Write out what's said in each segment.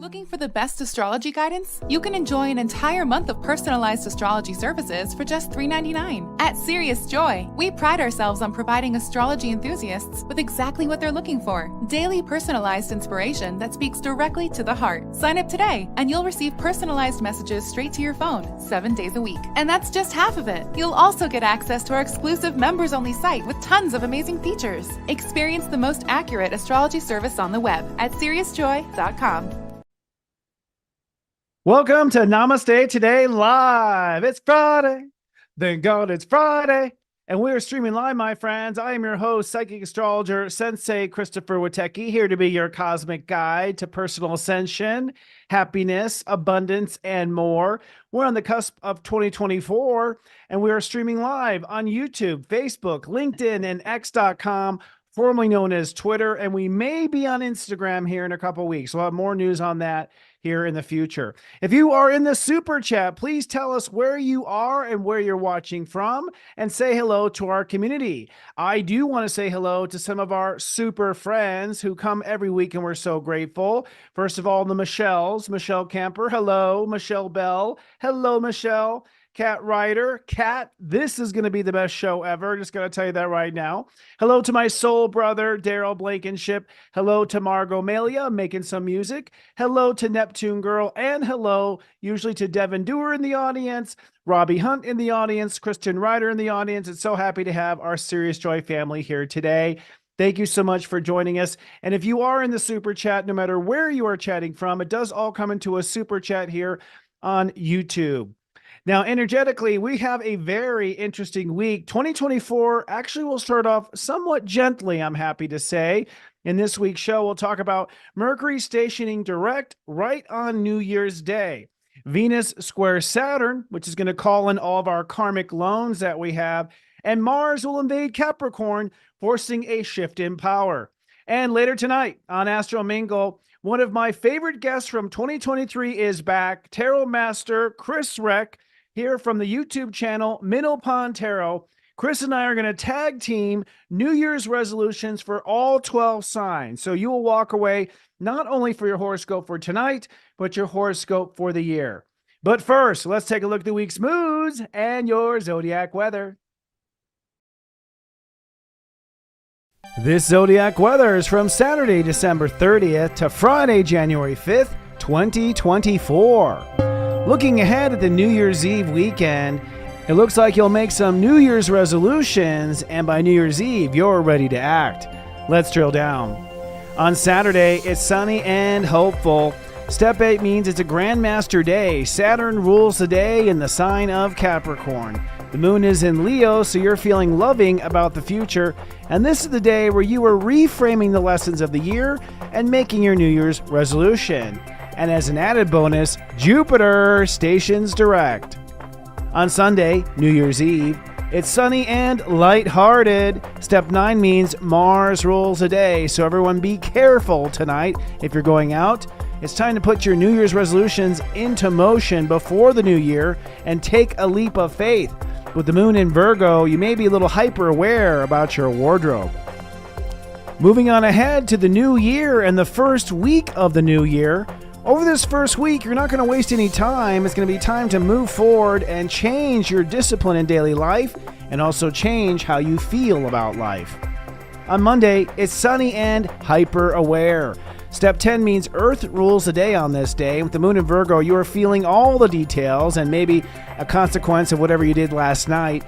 Looking for the best astrology guidance? You can enjoy an entire month of personalized astrology services for just $3.99. At SiriusJoy, we pride ourselves on providing astrology enthusiasts with exactly what they're looking for. Daily personalized inspiration that speaks directly to the heart. Sign up today and you'll receive personalized messages straight to your phone 7 days a week. And that's just half of it. You'll also get access to our exclusive members-only site with tons of amazing features. Experience the most accurate astrology service on the web at SiriusJoy.com. Welcome to Namaste Today Live. It's Friday. Thank God it's Friday. And we are streaming live, my friends. I am your host, psychic astrologer, Sensei Christopher Witecki, here to be your cosmic guide to personal ascension, happiness, abundance, and more. We're on the cusp of 2024, and we are streaming live on YouTube, Facebook, LinkedIn, and X.com, formerly known as Twitter, and we may be on Instagram here in a couple weeks. We'll have more news on that here in the future. If you are in the super chat, please tell us where you are and where you're watching from and say hello to our community. I do want to say hello to some of our super friends who come every week and we're so grateful. First of all, the Michelles, Michelle Camper. Hello, Michelle Bell. Hello, Michelle. Cat Ryder. Cat, this is going to be the best show ever. Just going to tell you that right now. Hello to my soul brother, Daryl Blankenship. Hello to Margot Malia, making some music. Hello to Neptune Girl. And hello, usually to Devin Dewar in the audience, Robbie Hunt in the audience, Kristen Ryder in the audience. It's so happy to have our SiriusJoy family here today. Thank you so much for joining us. And if you are in the super chat, no matter where you are chatting from, it does all come into a super chat here on YouTube. Now, energetically, we have a very interesting week. 2024 actually will start off somewhat gently, I'm happy to say. In this week's show, we'll talk about Mercury stationing direct right on New Year's Day. Venus square Saturn, which is going to call in all of our karmic loans that we have. And Mars will invade Capricorn, forcing a shift in power. And later tonight on Astro Mingle, one of my favorite guests from 2023 is back, Tarot Master Chris Reck, here from the YouTube channel, Minnow Pond Tarot. Chris and I are going to tag team New Year's resolutions for all 12 signs. So you will walk away not only for your horoscope for tonight, but your horoscope for the year. But first, let's take a look at the week's moods and your zodiac weather. This zodiac weather is from Saturday, December 30th to Friday, January 5th, 2024. Looking ahead at the New Year's Eve weekend, it looks like you'll make some New Year's resolutions, and by New Year's Eve, you're ready to act. Let's drill down. On Saturday, it's sunny and hopeful. Step 8 means it's a Grandmaster Day. Saturn rules the day in the sign of Capricorn. The moon is in Leo, so you're feeling loving about the future, and this is the day where you are reframing the lessons of the year and making your New Year's resolution. And as an added bonus, Jupiter stations direct. On Sunday, New Year's Eve, it's sunny and lighthearted. Step 9 means Mars rules the day, so everyone be careful tonight if you're going out. It's time to put your New Year's resolutions into motion before the new year and take a leap of faith. With the moon in Virgo, you may be a little hyper aware about your wardrobe. Moving on ahead to the new year and the first week of the new year. Over this first week, you're not going to waste any time. It's going to be time to move forward and change your discipline in daily life and also change how you feel about life. On Monday, it's sunny and hyper aware. Step 10 means Earth rules the day on this day. With the moon in Virgo, you are feeling all the details and maybe a consequence of whatever you did last night.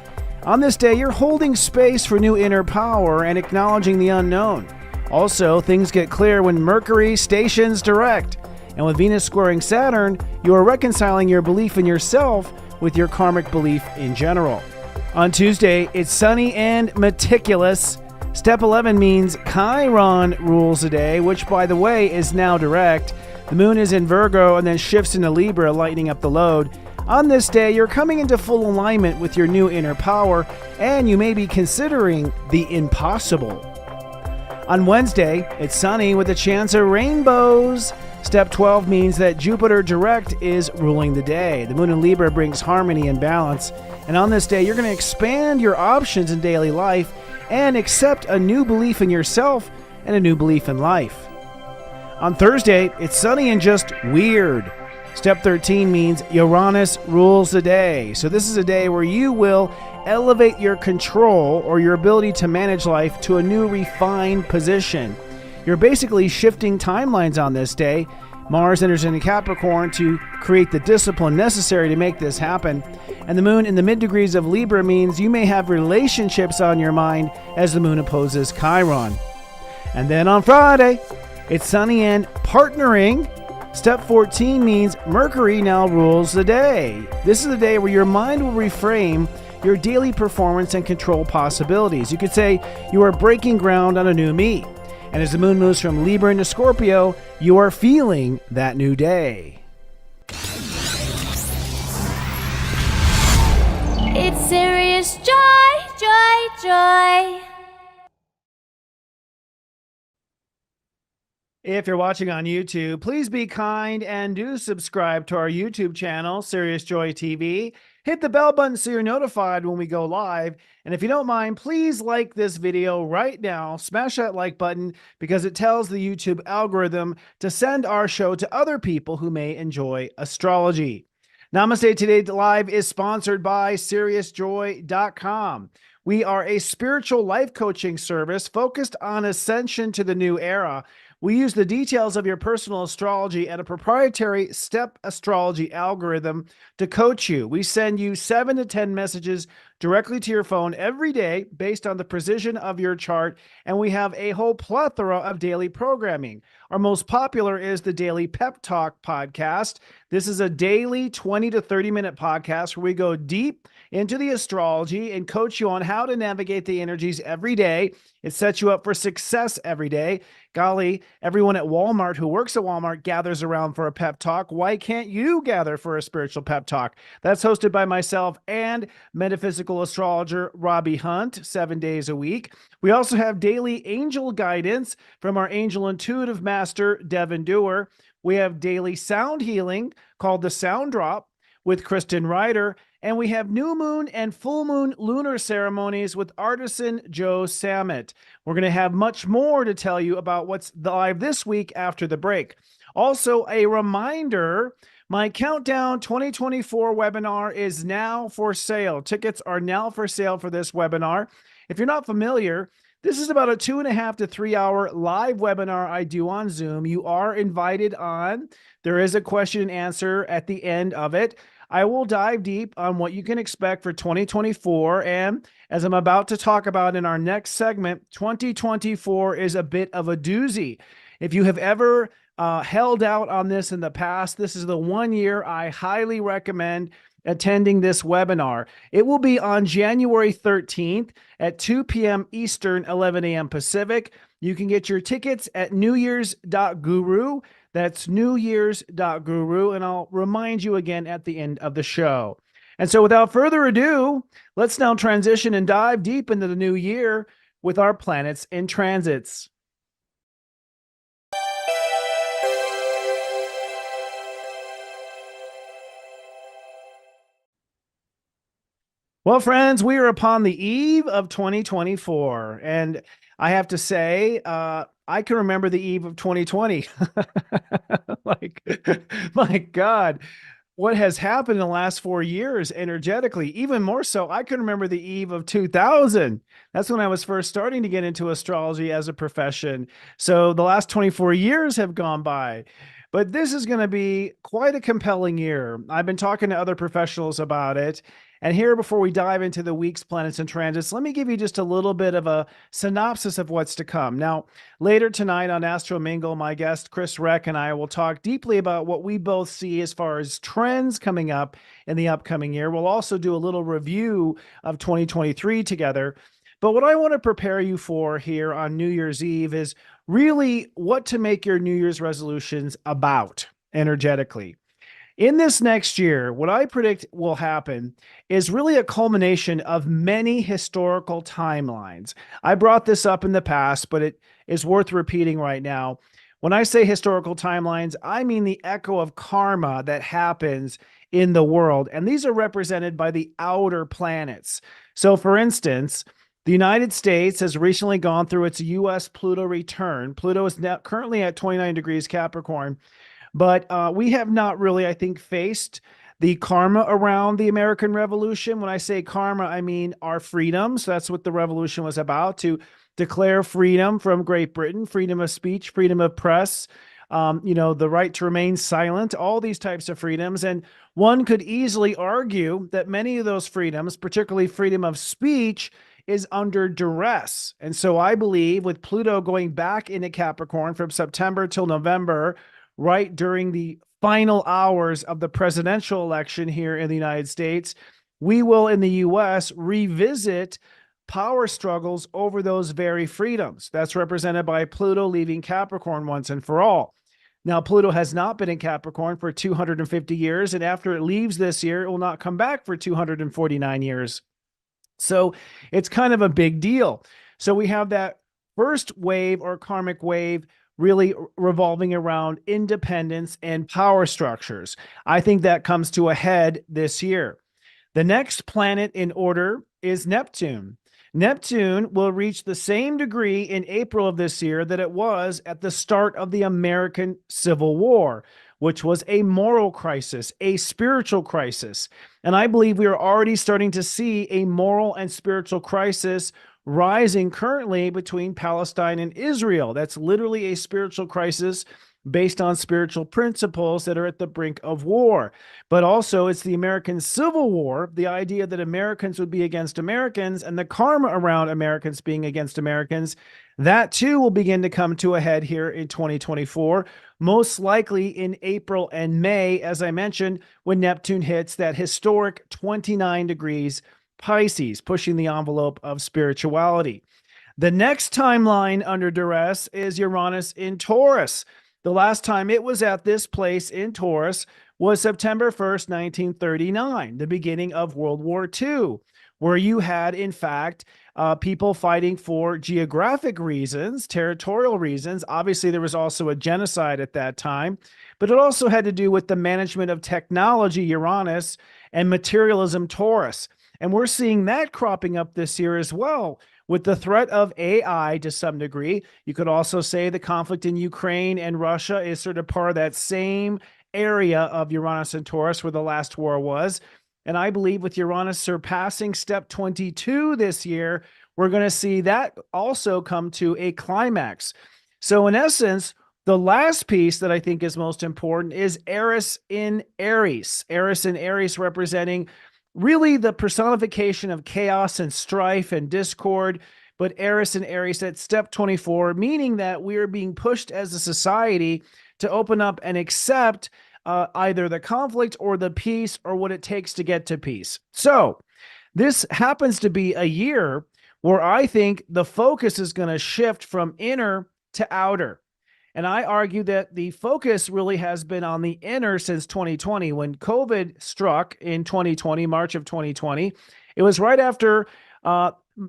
On this day, you're holding space for new inner power and acknowledging the unknown. Also, things get clear when Mercury stations direct. And with Venus squaring Saturn, you are reconciling your belief in yourself with your karmic belief in general. On Tuesday, it's sunny and meticulous. Step 11 means Chiron rules the day, which, by the way, is now direct. The moon is in Virgo and then shifts into Libra, lightening up the load. On this day, you're coming into full alignment with your new inner power, and you may be considering the impossible. On Wednesday, it's sunny with a chance of rainbows. Step 12 means that Jupiter direct is ruling the day. The moon in Libra brings harmony and balance. And on this day, you're going to expand your options in daily life and accept a new belief in yourself and a new belief in life. On Thursday, it's sunny and just weird. Step 13 means Uranus rules the day. So this is a day where you will elevate your control or your ability to manage life to a new refined position. You're basically shifting timelines on this day. Mars enters into Capricorn to create the discipline necessary to make this happen. And the moon in the mid-degrees of Libra means you may have relationships on your mind as the moon opposes Chiron. And then on Friday, it's sunny and partnering. Step 14 means Mercury now rules the day. This is the day where your mind will reframe your daily performance and control possibilities. You could say you are breaking ground on a new me. And as the moon moves from Libra into Scorpio, you are feeling that new day. It's Sirius Joy, Joy, Joy. If you're watching on YouTube, please be kind and do subscribe to our YouTube channel, SiriusJoy TV. Hit the bell button so you're notified when we go live. And if you don't mind, please like this video right now. Smash that like button because it tells the YouTube algorithm to send our show to other people who may enjoy astrology. Namaste Today Live is sponsored by SiriusJoy.com. We are a spiritual life coaching service focused on ascension to the new era. We use the details of your personal astrology and a proprietary step astrology algorithm to coach you. We send you 7 to 10 messages directly to your phone every day based on the precision of your chart, and we have a whole plethora of daily programming. Our most popular is the Daily Pep Talk podcast. This is a daily 20 to 30-minute podcast where we go deep into the astrology and coach you on how to navigate the energies every day. It sets you up for success every day. Golly, everyone at Walmart who works at Walmart gathers around for a pep talk. Why can't you gather for a spiritual pep talk? That's hosted by myself and metaphysical astrologer Robbie Hunt, 7 days a week. We also have daily angel guidance from our angel intuitive master, Devin Dewar. We have daily sound healing called the Sound Drop with Kristen Ryder. And we have new moon and full moon lunar ceremonies with artisan Joe Sammet. We're going to have much more to tell you about what's live this week after the break. Also, a reminder, my Countdown 2024 webinar is now for sale. Tickets are now for sale for this webinar. If you're not familiar, this is about a 2.5 to 3 hour live webinar I do on Zoom. You are invited on. There is a question and answer at the end of it. I will dive deep on what you can expect for 2024. And as I'm about to talk about in our next segment, 2024 is a bit of a doozy. If you have ever held out on this in the past, this is the one year I highly recommend attending this webinar. It will be on January 13th at 2 p.m. Eastern, 11 a.m. Pacific. You can get your tickets at newyears.guru. That's newyears.guru, and I'll remind you again at the end of the show. And so without further ado, let's now transition and dive deep into the new year with our planets in transits. Well, friends, we are upon the eve of 2024, and I have to say, I can remember the eve of 2020. Like, my God, what has happened in the last 4 years energetically, even more so, I can remember the eve of 2000. That's when I was first starting to get into astrology as a profession. So the last 24 years have gone by. But this is going to be quite a compelling year. I've been talking to other professionals about it. And here, before we dive into the week's planets and transits, let me give you just a little bit of a synopsis of what's to come. Now, later tonight on Astro Mingle, my guest, Chris Reck, and I will talk deeply about what we both see as far as trends coming up in the upcoming year. We'll also do a little review of 2023 together. But what I want to prepare you for here on New Year's Eve is really what to make your New Year's resolutions about energetically. In this next year, what I predict will happen is really a culmination of many historical timelines. I brought this up in the past, but it is worth repeating right now. When I say historical timelines, I mean the echo of karma that happens in the world. And these are represented by the outer planets. So for instance, The United States has recently gone through its U.S. Pluto return. Pluto is now currently at 29 degrees Capricorn, but we have not really, I think, faced the karma around the American Revolution. When I say karma, I mean our freedoms. That's what the revolution was about, to declare freedom from Great Britain, freedom of speech, freedom of press, the right to remain silent, all these types of freedoms. And one could easily argue that many of those freedoms, particularly freedom of speech, is under duress. And so I believe with Pluto going back into Capricorn from September till November, right during the final hours of the presidential election here in the United States, we will in the US revisit power struggles over those very freedoms. That's represented by Pluto leaving Capricorn once and for all. Now, Pluto has not been in Capricorn for 250 years, and after it leaves this year, it will not come back for 249 years. So it's kind of a big deal. So we have that first wave or karmic wave really revolving around independence and power structures. I think that comes to a head this year. The next planet in order is Neptune. Neptune will reach the same degree in April of this year that it was at the start of the American Civil War, which was a moral crisis, a spiritual crisis. And I believe we are already starting to see a moral and spiritual crisis rising currently between Palestine and Israel. That's literally a spiritual crisis based on spiritual principles that are at the brink of war. But also it's the American Civil War, the idea that Americans would be against Americans and the karma around Americans being against Americans. That too will begin to come to a head here in 2024, most likely in April and May, as I mentioned, when Neptune hits that historic 29 degrees Pisces, pushing the envelope of spirituality. The next timeline under duress is Uranus in Taurus. The last time it was at this place in Taurus was September 1st, 1939, the beginning of World War II, where you had, in fact, people fighting for geographic reasons, territorial reasons. Obviously, there was also a genocide at that time, but it also had to do with the management of technology, Uranus, and materialism, Taurus. And we're seeing that cropping up this year as well, with the threat of AI to some degree. You could also say the conflict in Ukraine and Russia is sort of part of that same area of Uranus and Taurus where the last war was. And I believe with Uranus surpassing step 22 this year, we're going to see that also come to a climax. So in essence, the last piece that I think is most important is Eris in Aries. Eris in Aries representing really the personification of chaos and strife and discord, but Eris and Aries at step 24, meaning that we are being pushed as a society to open up and accept either the conflict or the peace or what it takes to get to peace. So this happens to be a year where I think the focus is going to shift from inner to outer. And I argue that the focus really has been on the inner since 2020. When COVID struck in 2020, March of 2020, it was right after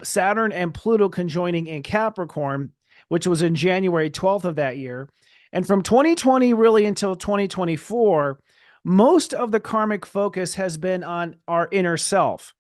Saturn and Pluto conjoining in Capricorn, which was in January 12th of that year. And from 2020 really until 2024, most of the karmic focus has been on our inner self.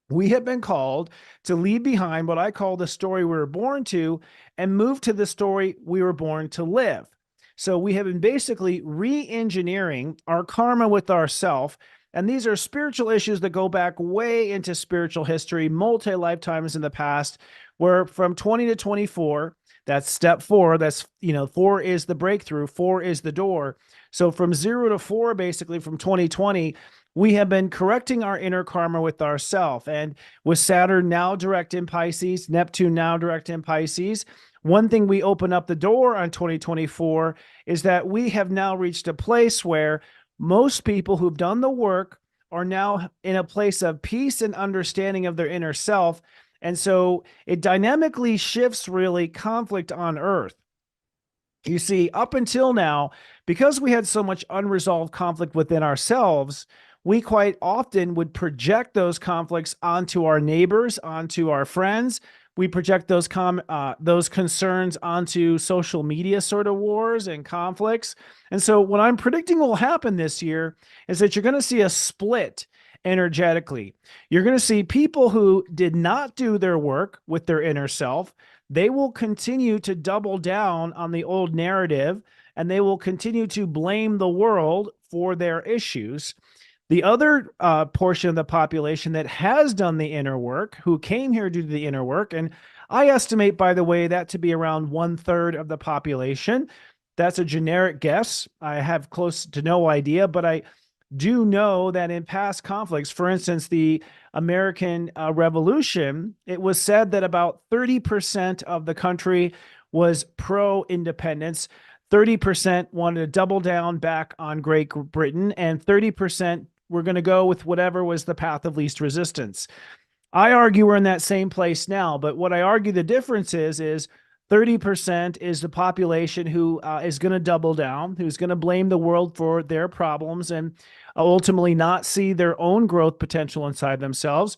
We have been called to leave behind what I call the story we were born to and move to the story we were born to live. So we have been basically re-engineering our karma with ourself. And these are spiritual issues that go back way into spiritual history, multi-lifetimes in the past, where from 20 to 24, that's step 4. That's, 4 is the breakthrough, 4 is the door. So from 0 to 4, basically from 2020, we have been correcting our inner karma with ourself. And with Saturn now direct in Pisces, Neptune now direct in Pisces, one thing we open up the door on 2024 is that we have now reached a place where most people who've done the work are now in a place of peace and understanding of their inner self. And so it dynamically shifts really conflict on Earth. You see, up until now, because we had so much unresolved conflict within ourselves, we quite often would project those conflicts onto our neighbors, onto our friends. We project those concerns onto social media sort of wars and conflicts. And so what I'm predicting will happen this year is that you're going to see a split. energetically. You're going to see people who did not do their work with their inner self. They will continue to double down on the old narrative, and they will continue to blame the world for their issues. The other portion of the population that has done the inner work, who came here to do the inner work, and I estimate, by the way, that to be around 1/3 of the population. That's a generic guess. I have close to no idea, but I do know that in past conflicts, for instance, the American Revolution, it was said that about 30% of the country was pro-independence, 30% wanted to double down back on Great Britain, and 30% were going to go with whatever was the path of least resistance. I argue we're in that same place now, but what I argue the difference is 30% is the population who is going to double down, who's going to blame the world for their problems and ultimately not see their own growth potential inside themselves.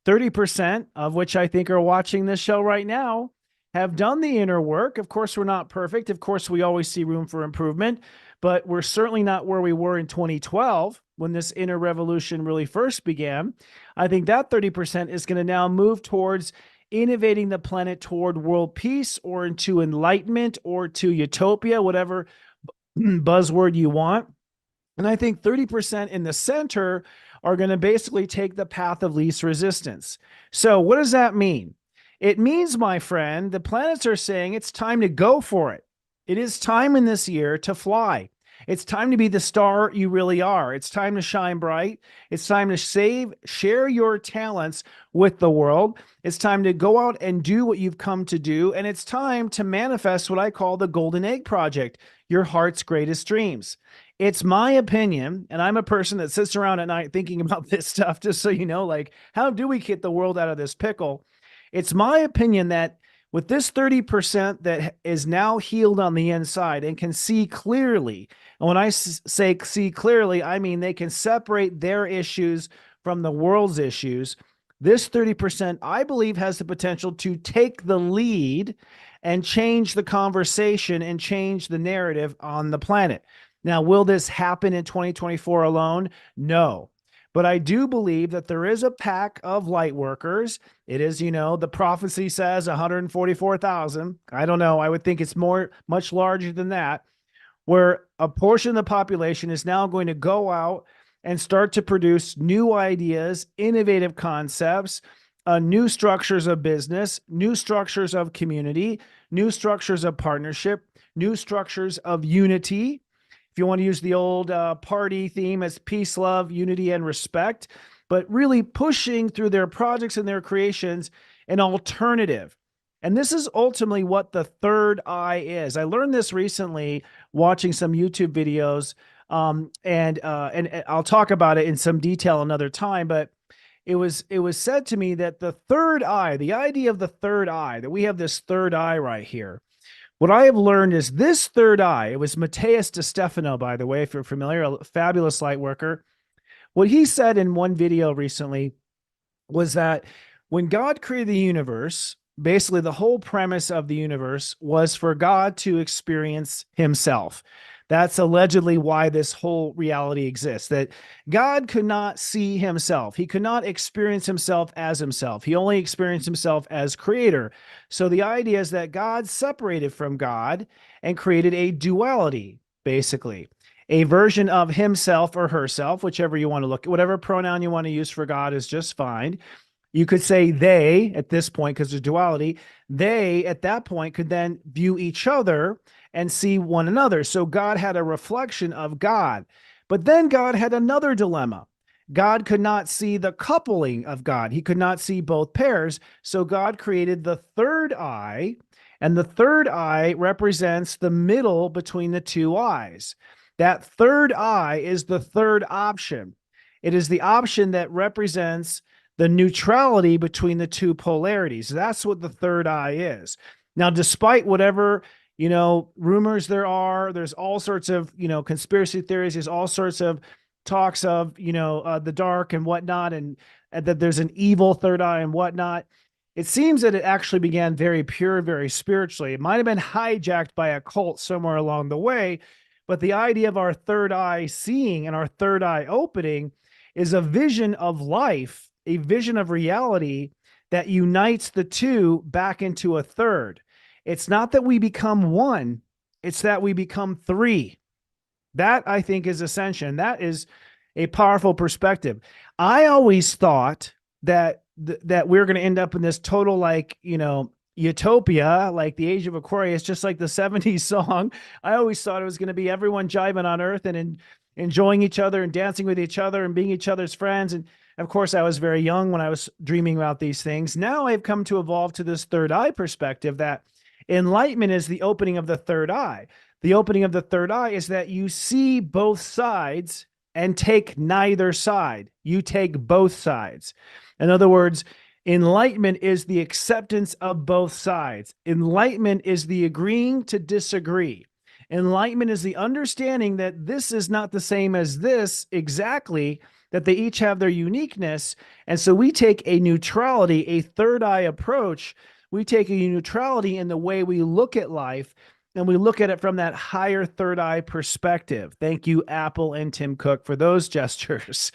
30%, of which I think are watching this show right now, have done the inner work. Of course, we're not perfect. Of course, we always see room for improvement, but we're certainly not where we were in 2012 when this inner revolution really first began. I think that 30% is going to now move towards innovating the planet toward world peace or into enlightenment or to utopia, whatever buzzword you want. And I think 30% in the center are going to basically take the path of least resistance. So what does that mean? It means, my friend, the planets are saying it's time to go for it. It is time in this year to fly. It's time to be the star you really are. It's time to shine bright. It's time to share your talents with the world. It's time to go out and do what you've come to do. And it's time to manifest what I call the Golden Egg Project, your heart's greatest dreams. It's my opinion, and I'm a person that sits around at night thinking about this stuff, just so you know, like, how do we get the world out of this pickle? It's my opinion that with this 30% that is now healed on the inside and can see clearly, and when I say see clearly, I mean they can separate their issues from the world's issues. This 30%, I believe, has the potential to take the lead and change the conversation and change the narrative on the planet. Now, will this happen in 2024 alone? No. But I do believe that there is a pack of light workers. It is, the prophecy says 144,000. I don't know. I would think it's much larger than that, where a portion of the population is now going to go out and start to produce new ideas, innovative concepts, new structures of business, new structures of community, new structures of partnership, new structures of unity. If you want to use the old party theme as peace, love, unity, and respect, but really pushing through their projects and their creations an alternative. And this is ultimately what the third eye is. I learned this recently watching some YouTube videos, and I'll talk about it in some detail another time, but it was said to me that the third eye, the idea of the third eye, that we have this third eye right here. What I have learned is this third eye, it was Matthias de Stefano, by the way, if you're familiar, a fabulous light worker. What he said in one video recently was that when God created the universe, basically the whole premise of the universe was for God to experience himself. That's allegedly why this whole reality exists, that God could not see himself. He could not experience himself as himself. He only experienced himself as creator. So the idea is that God separated from God and created a duality, basically. A version of himself or herself, whichever you want to look at, whatever pronoun you want to use for God is just fine. You could say they at this point, because there's duality. They at that point could then view each other and see one another. So God had a reflection of God. But then God had another dilemma. God could not see the coupling of God. He could not see both pairs. So God created the third eye, and the third eye represents the middle between the two eyes. That third eye is the third option. It is the option that represents the neutrality between the two polarities. That's what the third eye is. Now, despite whatever rumors there's all sorts of, conspiracy theories. There's all sorts of talks of, the dark and whatnot, and that there's an evil third eye and whatnot. It seems that it actually began very pure, very spiritually. It might have been hijacked by a cult somewhere along the way, but the idea of our third eye seeing and our third eye opening is a vision of life, a vision of reality that unites the two back into a third. It's not that we become one, it's that we become three. That, I think, is ascension. That is a powerful perspective. I always thought that that we're going to end up in this total, like, utopia, like the age of Aquarius, just like the 70s song. I always thought it was going to be everyone jiving on earth and enjoying each other and dancing with each other and being each other's friends. And of course, I was very young when I was dreaming about these things. Now I've come to evolve to this third eye perspective, that enlightenment is the opening of the third eye. The opening of the third eye is that you see both sides and take neither side. You take both sides. In other words, enlightenment is the acceptance of both sides. Enlightenment is the agreeing to disagree. Enlightenment is the understanding that this is not the same as this exactly, that they each have their uniqueness. And so we take a neutrality, a third eye approach. We take a neutrality in the way we look at life, and we look at it from that higher third eye perspective. Thank you, Apple and Tim Cook, for those gestures.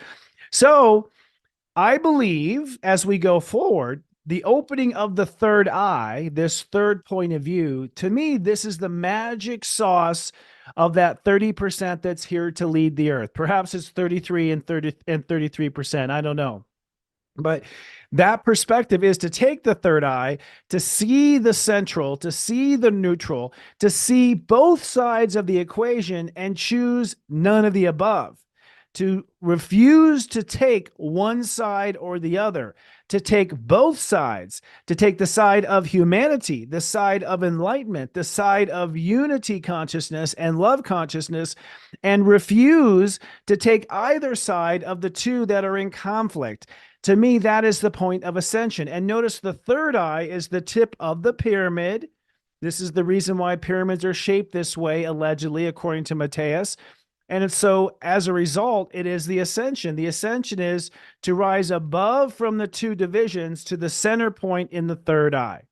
So I believe as we go forward, the opening of the third eye, this third point of view, to me, this is the magic sauce of that 30% that's here to lead the earth. Perhaps it's 33 and 33%. I don't know. But that perspective is to take the third eye, to see the central, to see the neutral, to see both sides of the equation and choose none of the above, to refuse to take one side or the other, to take both sides, to take the side of humanity, the side of enlightenment, the side of unity consciousness and love consciousness, and refuse to take either side of the two that are in conflict. To me, that is the point of ascension. And notice the third eye is the tip of the pyramid. This is the reason why pyramids are shaped this way, allegedly, according to Matthias. And so as a result, it is the ascension. The ascension is to rise above from the two divisions to the center point in the third eye.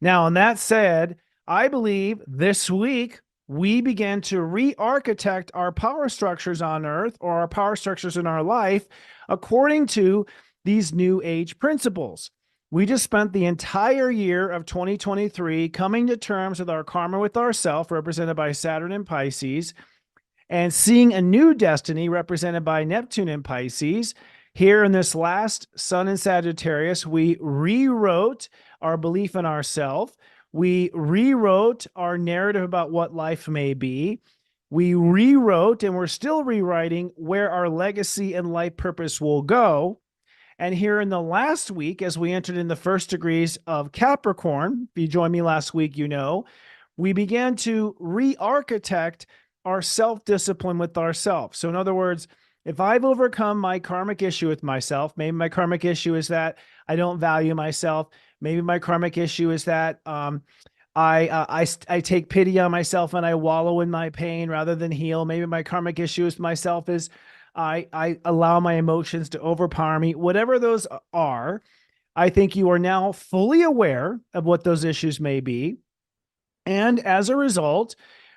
Now, on that said, I believe this week we begin to re-architect our power structures on Earth, or our power structures in our life, according to these new age principles. We just spent the entire year of 2023 coming to terms with our karma with ourself, represented by Saturn and Pisces, and seeing a new destiny represented by Neptune and Pisces. Here in this last Sun in Sagittarius, we rewrote our belief in ourself. We rewrote our narrative about what life may be. We rewrote, and we're still rewriting, where our legacy and life purpose will go. And here in the last week, as we entered in the first degrees of Capricorn, if you joined me last week, we began to re-architect our self-discipline with ourselves. So in other words, if I've overcome my karmic issue with myself, maybe my karmic issue is that I don't value myself. Maybe my karmic issue is that I take pity on myself and I wallow in my pain rather than heal. Maybe my karmic issue with myself is I allow my emotions to overpower me. Whatever those are, I think you are now fully aware of what those issues may be. And as a result,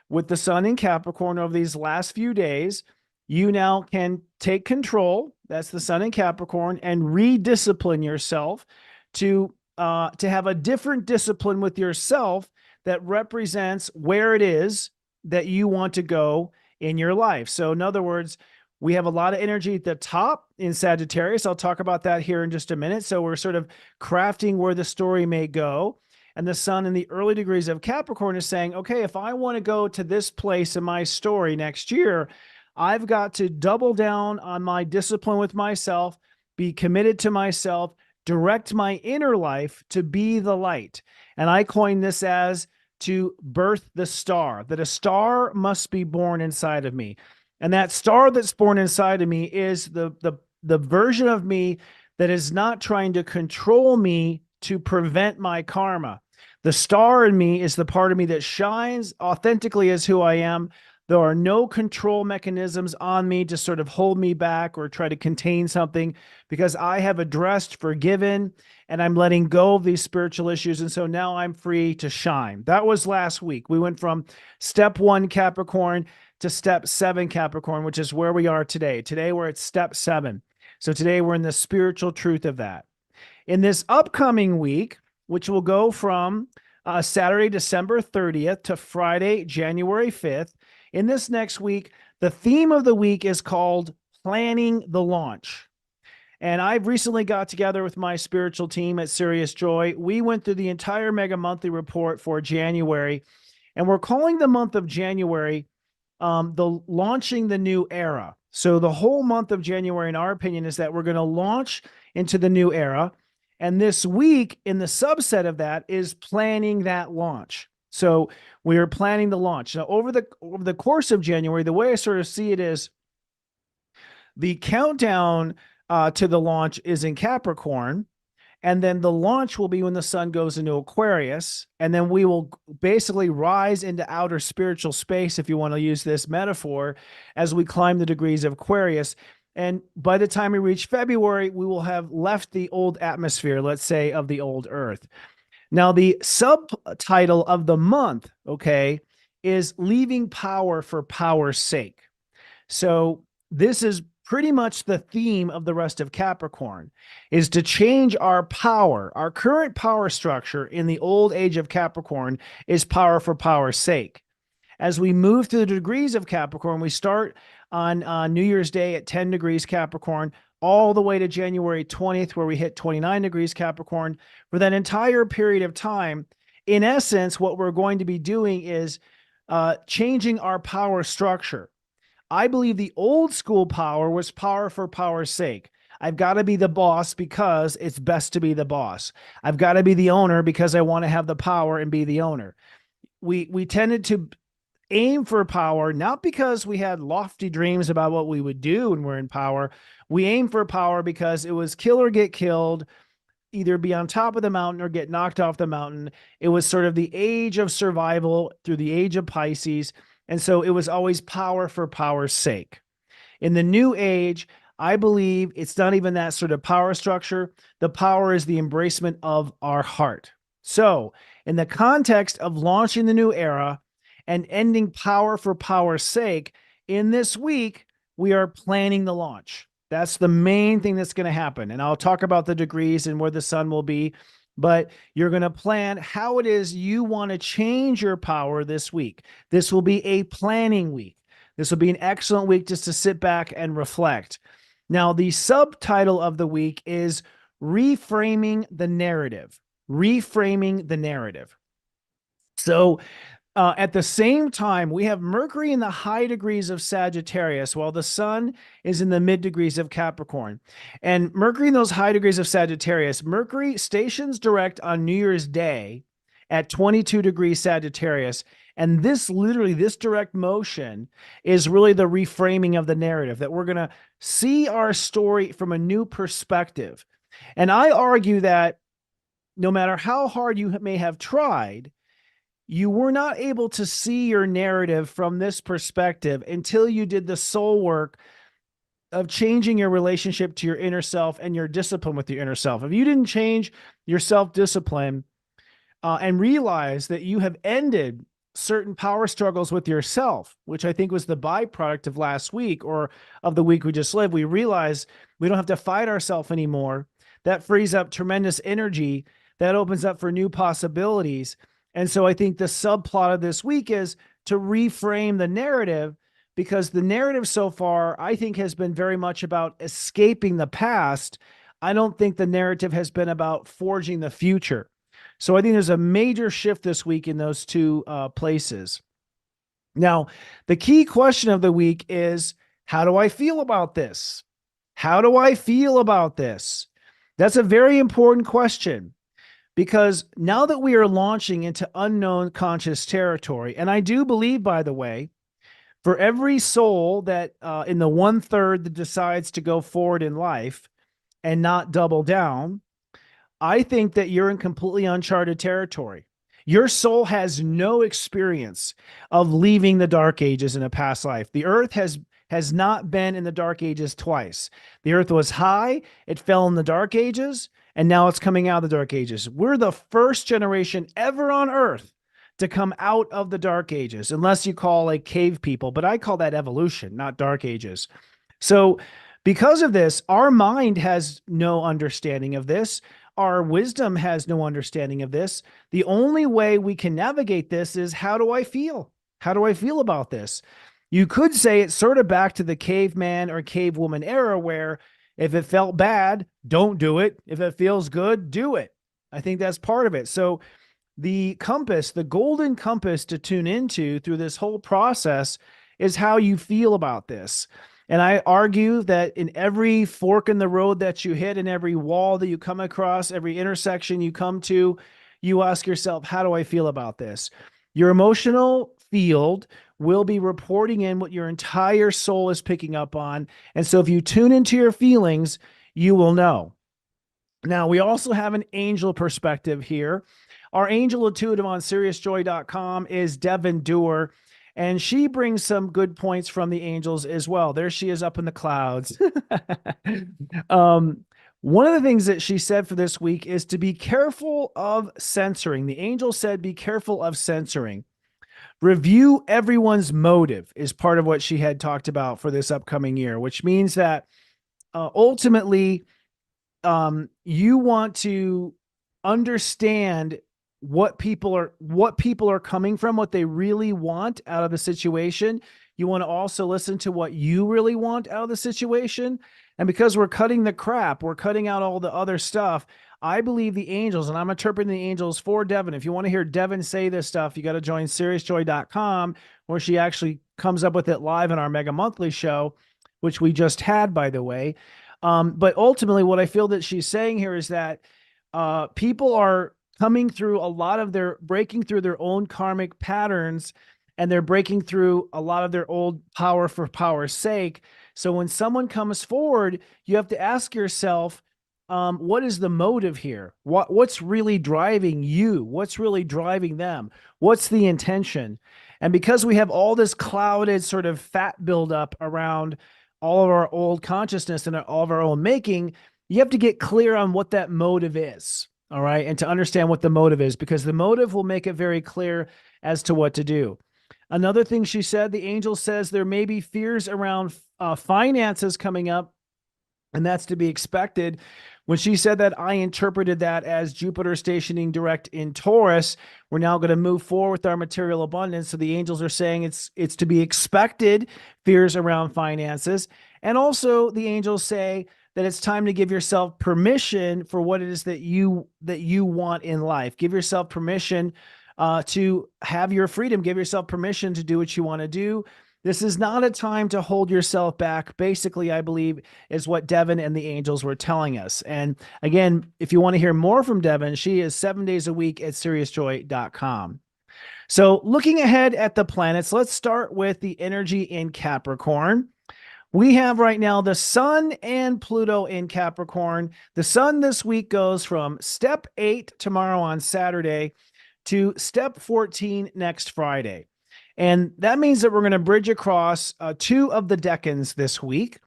with the Sun in Capricorn over these last few days, you now can take control, that's the Sun in Capricorn, and rediscipline yourself to have a different discipline with yourself that represents where it is that you want to go in your life. So in other words, we have a lot of energy at the top in Sagittarius. I'll talk about that here in just a minute. So we're sort of crafting where the story may go. And the Sun in the early degrees of Capricorn is saying, okay, if I want to go to this place in my story next year, I've got to double down on my discipline with myself, be committed to myself, direct my inner life to be the light. And I coined this as to birth the star, that a star must be born inside of me. And that star that's born inside of me is the version of me that is not trying to control me to prevent my karma. The star in me is the part of me that shines authentically as who I am. There are no control mechanisms on me to sort of hold me back or try to contain something, because I have addressed, forgiven, and I'm letting go of these spiritual issues. And so now I'm free to shine. That was last week. We went from step 1 Capricorn to step 7 Capricorn, which is where we are today. Today we're at step 7. So today we're in the spiritual truth of that. In this upcoming week, which will go from Saturday, December 30th to Friday, January 5th, in this next week, the theme of the week is called Planning the Launch. And I've recently got together with my spiritual team at SiriusJoy. We went through the entire Mega Monthly Report for January, and we're calling the month of January the launching the new era. So the whole month of January, in our opinion, is that we're going to launch into the new era. And this week, in the subset of that, is planning that launch. So we are planning the launch. Now, over the course of January, the way I sort of see it is the countdown to the launch is in Capricorn, and then the launch will be when the sun goes into Aquarius, and then we will basically rise into outer spiritual space, if you want to use this metaphor, as we climb the degrees of Aquarius. And by the time we reach February, we will have left the old atmosphere, let's say, of the old Earth. Now, the subtitle of the month, okay, is Leaving Power for Power's Sake. So this is pretty much the theme of the rest of Capricorn, is to change our power. Our current power structure in the old age of Capricorn is power for power's sake. As we move through the degrees of Capricorn, we start on New Year's Day at 10 degrees Capricorn, all the way to January 20th, where we hit 29 degrees Capricorn. For that entire period of time, in essence, what we're going to be doing is changing our power structure. I believe the old school power was power for power's sake. I've got to be the boss because it's best to be the boss. I've got to be the owner because I want to have the power and be the owner. We tended to aim for power, not because we had lofty dreams about what we would do when we're in power. We aim for power because it was kill or get killed, either be on top of the mountain or get knocked off the mountain. It was sort of the age of survival through the age of Pisces. And so it was always power for power's sake. In the new age, I believe it's not even that sort of power structure. The power is the embracement of our heart. So in the context of launching the new era and ending power for power's sake, in this week, we are planning the launch. That's the main thing that's going to happen. And I'll talk about the degrees and where the sun will be. But you're going to plan how it is you want to change your power this week. This will be a planning week. This will be an excellent week just to sit back and reflect. Now, the subtitle of the week is Reframing the Narrative. Reframing the Narrative. So at the same time, we have Mercury in the high degrees of Sagittarius, while the sun is in the mid degrees of Capricorn. And Mercury in those high degrees of Sagittarius, Mercury stations direct on New Year's Day at 22 degrees Sagittarius. And this direct motion is really the reframing of the narrative, that we're going to see our story from a new perspective. And I argue that no matter how hard you may have tried, you were not able to see your narrative from this perspective until you did the soul work of changing your relationship to your inner self and your discipline with your inner self. If you didn't change your self-discipline and realize that you have ended certain power struggles with yourself, which I think was the byproduct of last week or of the week we just lived, we realize we don't have to fight ourselves anymore. That frees up tremendous energy. That opens up for new possibilities. And so I think the subplot of this week is to reframe the narrative, because the narrative so far, I think, has been very much about escaping the past. I don't think the narrative has been about forging the future. So I think there's a major shift this week in those two places. Now, the key question of the week is, how do I feel about this? How do I feel about this? That's a very important question. Because now that we are launching into unknown conscious territory, and I do believe, by the way, for every soul that in the 1/3 that decides to go forward in life and not double down, I think that you're in completely uncharted territory. Your soul has no experience of leaving the dark ages in a past life. The earth has not been in the dark ages twice. The earth was high, it fell in the dark ages, and now it's coming out of the dark ages. We're the first generation ever on earth to come out of the dark ages, unless you call like cave people, but I call that evolution, not dark ages. So Because of this, our mind has no understanding of this. Our wisdom has no understanding of this. The only way we can navigate this is, how do I feel? How do I feel about this? You could say it's sort of back to the caveman or cavewoman era, where if it felt bad, don't do it. If it feels good, do it. I think that's part of it. So the compass, the golden compass to tune into through this whole process, is how you feel about this. And I argue that in every fork in the road that you hit, in every wall that you come across, every intersection you come to, you ask yourself, how do I feel about this? Your emotional field will be reporting in what your entire soul is picking up on. And so if you tune into your feelings, you will know. Now, we also have an angel perspective here. Our angel intuitive on SiriusJoy.com is Devin Dewar, and she brings some good points from the angels as well. There she is up in the clouds. One of the things that she said for this week is to be careful of censoring. The angel said, be careful of censoring. Review everyone's motive is part of what she had talked about for this upcoming year, which means that ultimately you want to understand what people are coming from, what they really want out of the situation. You want to also listen to what you really want out of the situation. And because we're cutting the crap, we're cutting out all the other stuff. I believe the angels, and I'm interpreting the angels for Devin. If you want to hear Devin say this stuff, you got to join SiriusJoy.com, where she actually comes up with it live in our Mega Monthly show, which we just had, by the way. But ultimately, what I feel that she's saying here is that people are coming through breaking through their own karmic patterns, and they're breaking through a lot of their old power for power's sake. So when someone comes forward, you have to ask yourself, what is the motive here? What's really driving you? What's really driving them? What's the intention? And because we have all this clouded sort of fat buildup around all of our old consciousness and all of our own making, you have to get clear on what that motive is. All right. And to understand what the motive is, because the motive will make it very clear as to what to do. Another thing she said, the angel says there may be fears around finances coming up, and that's to be expected. When she said that, I interpreted that as Jupiter stationing direct in Taurus. We're now going to move forward with our material abundance. So the angels are saying it's to be expected, fears around finances. And also the angels say that it's time to give yourself permission for what it is that you want in life. Give yourself permission to have your freedom. Give yourself permission to do what you want to do. This is not a time to hold yourself back. Basically, I believe is what Devin and the angels were telling us. And again, if you want to hear more from Devin, she is 7 days a week at SiriusJoy.com. So looking ahead at the planets, let's start with the energy in Capricorn. We have right now the Sun and Pluto in Capricorn. The Sun this week goes from step 8 tomorrow on Saturday to step 14 next Friday. And that means that we're going to bridge across 2 of the decans this week.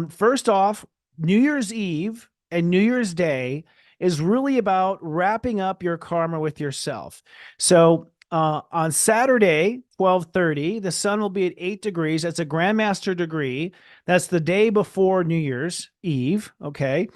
First off, New Year's Eve and New Year's Day is really about wrapping up your karma with yourself. So on Saturday, 12:30, the sun will be at 8 degrees. That's a Grandmaster degree. That's the day before New Year's Eve. Okay.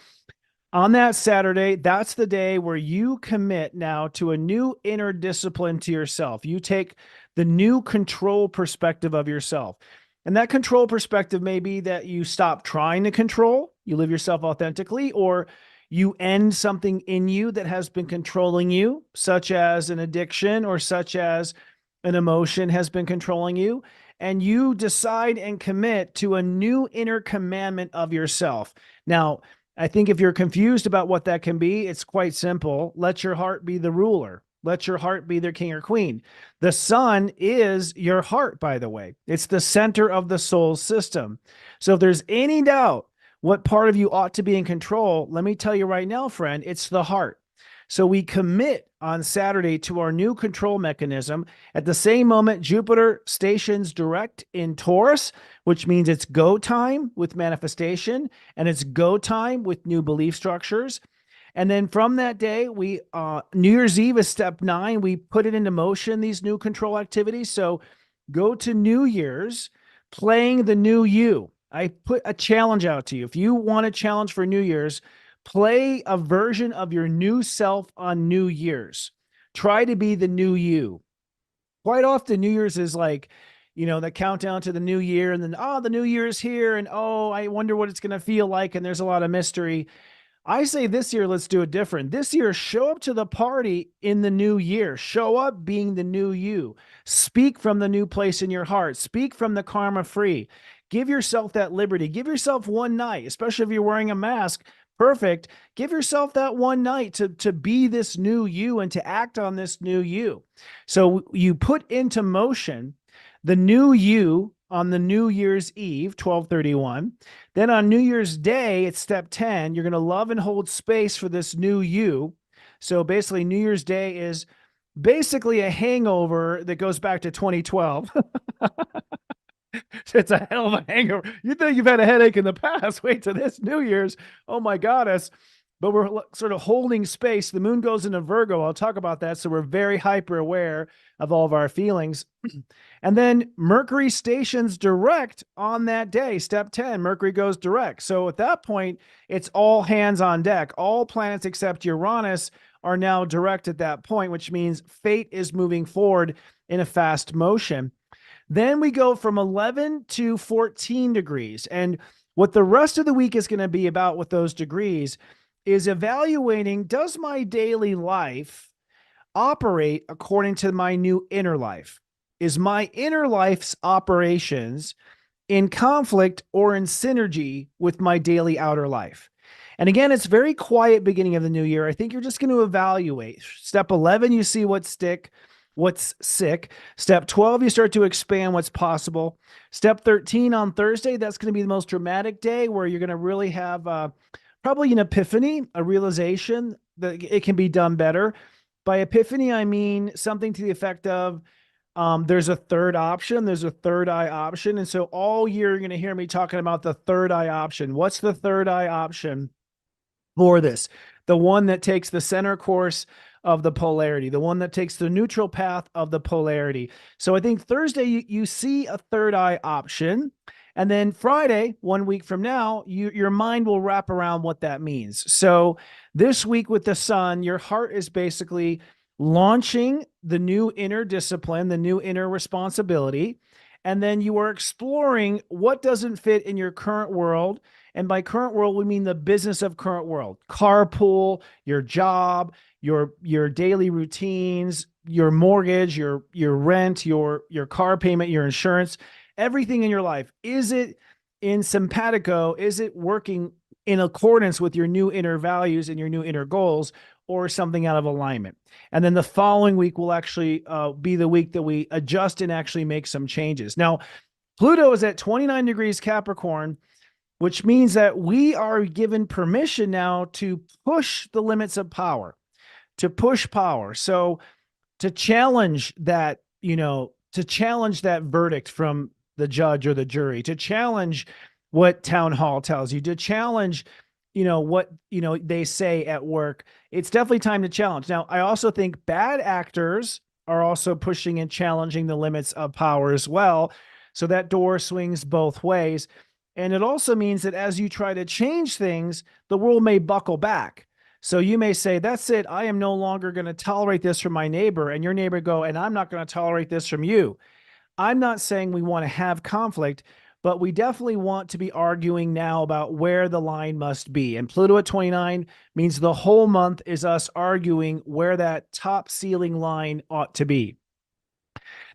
On that Saturday, that's the day where you commit now to a new inner discipline to yourself. You take the new control perspective of yourself. And that control perspective may be that you stop trying to control, you live yourself authentically, or you end something in you that has been controlling you, such as an addiction or such as an emotion has been controlling you. And you decide and commit to a new inner commandment of yourself. Now, I think if you're confused about what that can be, it's quite simple. Let your heart be the ruler. Let your heart be their king or queen. The sun is your heart, by the way. It's the center of the soul system. So if there's any doubt what part of you ought to be in control, let me tell you right now, friend, it's the heart. So we commit on Saturday to our new control mechanism. At the same moment, Jupiter stations direct in Taurus, which means it's go time with manifestation, and it's go time with new belief structures. And then from that day, we New Year's Eve is step 9. We put it into motion, these new control activities. So go to New Year's playing the new you. I put a challenge out to you. If you want a challenge for New Year's, play a version of your new self on New Year's. Try to be the new you. Quite often, New Year's is like, the countdown to the new year, and then, the new year is here, and I wonder what it's going to feel like, and there's a lot of mystery. I say this year, let's do it different. This year, show up to the party in the new year. Show up being the new you. Speak from the new place in your heart. Speak from the karma free. Give yourself that liberty. Give yourself one night, especially if you're wearing a mask. Perfect. Give yourself that one night to be this new you and to act on this new you. So you put into motion the new you on the New Year's Eve, 12/31. Then on New Year's Day, it's step 10. You're going to love and hold space for this new you. So basically, New Year's Day is basically a hangover that goes back to 2012. It's a hell of a hangover. You think you've had a headache in the past. Wait till this New Year's. Oh my goddess. But we're sort of holding space. The moon goes into Virgo. I'll talk about that. So we're very hyper aware of all of our feelings. And then Mercury stations direct on that day. Step 10, Mercury goes direct. So at that point, it's all hands on deck. All planets except Uranus are now direct at that point, which means fate is moving forward in a fast motion. Then we go from 11 to 14 degrees. And what the rest of the week is going to be about with those degrees is evaluating, does my daily life operate according to my new inner life? Is my inner life's operations in conflict or in synergy with my daily outer life? And again, it's very quiet beginning of the new year. I think you're just going to evaluate. Step 11, you see what's sick. Step 12, you start to expand what's possible. Step 13 on Thursday, that's going to be the most dramatic day where you're going to really have probably an epiphany, a realization that it can be done better. By epiphany, I mean something to the effect of there's a third option. There's a third eye option. And so all year, you're going to hear me talking about the third eye option. What's the third eye option for this? The one that takes the center course of the polarity, the one that takes the neutral path of the polarity. So I think Thursday, you see a third eye option. And then Friday, 1 week from now, your mind will wrap around what that means. So this week with the sun, your heart is basically launching the new inner discipline, the new inner responsibility. And then you are exploring what doesn't fit in your current world. And by current world, we mean the business of current world, carpool, your job, your daily routines, your mortgage, your rent, your car payment, your insurance, everything in your life. Is it in simpatico? Is it working in accordance with your new inner values and your new inner goals, or something out of alignment? And then the following week will actually be the week that we adjust and actually make some changes. Now, Pluto is at 29 degrees Capricorn, which means that we are given permission now to push the limits of power, to push power. So to challenge that, to challenge that verdict from the judge or the jury, to challenge what town hall tells you, to challenge, what, they say at work. It's definitely time to challenge. Now, I also think bad actors are also pushing and challenging the limits of power as well. So that door swings both ways. And it also means that as you try to change things, the world may buckle back. So you may say, that's it. I am no longer going to tolerate this from my neighbor. And your neighbor go, and I'm not going to tolerate this from you. I'm not saying we want to have conflict, but we definitely want to be arguing now about where the line must be. And Pluto at 29 means the whole month is us arguing where that top ceiling line ought to be.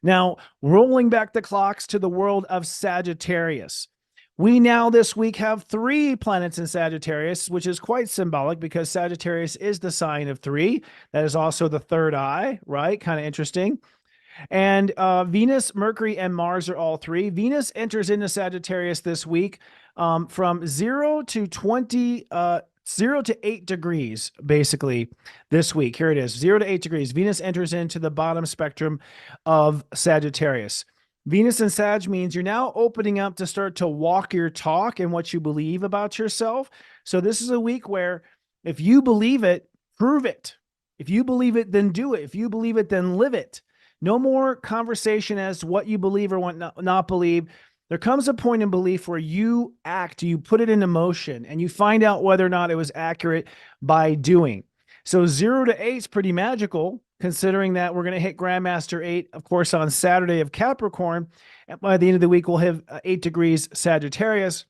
Now, rolling back the clocks to the world of Sagittarius. We now this week have 3 planets in Sagittarius, which is quite symbolic because Sagittarius is the sign of 3. That is also the third eye, right? Kind of interesting. And Venus, Mercury, and Mars are all 3. Venus enters into Sagittarius this week from 0 to 8 degrees, basically, this week. Here it is, 0 to 8 degrees. Venus enters into the bottom spectrum of Sagittarius. Venus in Sag means you're now opening up to start to walk your talk and what you believe about yourself. So this is a week where if you believe it, prove it. If you believe it, then do it. If you believe it, then live it. No more conversation as to what you believe or what not believe. there comes a point in belief where you act, you put it into motion, and you find out whether or not it was accurate by doing. So 0 to 8 is pretty magical, considering that we're going to hit Grandmaster 8, of course, on Saturday of Capricorn. And by the end of the week, we'll have 8 degrees Sagittarius.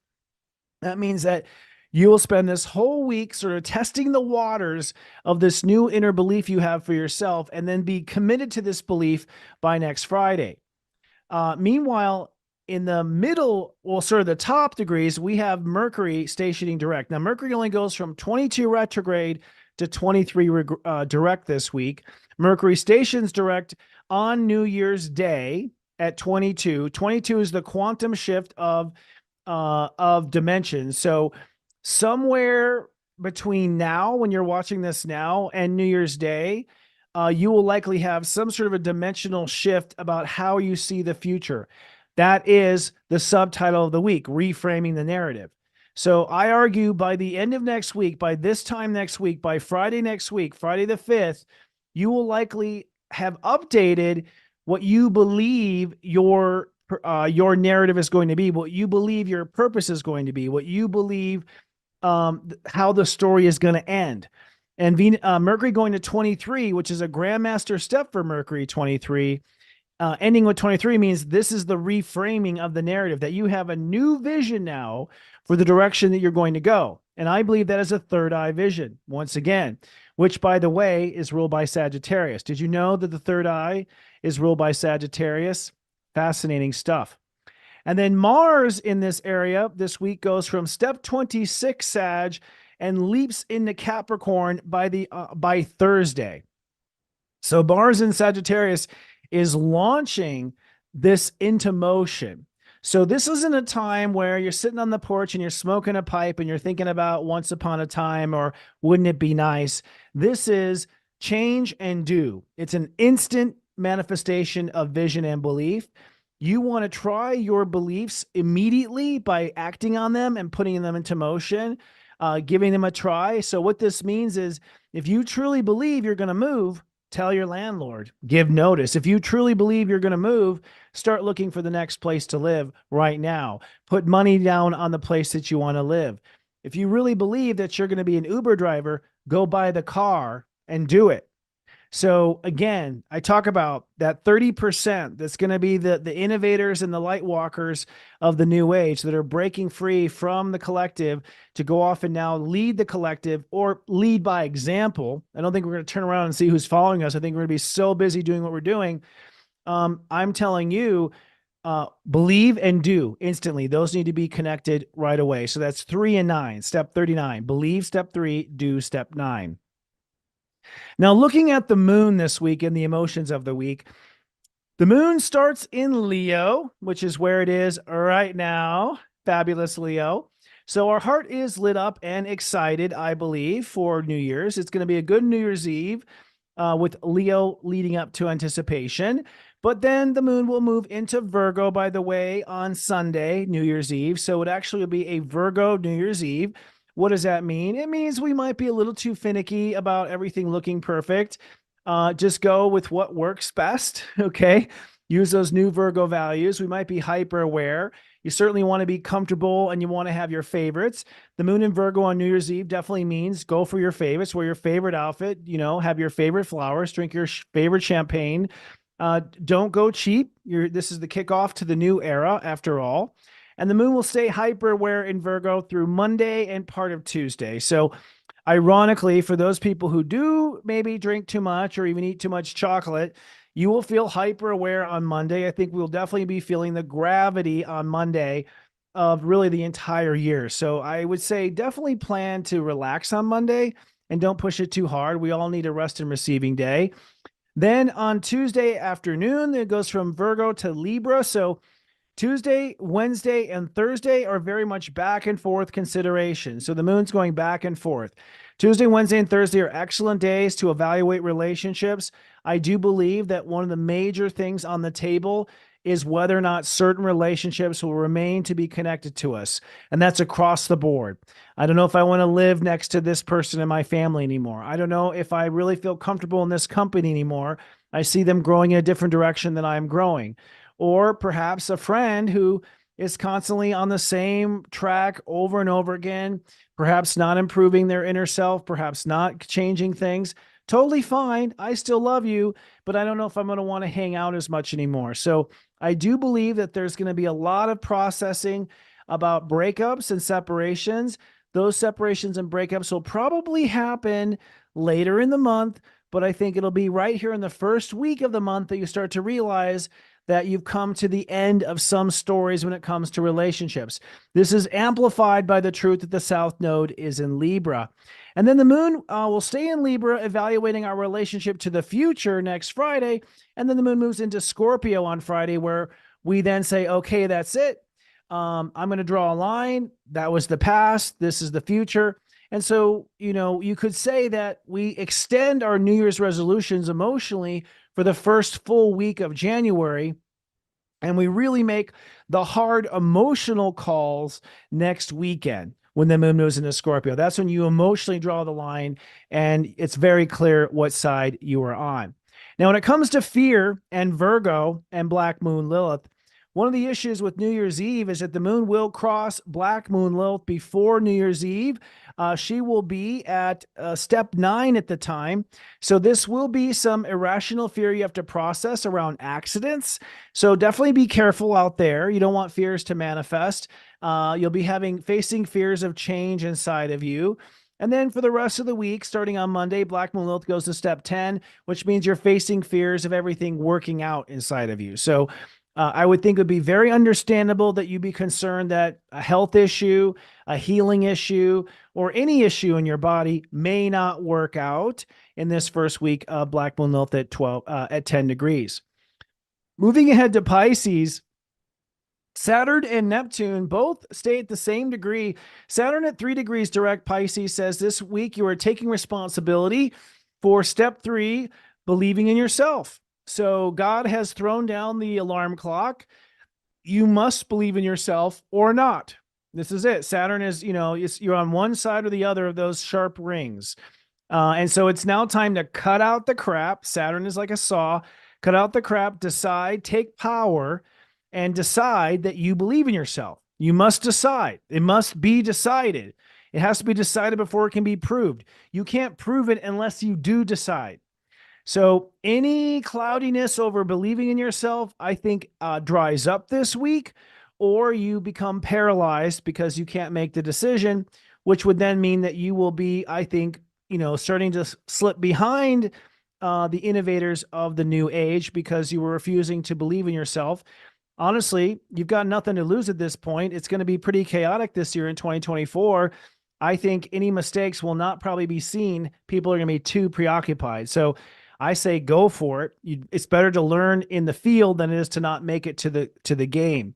That means that you will spend this whole week sort of testing the waters of this new inner belief you have for yourself, and then be committed to this belief by next Friday. Meanwhile, in the middle, well, sort of the top degrees, we have Mercury stationing direct. Now, Mercury only goes from 22 retrograde to 23 direct this week. Mercury stations direct on New Year's Day at 22. 22 is the quantum shift of dimensions. So somewhere between now, when you're watching this now, and New Year's Day, you will likely have some sort of a dimensional shift about how you see the future. That is the subtitle of the week, Reframing the Narrative. So I argue by the end of next week, by this time next week, by Friday next week, Friday the 5th, you will likely have updated what you believe your narrative is going to be, what you believe your purpose is going to be, what you believe how the story is going to end. And Mercury going to 23, which is a grandmaster step for Mercury 23, ending with 23 means this is the reframing of the narrative, that you have a new vision now for the direction that you're going to go. And I believe that is a third eye vision, once again, which, by the way, is ruled by Sagittarius. Did you know that the third eye is ruled by Sagittarius? Fascinating stuff. And then Mars in this area this week goes from step 26 Sag and leaps into Capricorn by Thursday. So Mars in Sagittarius is launching this into motion. So this isn't a time where you're sitting on the porch and you're smoking a pipe and you're thinking about once upon a time or wouldn't it be nice. This is change and do. It's an instant manifestation of vision and belief. You want to try your beliefs immediately by acting on them and putting them into motion, giving them a try. So what this means is, if you truly believe you're going to move, tell your landlord, give notice. If you truly believe you're going to move, start looking for the next place to live right now. Put money down on the place that you want to live. If you really believe that you're going to be an Uber driver, go buy the car and do it. So again, I talk about that 30% that's going to be the innovators and the light walkers of the new age that are breaking free from the collective to go off and now lead the collective, or lead by example. I don't think we're going to turn around and see who's following us. I think we're going to be so busy doing what we're doing. I'm telling you, believe and do instantly. Those need to be connected right away. So that's 3 and 9, step 39. Believe, step 3, do, step 9. Now, looking at the moon this week and the emotions of the week, the moon starts in Leo, which is where it is right now. Fabulous Leo. So our heart is lit up and excited, I believe, for New Year's. It's going to be a good New Year's Eve with Leo leading up to anticipation. But then the moon will move into Virgo, by the way, on Sunday, New Year's Eve. So it actually will be a Virgo New Year's Eve. What does that mean? It means we might be a little too finicky about everything looking perfect. Just go with what works best, okay? Use those new Virgo values. We might be hyper aware. You certainly want to be comfortable and you want to have your favorites. The moon in Virgo on New Year's Eve definitely means go for your favorites, wear your favorite outfit, have your favorite flowers, drink your favorite champagne. Don't go cheap. This is the kickoff to the new era, after all. And the moon will stay hyper aware in Virgo through Monday and part of Tuesday. So ironically, for those people who do maybe drink too much or even eat too much chocolate, you will feel hyper aware on Monday. I think we'll definitely be feeling the gravity on Monday of really the entire year. So I would say definitely plan to relax on Monday and don't push it too hard. We all need a rest and receiving day. Then on Tuesday afternoon, it goes from Virgo to Libra. So Tuesday, Wednesday, and Thursday are very much back and forth consideration. So the moon's going back and forth. Tuesday, Wednesday, and Thursday are excellent days to evaluate relationships. I do believe that one of the major things on the table is whether or not certain relationships will remain to be connected to us. And that's across the board. I don't know if I want to live next to this person in my family anymore. I don't know if I really feel comfortable in this company anymore. I see them growing in a different direction than I'm growing. Or perhaps a friend who is constantly on the same track over and over again, perhaps not improving their inner self, perhaps not changing things, totally fine. I still love you, but I don't know if I'm going to want to hang out as much anymore. So I do believe that there's going to be a lot of processing about breakups and separations. Those separations and breakups will probably happen later in the month, but I think it'll be right here in the first week of the month that you start to realize that you've come to the end of some stories when it comes to relationships. This is amplified by the truth that the South Node is in Libra. And then the moon will stay in Libra, evaluating our relationship to the future next Friday. And then the moon moves into Scorpio on Friday, where we then say, okay, that's it. I'm going to draw a line. That was the past. This is the future. And so, you could say that we extend our New Year's resolutions emotionally for the first full week of January. And we really make the hard emotional calls next weekend when the moon moves into Scorpio. That's when you emotionally draw the line, and it's very clear what side you are on. Now, when it comes to fear and Virgo and Black Moon Lilith, one of the issues with New Year's Eve is that the moon will cross Black Moon Lilith before New Year's Eve. She will be at step 9 at the time. So this will be some irrational fear you have to process around accidents. So definitely be careful out there. You don't want fears to manifest. You'll be facing fears of change inside of you. And then for the rest of the week, starting on Monday, Black Moon Lilith goes to step 10, which means you're facing fears of everything working out inside of you. So I would think it would be very understandable that you be concerned that a health issue, a healing issue, or any issue in your body may not work out in this first week of Black Moon Lilith at 10 degrees. Moving ahead to Pisces, Saturn and Neptune both stay at the same degree. Saturn at 3 degrees direct Pisces says this week you are taking responsibility for step 3, believing in yourself. So God has thrown down the alarm clock. You must believe in yourself or not. This is it. Saturn is, you're on one side or the other of those sharp rings. And so it's now time to cut out the crap. Saturn is like a saw. Cut out the crap, decide, take power, and decide that you believe in yourself. You must decide. It must be decided. It has to be decided before it can be proved. You can't prove it unless you do decide. So any cloudiness over believing in yourself, I think, dries up this week, or you become paralyzed because you can't make the decision, which would then mean that you will be, I think, starting to slip behind the innovators of the new age because you were refusing to believe in yourself. Honestly, you've got nothing to lose at this point. It's going to be pretty chaotic this year in 2024. I think any mistakes will not probably be seen. People are going to be too preoccupied. So I say go for it. It's better to learn in the field than it is to not make it to the game.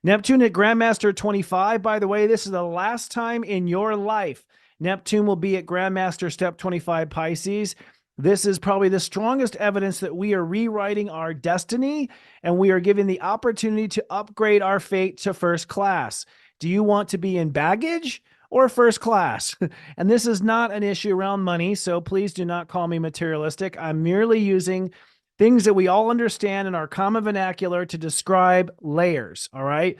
Neptune at Grandmaster 25. By the way, this is the last time in your life Neptune will be at Grandmaster Step 25 Pisces. This is probably the strongest evidence that we are rewriting our destiny, and we are given the opportunity to upgrade our fate to first class. Do you want to be in baggage or first class? And this is not an issue around money, so please do not call me materialistic. I'm merely using things that we all understand in our common vernacular to describe layers, all right?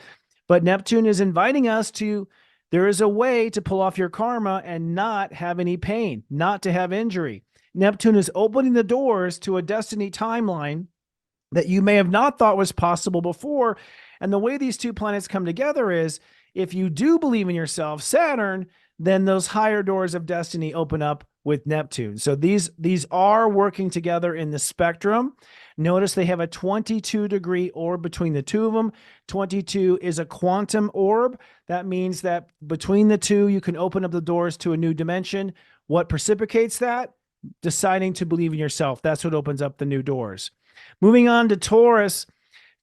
But Neptune is inviting us to, there is a way to pull off your karma and not have any pain, not to have injury. Neptune is opening the doors to a destiny timeline that you may have not thought was possible before. And the way these two planets come together is, if you do believe in yourself, Saturn, then those higher doors of destiny open up with Neptune. So these are working together in the spectrum. Notice they have a 22-degree orb between the two of them. 22 is a quantum orb. That means that between the two, you can open up the doors to a new dimension. What precipitates that? Deciding to believe in yourself. That's what opens up the new doors. Moving on to Taurus.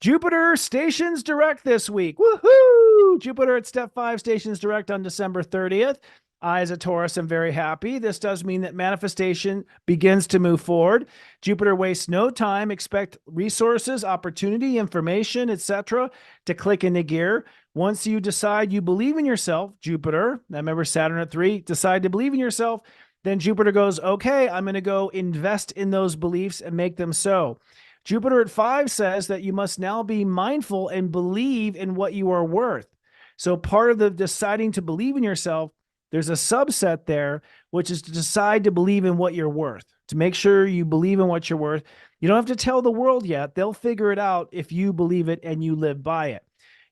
Jupiter stations direct this week. Woohoo! Jupiter at step 5 stations direct on December 30th. I, as a Taurus, am very happy. This does mean that manifestation begins to move forward. Jupiter wastes no time. Expect resources, opportunity, information, etc. to click into gear. Once you decide you believe in yourself, Jupiter, I remember Saturn at 3, decide to believe in yourself, then Jupiter goes, okay, I'm going to go invest in those beliefs and make them so. Jupiter at 5 says that you must now be mindful and believe in what you are worth. So part of the deciding to believe in yourself, there's a subset there, which is to decide to believe in what you're worth, to make sure you believe in what you're worth. You don't have to tell the world yet. They'll figure it out if you believe it and you live by it.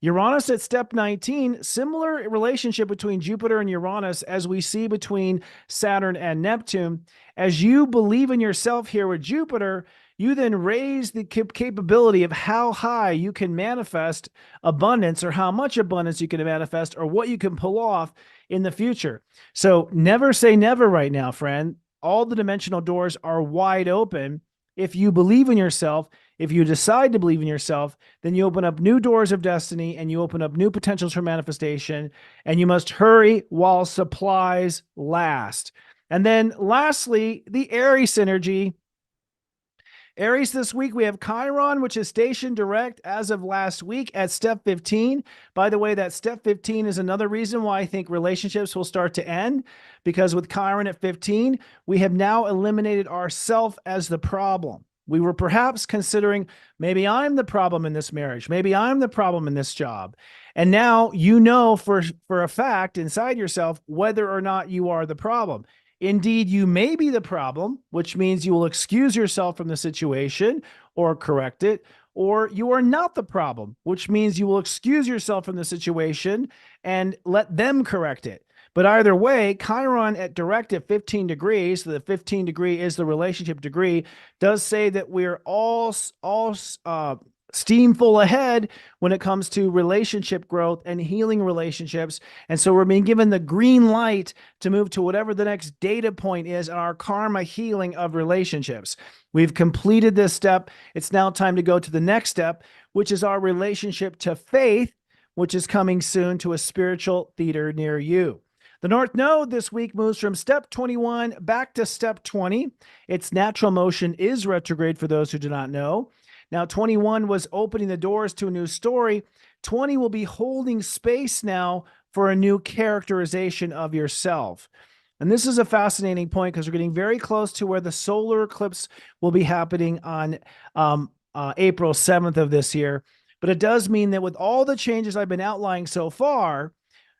Uranus at step 19, similar relationship between Jupiter and Uranus as we see between Saturn and Neptune. As you believe in yourself here with Jupiter, you then raise the capability of how high you can manifest abundance, or how much abundance you can manifest, or what you can pull off in the future. So never say never right now, friend. All the dimensional doors are wide open. If you believe in yourself, if you decide to believe in yourself, then you open up new doors of destiny and you open up new potentials for manifestation, and you must hurry while supplies last. And then lastly, the Aries synergy. Aries this week, we have Chiron, which is stationed direct as of last week at step 15. By the way, that step 15 is another reason why I think relationships will start to end, because with Chiron at 15, we have now eliminated ourself as the problem. We were perhaps considering, maybe I'm the problem in this marriage. Maybe I'm the problem in this job. And now you know for a fact inside yourself whether or not you are the problem. Indeed, you may be the problem, which means you will excuse yourself from the situation or correct it, or you are not the problem, which means you will excuse yourself from the situation and let them correct it. But either way, Chiron at direct at 15 degrees, so the 15 degree is the relationship degree, does say that we're all steam full ahead when it comes to relationship growth and healing relationships. And so we're being given the green light to move to whatever the next data point is in our karma healing of relationships. We've completed this step. It's now time to go to the next step, which is our relationship to faith, which is coming soon to a spiritual theater near you. The North Node this week moves from step 21 back to step 20. Its natural motion is retrograde for those who do not know. Now, 21 was opening the doors to a new story. 20 will be holding space now for a new characterization of yourself. And this is a fascinating point because we're getting very close to where the solar eclipse will be happening on April 7th of this year. But it does mean that with all the changes I've been outlining so far,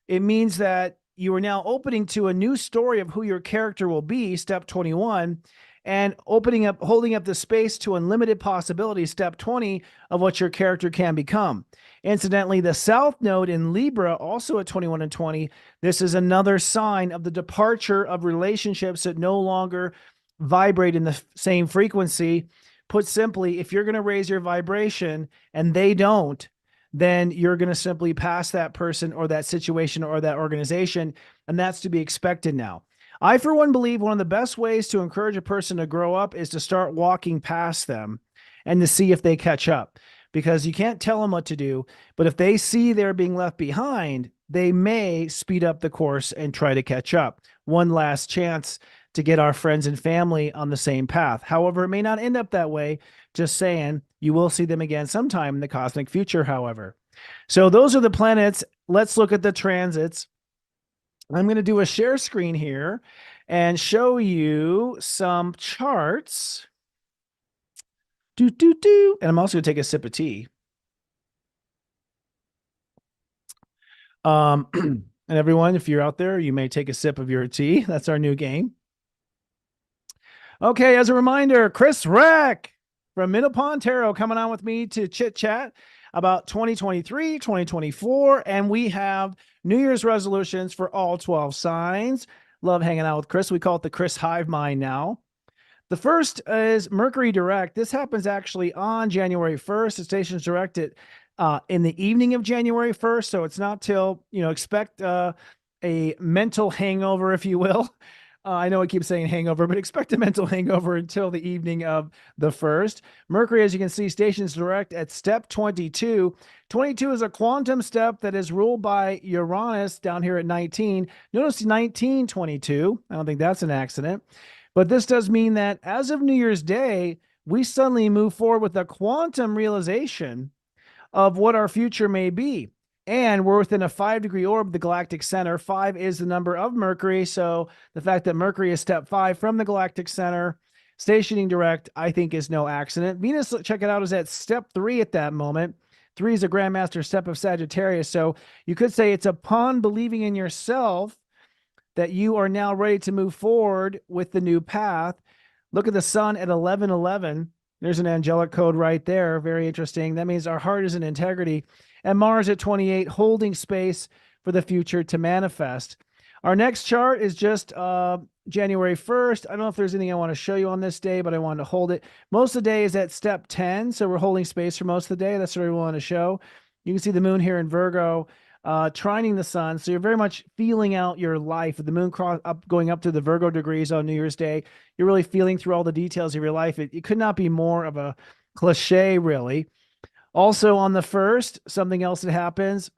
it means that you are now opening to a new story of who your character will be, step 21, and holding up the space to unlimited possibilities, step 20, of what your character can become. Incidentally, the South Node in Libra, also at 21 and 20, this is another sign of the departure of relationships that no longer vibrate in the same frequency. Put simply, if you're going to raise your vibration and they don't, then you're going to simply pass that person or that situation or that organization, and that's to be expected now. I, for one, believe one of the best ways to encourage a person to grow up is to start walking past them and to see if they catch up, because you can't tell them what to do. But if they see they're being left behind, they may speed up the course and try to catch up. One last chance to get our friends and family on the same path. However, it may not end up that way. Just saying, you will see them again sometime in the cosmic future, however. So those are the planets. Let's look at the transits. I'm going to do a share screen here and show you some charts. And I'm also going to take a sip of tea. And everyone, if you're out there, you may take a sip of your tea. That's our new game. Okay, as a reminder, Chris Reck from Minnow Pond Tarot coming on with me to chit-chat about 2023, 2024, and we have New Year's resolutions for all 12 signs. Love hanging out with Chris. We call it the Chris Hive Mind now. The first is Mercury direct. This happens actually on January 1st. It stations directed in the evening of January 1st, so it's not till, expect a mental hangover, if you will. I know I keep saying hangover, but expect a mental hangover until the evening of the 1st. Mercury, as you can see, stations direct at step 22. 22 is a quantum step that is ruled by Uranus down here at 19. Notice 1922. I don't think that's an accident. But this does mean that as of New Year's Day, we suddenly move forward with a quantum realization of what our future may be. And we're within a 5-degree orb, the galactic center. 5 is the number of Mercury. So the fact that Mercury is step 5 from the galactic center stationing direct, I think, is no accident. Venus, check it out, is at step 3 at that moment. 3 is a grandmaster step of Sagittarius. So you could say it's upon believing in yourself that you are now ready to move forward with the new path. Look at the sun at 11:11. There's an angelic code right there. Very interesting. That means our heart is in integrity. And Mars at 28, holding space for the future to manifest. Our next chart is just January 1st. I don't know if there's anything I want to show you on this day, but I wanted to hold it. Most of the day is at step 10, so we're holding space for most of the day. That's what we want to show. You can see the moon here in Virgo, trining the sun. So you're very much feeling out your life. With the moon going up to the Virgo degrees on New Year's Day, you're really feeling through all the details of your life. It could not be more of a cliche, really. Also on the 1st, something else that happens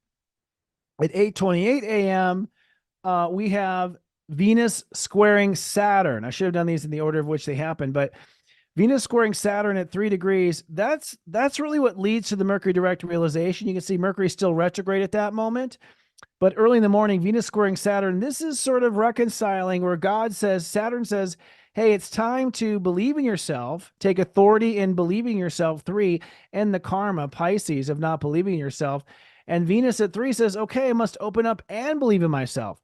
at 8:28 a.m., we have Venus squaring Saturn. I should have done these in the order of which they happen, but Venus squaring Saturn at 3 degrees, that's really what leads to the Mercury direct realization. You can see Mercury still retrograde at that moment, but early in the morning, Venus squaring Saturn, this is sort of reconciling where Saturn says, hey, it's time to believe in yourself, take authority in believing yourself, 3, and the karma, Pisces, of not believing in yourself. And Venus at 3 says, okay, I must open up and believe in myself.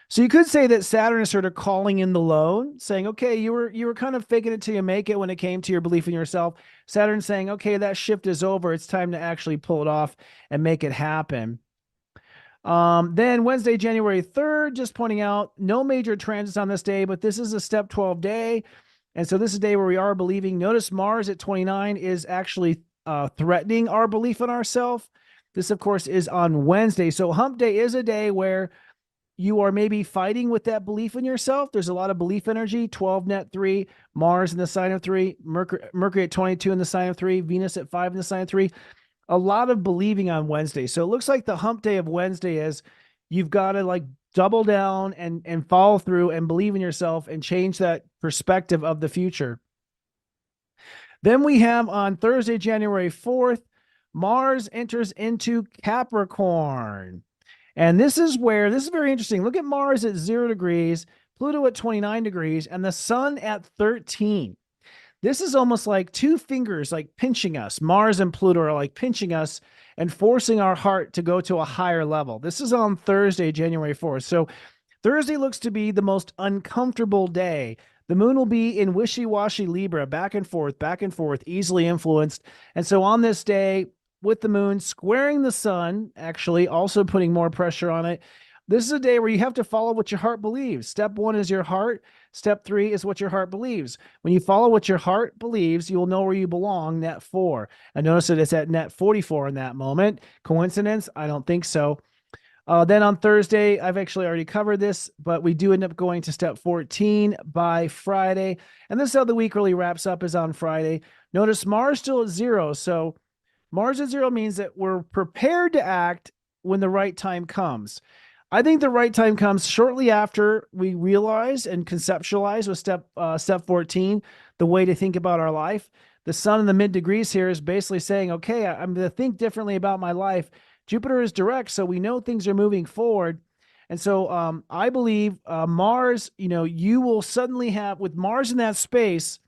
So you could say that Saturn is sort of calling in the loan, saying, okay, you were kind of faking it till you make it when it came to your belief in yourself. Saturn's saying, okay, that shift is over. It's time to actually pull it off and make it happen. Then Wednesday, January 3rd, just pointing out, no major transits on this day, but this is a step 12 day. And so this is a day where we are believing. Notice Mars at 29 is actually threatening our belief in ourselves. This, of course, is on Wednesday. So hump day is a day where you are maybe fighting with that belief in yourself. There's a lot of belief energy, 12 net 3, Mars in the sign of 3, Mercury at 22 in the sign of 3, Venus at 5 in the sign of 3. A lot of believing on Wednesday. So it looks like the hump day of Wednesday is you've got to like double down and follow through and believe in yourself and change that perspective of the future. Then we have on Thursday, January 4th, Mars enters into Capricorn. And this is very interesting. Look at Mars at 0 degrees, Pluto at 29 degrees, and the sun at 13. This is almost like two fingers like pinching us. Mars and Pluto are like pinching us and forcing our heart to go to a higher level. This is on Thursday, January 4th. So Thursday looks to be the most uncomfortable day. The moon will be in wishy-washy Libra, back and forth, easily influenced. And so on this day, with the moon squaring the sun, actually also putting more pressure on it, this is a day where you have to follow what your heart believes. Step 1 is your heart. Step 3 is what your heart believes. When you follow what your heart believes, you'll know where you belong, net 4. And notice that it's at net 44 in that moment. Coincidence? I don't think so. Then on Thursday, I've actually already covered this, but we do end up going to step 14 by Friday. And this is how the week really wraps up, is on Friday. Notice Mars still at 0. So Mars at 0 means that we're prepared to act when the right time comes. I think the right time comes shortly after we realize and conceptualize with step 14, the way to think about our life. The sun in the mid degrees here is basically saying, okay, I'm going to think differently about my life. Jupiter is direct, so we know things are moving forward. And so I believe Mars, you will suddenly have, with Mars in that space,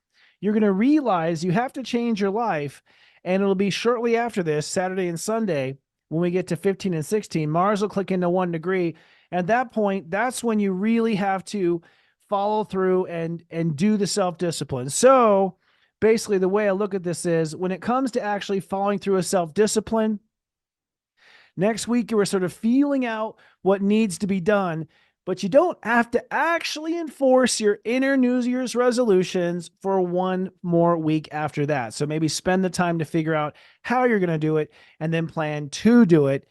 you're going to realize you have to change your life. And it'll be shortly after this, Saturday and Sunday, when we get to 15 and 16, Mars will click into 1 degree. At that point, that's when you really have to follow through and do the self-discipline. So basically the way I look at this is, when it comes to actually following through a self-discipline, next week you are sort of feeling out what needs to be done, but you don't have to actually enforce your inner New Year's resolutions for 1 more week after that. So maybe spend the time to figure out how you're going to do it and then plan to do it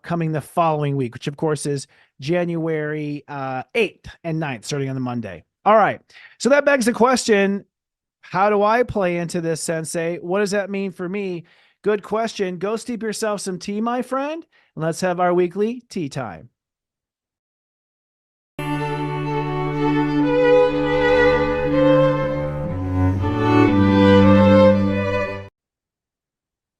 coming the following week, which of course is January 8th and 9th, starting on the Monday. All right. So that begs the question, how do I play into this, Sensei? What does that mean for me? Good question. Go steep yourself some tea, my friend, and let's have our weekly tea time.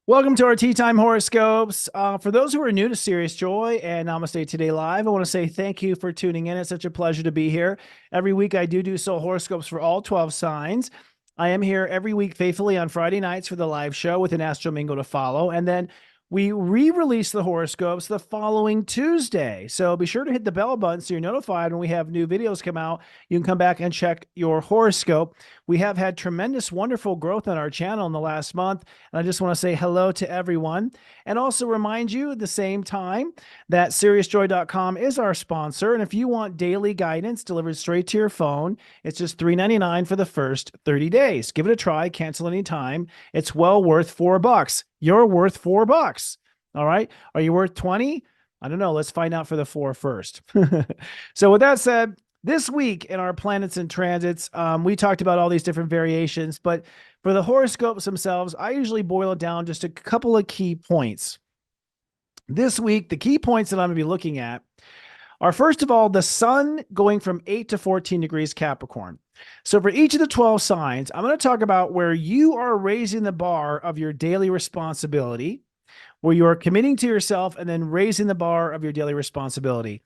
Welcome to our Tea Time horoscopes. For those who are new to SiriusJoy and Namaste Today Live, I want to say thank you for tuning in. It's such a pleasure to be here. Every week I do soul horoscopes for all 12 signs. I am here every week faithfully on Friday nights for the live show with an Astro Mingle to follow. And then we re-release the horoscopes the following Tuesday. So be sure to hit the bell button so you're notified when we have new videos come out. You can come back and check your horoscope. We have had tremendous, wonderful growth on our channel in the last month. And I just want to say hello to everyone. And also remind you at the same time that SiriusJoy.com is our sponsor. And if you want daily guidance delivered straight to your phone, it's just $3.99 for the first 30 days. Give it a try. Cancel anytime. It's well worth $4. You're worth $4. All right. Are you worth 20? I don't know. Let's find out for the 4 first. So with that said, this week in our planets and transits, we talked about all these different variations, but for the horoscopes themselves, I usually boil it down just a couple of key points. This week, the key points that I'm going to be looking at are, first of all, the sun going from 8 to 14 degrees Capricorn. So for each of the 12 signs, I'm going to talk about where you are raising the bar of your daily responsibility, where you are committing to yourself and then raising the bar of your daily responsibility.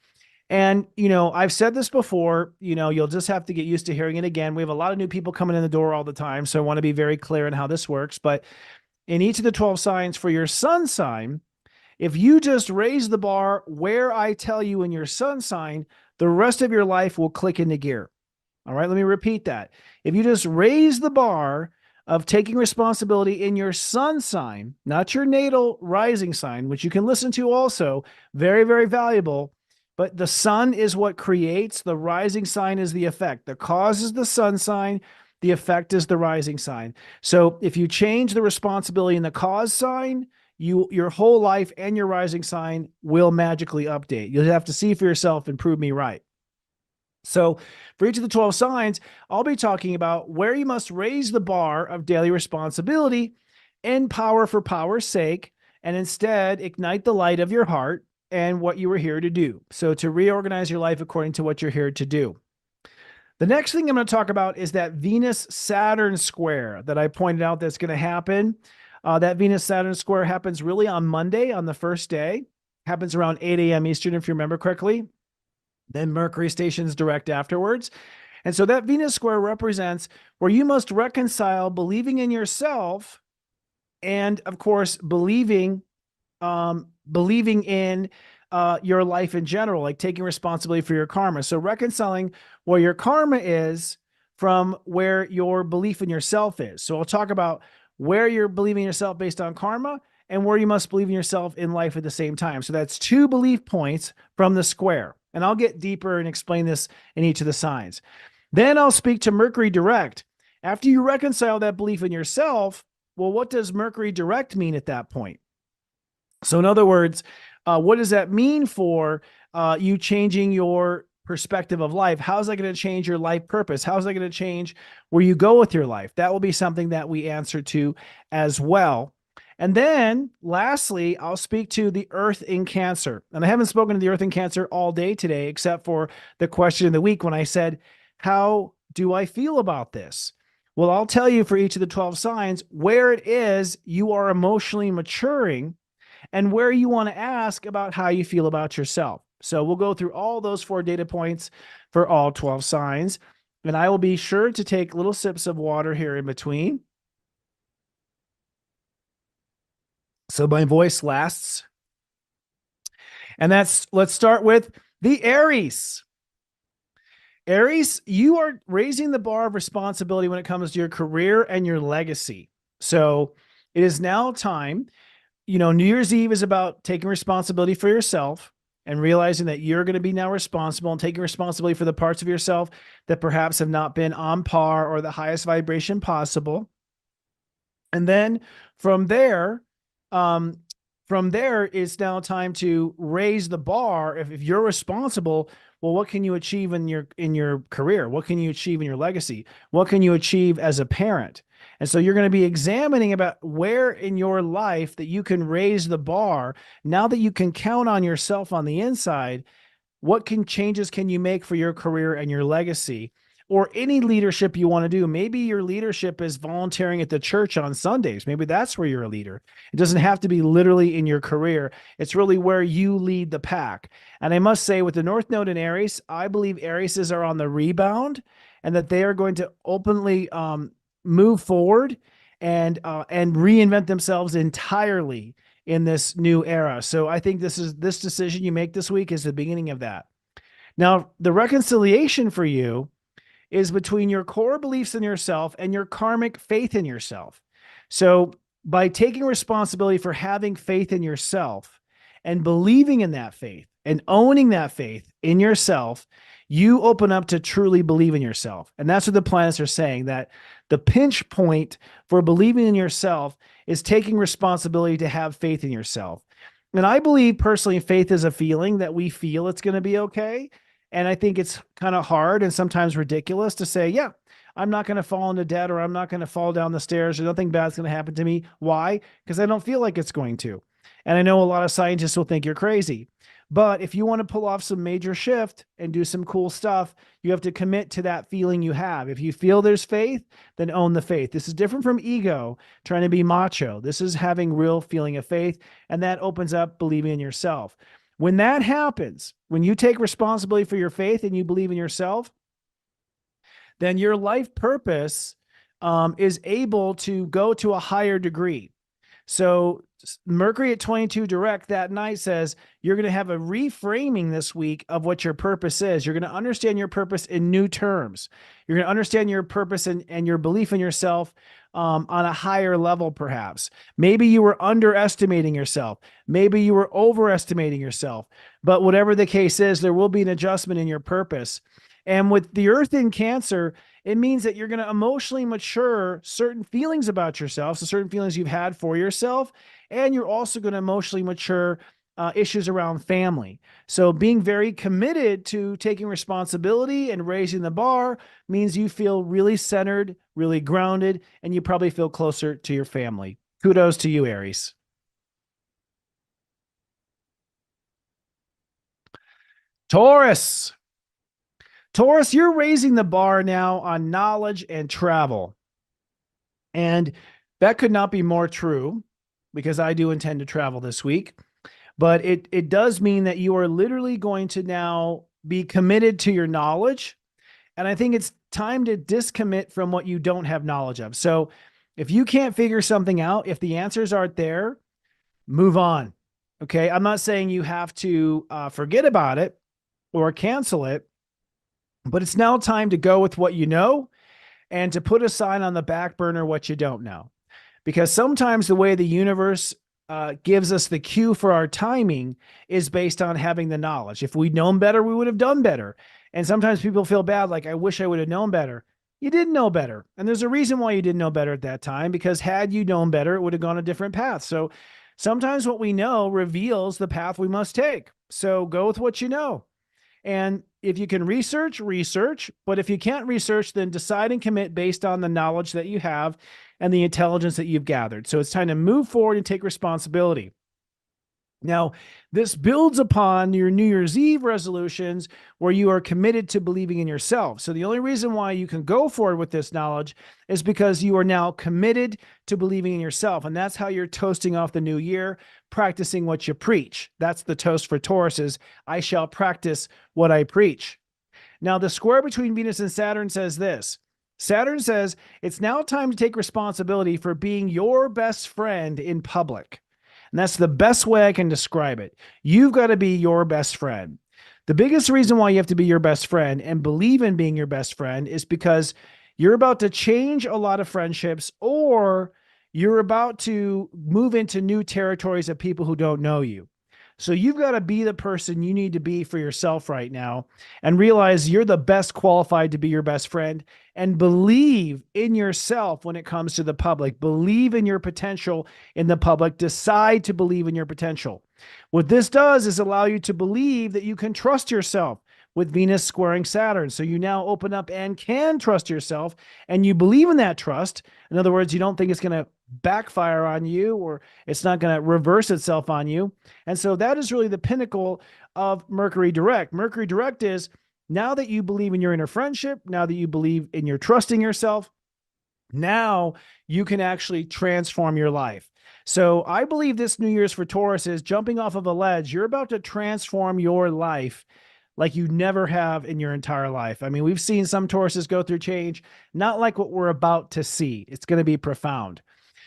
And, I've said this before, you'll just have to get used to hearing it again. We have a lot of new people coming in the door all the time, so I want to be very clear on how this works. But in each of the 12 signs for your sun sign, if you just raise the bar where I tell you in your sun sign, the rest of your life will click into gear. All right, let me repeat that. If you just raise the bar of taking responsibility in your sun sign, not your natal rising sign, which you can listen to also, very, very valuable. But the sun is what creates, the rising sign is the effect. The cause is the sun sign, the effect is the rising sign. So if you change the responsibility in the cause sign, your whole life and your rising sign will magically update. You'll have to see for yourself and prove me right. So for each of the 12 signs, I'll be talking about where you must raise the bar of daily responsibility and power for power's sake, and instead ignite the light of your heart and what you were here to do. So to reorganize your life according to what you're here to do. The next thing I'm going to talk about is that Venus-Saturn square that I pointed out that's going to happen. That Venus-Saturn square happens really on Monday, on the first day. Happens around 8 a.m. Eastern, if you remember correctly. Then Mercury stations direct afterwards. And so that Venus square represents where you must reconcile believing in yourself and, of course, believing in your life in general, like taking responsibility for your karma. So reconciling where your karma is from where your belief in yourself is. So I'll talk about where you're believing in yourself based on karma and where you must believe in yourself in life at the same time. So that's 2 belief points from the square. And I'll get deeper and explain this in each of the signs. Then I'll speak to Mercury direct. After you reconcile that belief in yourself, well, what does Mercury direct mean at that point? So in other words, what does that mean for you changing your perspective of life? How's that going to change your life purpose? How's that going to change where you go with your life? That will be something that we answer to as well. And then lastly, I'll speak to the Earth in Cancer. And I haven't spoken to the Earth in Cancer all day today, except for the question of the week when I said, how do I feel about this? Well, I'll tell you for each of the 12 signs where it is you are emotionally maturing and where you want to ask about how you feel about yourself. So we'll go through all those 4 data points for all 12 signs. And I will be sure to take little sips of water here in between, so my voice lasts. And let's start with the Aries. Aries, you are raising the bar of responsibility when it comes to your career and your legacy. So it is now time. New Year's Eve is about taking responsibility for yourself and realizing that you're going to be now responsible and taking responsibility for the parts of yourself that perhaps have not been on par or the highest vibration possible. And then from there, it's now time to raise the bar. If you're responsible, well, what can you achieve in your career? What can you achieve in your legacy? What can you achieve as a parent? And so you're going to be examining about where in your life that you can raise the bar. Now that you can count on yourself on the inside, what changes can you make for your career and your legacy? Or any leadership you want to do. Maybe your leadership is volunteering at the church on Sundays. Maybe that's where you're a leader. It doesn't have to be literally in your career. It's really where you lead the pack. And I must say, with the North Node in Aries, I believe Arises are on the rebound and that they are going to openly move forward and reinvent themselves entirely in this new era. So I think this decision you make this week is the beginning of that. Now, the reconciliation for you is between your core beliefs in yourself and your karmic faith in yourself. So by taking responsibility for having faith in yourself and believing in that faith and owning that faith in yourself, you open up to truly believe in yourself. And that's what the planets are saying, that the pinch point for believing in yourself is taking responsibility to have faith in yourself. And I believe personally, faith is a feeling that we feel it's going to be okay. And I think it's kind of hard and sometimes ridiculous to say, yeah, I'm not going to fall into debt, or I'm not going to fall down the stairs, or nothing bad's going to happen to me. Why? Because I don't feel like it's going to. And I know a lot of scientists will think you're crazy. But if you want to pull off some major shift and do some cool stuff, you have to commit to that feeling you have. If you feel there's faith, then own the faith. This is different from ego, trying to be macho. This is having real feeling of faith, and that opens up believing in yourself. When that happens, when you take responsibility for your faith and you believe in yourself, then your life purpose is able to go to a higher degree. So Mercury at 22 direct that night says you're going to have a reframing this week of what your purpose is. You're going to understand your purpose in new terms. You're going to understand your purpose and your belief in yourself on a higher level, perhaps. Maybe you were underestimating yourself. Maybe you were overestimating yourself. But whatever the case is, there will be an adjustment in your purpose. And with the Earth in Cancer, it means that you're going to emotionally mature certain feelings about yourself, so certain feelings you've had for yourself, and you're also going to emotionally mature issues around family. So being very committed to taking responsibility and raising the bar means you feel really centered, really grounded, and you probably feel closer to your family. Kudos to you, Aries. Taurus. Taurus, you're raising the bar now on knowledge and travel. And that could not be more true, because I do intend to travel this week. But it does mean that you are literally going to now be committed to your knowledge. And I think it's time to discommit from what you don't have knowledge of. So if you can't figure something out, if the answers aren't there, move on. Okay. I'm not saying you have to forget about it or cancel it, but it's now time to go with what you know and to put aside on the back burner what you don't know. Because sometimes the way the universe gives us the cue for our timing is based on having the knowledge. If we'd known better, we would have done better. And sometimes people feel bad, like, I wish I would have known better. You didn't know better. And there's a reason why you didn't know better at that time, because had you known better, it would have gone a different path. So sometimes what we know reveals the path we must take. So go with what you know. And if you can research. But if you can't research, then decide and commit based on the knowledge that you have and the intelligence that you've gathered. So it's time to move forward and take responsibility. Now, this builds upon your New Year's Eve resolutions where you are committed to believing in yourself. So the only reason why you can go forward with this knowledge is because you are now committed to believing in yourself. And that's how you're toasting off the new year, practicing what you preach. That's the toast for Taurus is, I shall practice what I preach. Now, the square between Venus and Saturn says this. Saturn says, it's now time to take responsibility for being your best friend in public. And that's the best way I can describe it. You've got to be your best friend. The biggest reason why you have to be your best friend and believe in being your best friend is because you're about to change a lot of friendships, or you're about to move into new territories of people who don't know you. So you've got to be the person you need to be for yourself right now and realize you're the best qualified to be your best friend, and believe in yourself when it comes to the public. Believe in your potential in the public. Decide to believe in your potential. What this does is allow you to believe that you can trust yourself with Venus squaring Saturn. So you now open up and can trust yourself, and you believe in that trust. In other words, you don't think it's going to backfire on you, or it's not going to reverse itself on you. And so that is really the pinnacle of Mercury direct. Mercury direct is, now that you believe in your inner friendship, now that you believe in your trusting yourself, now you can actually transform your life. So I believe this New Year's for Taurus is jumping off of a ledge. You're about to transform your life like you never have in your entire life. I mean, we've seen some Tauruses go through change, not like what we're about to see. It's going to be profound.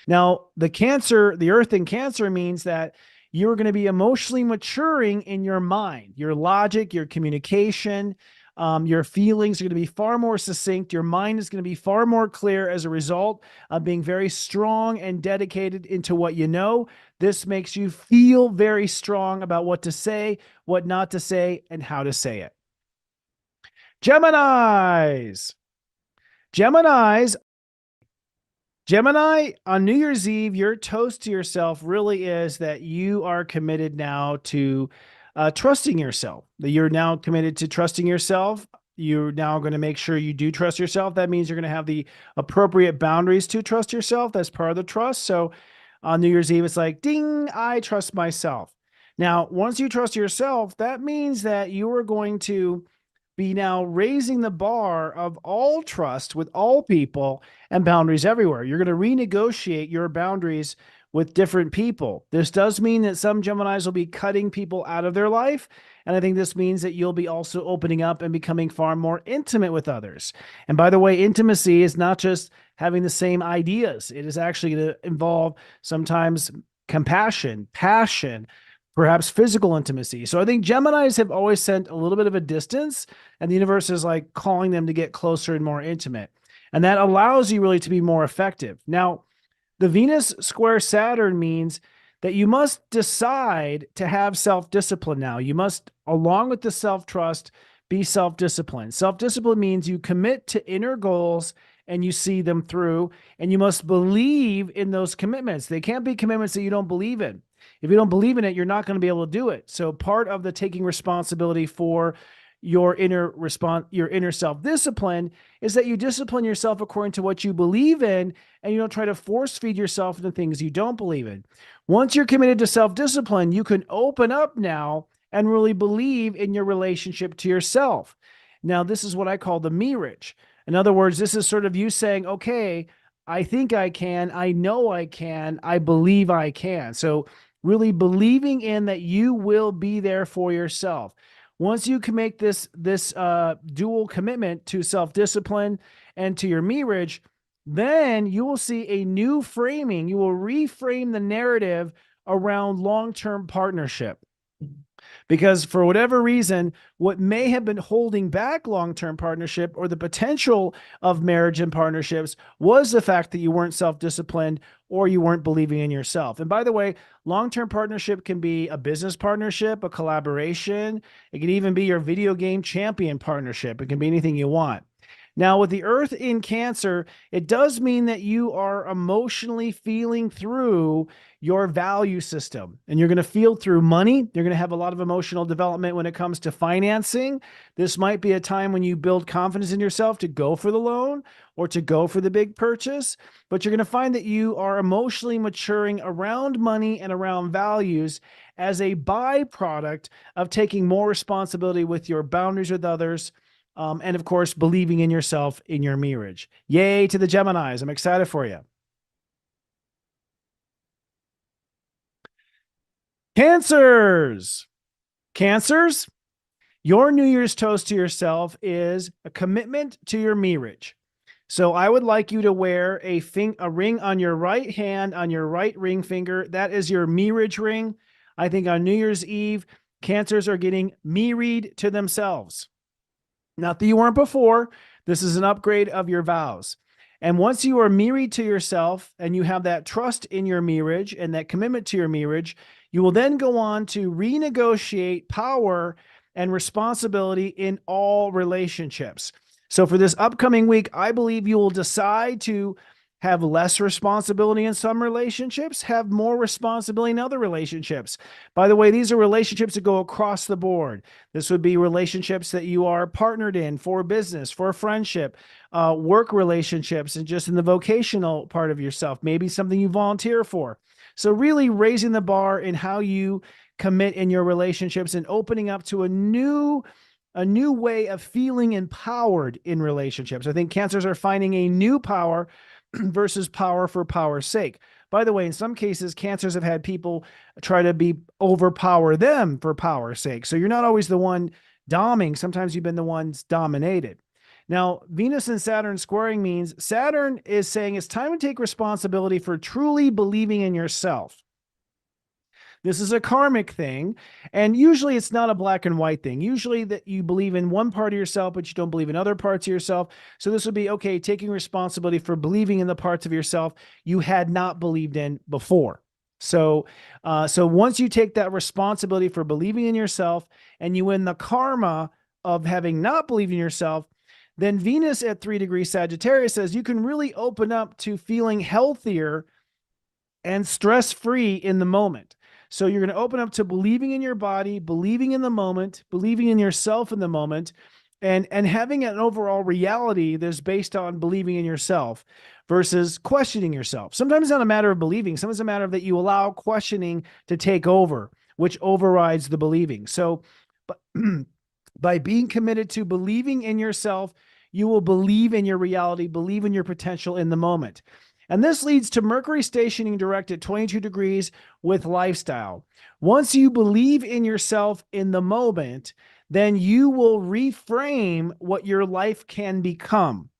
Now, the Earth in Cancer means that you're going to be emotionally maturing in your mind, your logic, your communication, your feelings are going to be far more succinct. Your mind is going to be far more clear as a result of being very strong and dedicated into what you know. This makes you feel very strong about what to say, what not to say, and how to say it. Geminis. Gemini, on New Year's Eve, your toast to yourself really is that you are committed now to trusting yourself, that you're now committed to trusting yourself. You're now going to make sure you do trust yourself. That means you're going to have the appropriate boundaries to trust yourself. That's part of the trust. So on New Year's Eve, it's like, ding, I trust myself. Now, once you trust yourself, that means that you are going to be now raising the bar of all trust with all people and boundaries everywhere. You're going to renegotiate your boundaries with different people. This does mean that some Geminis will be cutting people out of their life. And I think this means that you'll be also opening up and becoming far more intimate with others. And by the way, intimacy is not just having the same ideas. It is actually going to involve sometimes compassion, passion, perhaps physical intimacy. So I think Geminis have always sent a little bit of a distance, and the universe is like calling them to get closer and more intimate. And that allows you really to be more effective. Now, the Venus square Saturn means that you must decide to have self-discipline now. You must, along with the self-trust, be self-disciplined. Self-discipline means you commit to inner goals and you see them through, and you must believe in those commitments. They can't be commitments that you don't believe in. If you don't believe in it, you're not going to be able to do it. So part of the taking responsibility for your inner self-discipline is that you discipline yourself according to what you believe in, and you don't try to force feed yourself into things you don't believe in. Once you're committed to self-discipline, you can open up now and really believe in your relationship to yourself. Now, this is what I call the marriage. In other words, this is sort of you saying, okay, I think I can, I know I can, I believe I can. So really believing in that you will be there for yourself. Once you can make this dual commitment to self-discipline and to your marriage, then you will see a new framing. You will reframe the narrative around long-term partnership. Because for whatever reason, what may have been holding back long-term partnership or the potential of marriage and partnerships was the fact that you weren't self-disciplined or you weren't believing in yourself. And by the way, long-term partnership can be a business partnership, a collaboration. It can even be your video game champion partnership. It can be anything you want. Now, with the Earth in Cancer, it does mean that you are emotionally feeling through your value system, and you're going to feel through money. You're going to have a lot of emotional development when it comes to financing. This might be a time when you build confidence in yourself to go for the loan or to go for the big purchase, but you're going to find that you are emotionally maturing around money and around values as a byproduct of taking more responsibility with your boundaries with others. And of course, believing in yourself in your marriage. Yay to the Geminis. I'm excited for you. Cancers. Cancers, your New Year's toast to yourself is a commitment to your marriage. So I would like you to wear a ring on your right hand, on your right ring finger. That is your marriage ring. I think on New Year's Eve, Cancers are getting married to themselves. Not that you weren't before. This is an upgrade of your vows. And once you are married to yourself and you have that trust in your marriage and that commitment to your marriage, you will then go on to renegotiate power and responsibility in all relationships. So for this upcoming week, I believe you will decide to have less responsibility in some relationships, have more responsibility in other relationships. By the way, these are relationships that go across the board. This would be relationships that you are partnered in for business, for friendship, work relationships, and just in the vocational part of yourself, maybe something you volunteer for. So really raising the bar in how you commit in your relationships and opening up to a new way of feeling empowered in relationships. I think Cancers are finding a new power versus power for power's sake. By the way, in some cases, Cancers have had people try to overpower them for power's sake. So you're not always the one doming. Sometimes you've been the ones dominated. Now, Venus and Saturn squaring means Saturn is saying it's time to take responsibility for truly believing in yourself. This is a karmic thing, and usually it's not a black and white thing. Usually that you believe in one part of yourself, but you don't believe in other parts of yourself. So this would be, okay, taking responsibility for believing in the parts of yourself you had not believed in before. So once you take that responsibility for believing in yourself and you win the karma of having not believed in yourself, then Venus at 3 degrees Sagittarius says you can really open up to feeling healthier and stress-free in the moment. So you're going to open up to believing in your body, believing in the moment, believing in yourself in the moment, and having an overall reality that's based on believing in yourself versus questioning yourself. Sometimes it's not a matter of believing. Sometimes it's a matter of that you allow questioning to take over, which overrides the believing. So by being committed to believing in yourself, you will believe in your reality, believe in your potential in the moment. And this leads to Mercury stationing direct at 22 degrees with lifestyle. Once you believe in yourself in the moment, then you will reframe what your life can become.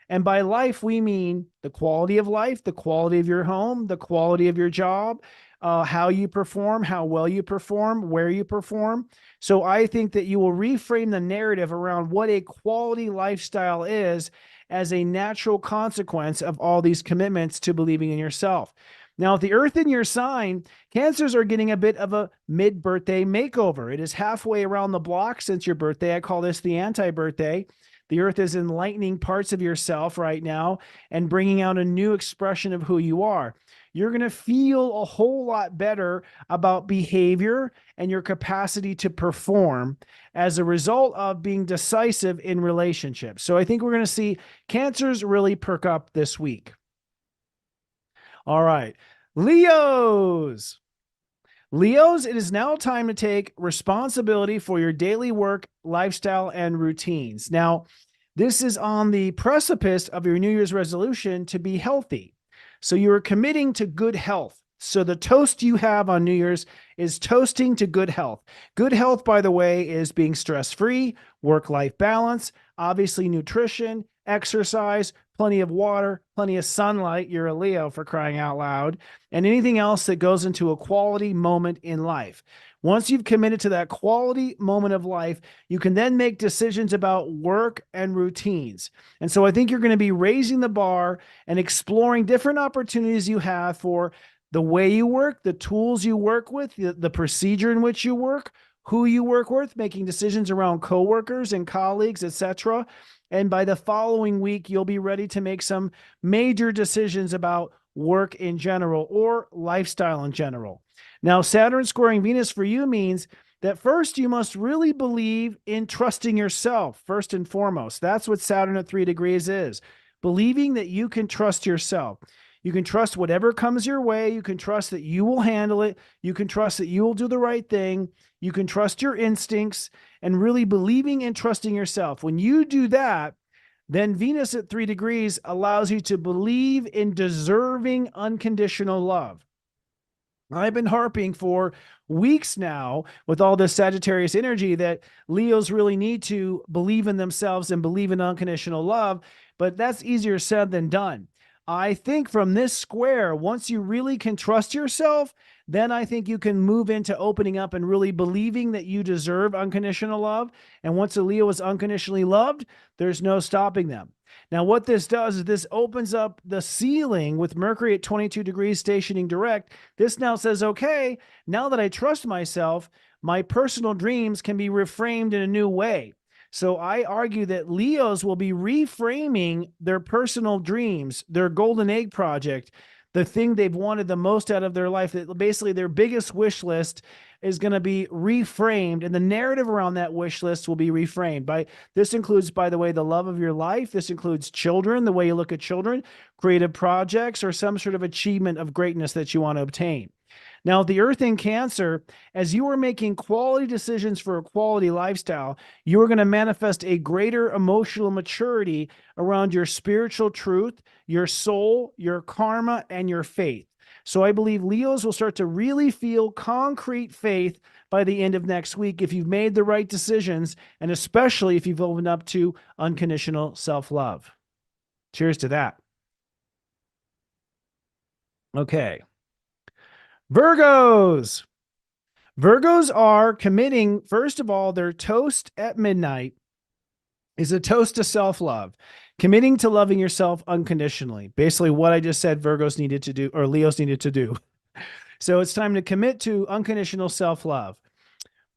And by life, we mean the quality of life, the quality of your home, the quality of your job, how you perform, how well you perform, where you perform. So I think that you will reframe the narrative around what a quality lifestyle is as a natural consequence of all these commitments to believing in yourself. Now, the Earth in your sign, Cancers are getting a bit of a mid-birthday makeover. It is halfway around the block since your birthday. I call this the anti-birthday. The Earth is enlightening parts of yourself right now and bringing out a new expression of who you are. You're going to feel a whole lot better about behavior and your capacity to perform as a result of being decisive in relationships. So I think we're going to see Cancers really perk up this week. All right, Leos. Leos, it is now time to take responsibility for your daily work, lifestyle, and routines. Now, this is on the precipice of your New Year's resolution to be healthy. So you are committing to good health. So the toast you have on New Year's is toasting to good health. Good health, by the way, is being stress-free, work-life balance, obviously nutrition, exercise, plenty of water, plenty of sunlight. You're a Leo, for crying out loud, and anything else that goes into a quality moment in life. Once you've committed to that quality moment of life, you can then make decisions about work and routines. And so I think you're going to be raising the bar and exploring different opportunities you have for the way you work, the tools you work with, the procedure in which you work, who you work with, making decisions around coworkers and colleagues, etc. And by the following week, you'll be ready to make some major decisions about work in general or lifestyle in general. Now, Saturn squaring Venus for you means that first you must really believe in trusting yourself, first and foremost. That's what Saturn at 3 degrees is, believing that you can trust yourself. You can trust whatever comes your way. You can trust that you will handle it. You can trust that you will do the right thing. You can trust your instincts and really believing and trusting yourself. When you do that, then Venus at 3 degrees allows you to believe in deserving unconditional love. I've been harping for weeks now with all this Sagittarius energy that Leos really need to believe in themselves and believe in unconditional love, but that's easier said than done. I think from this square, once you really can trust yourself, then I think you can move into opening up and really believing that you deserve unconditional love. And once a Leo is unconditionally loved, there's no stopping them. Now, what this does is this opens up the ceiling with Mercury at 22 degrees stationing direct. This now says, okay, now that I trust myself, my personal dreams can be reframed in a new way. So I argue that Leos will be reframing their personal dreams, their golden egg project, the thing they've wanted the most out of their life, that basically their biggest wish list is going to be reframed, and the narrative around that wish list will be reframed. This includes, by the way, the love of your life. This includes children, the way you look at children, creative projects, or some sort of achievement of greatness that you want to obtain. Now, the Earth in Cancer, as you are making quality decisions for a quality lifestyle, you are going to manifest a greater emotional maturity around your spiritual truth, your soul, your karma, and your faith. So I believe Leos will start to really feel concrete faith by the end of next week if you've made the right decisions, and especially if you've opened up to unconditional self-love. Cheers to that. Okay. Virgos. Virgos are committing, first of all, their toast at midnight is a toast to self-love, committing to loving yourself unconditionally. Basically what I just said Virgos needed to do, or Leos needed to do. So it's time to commit to unconditional self-love.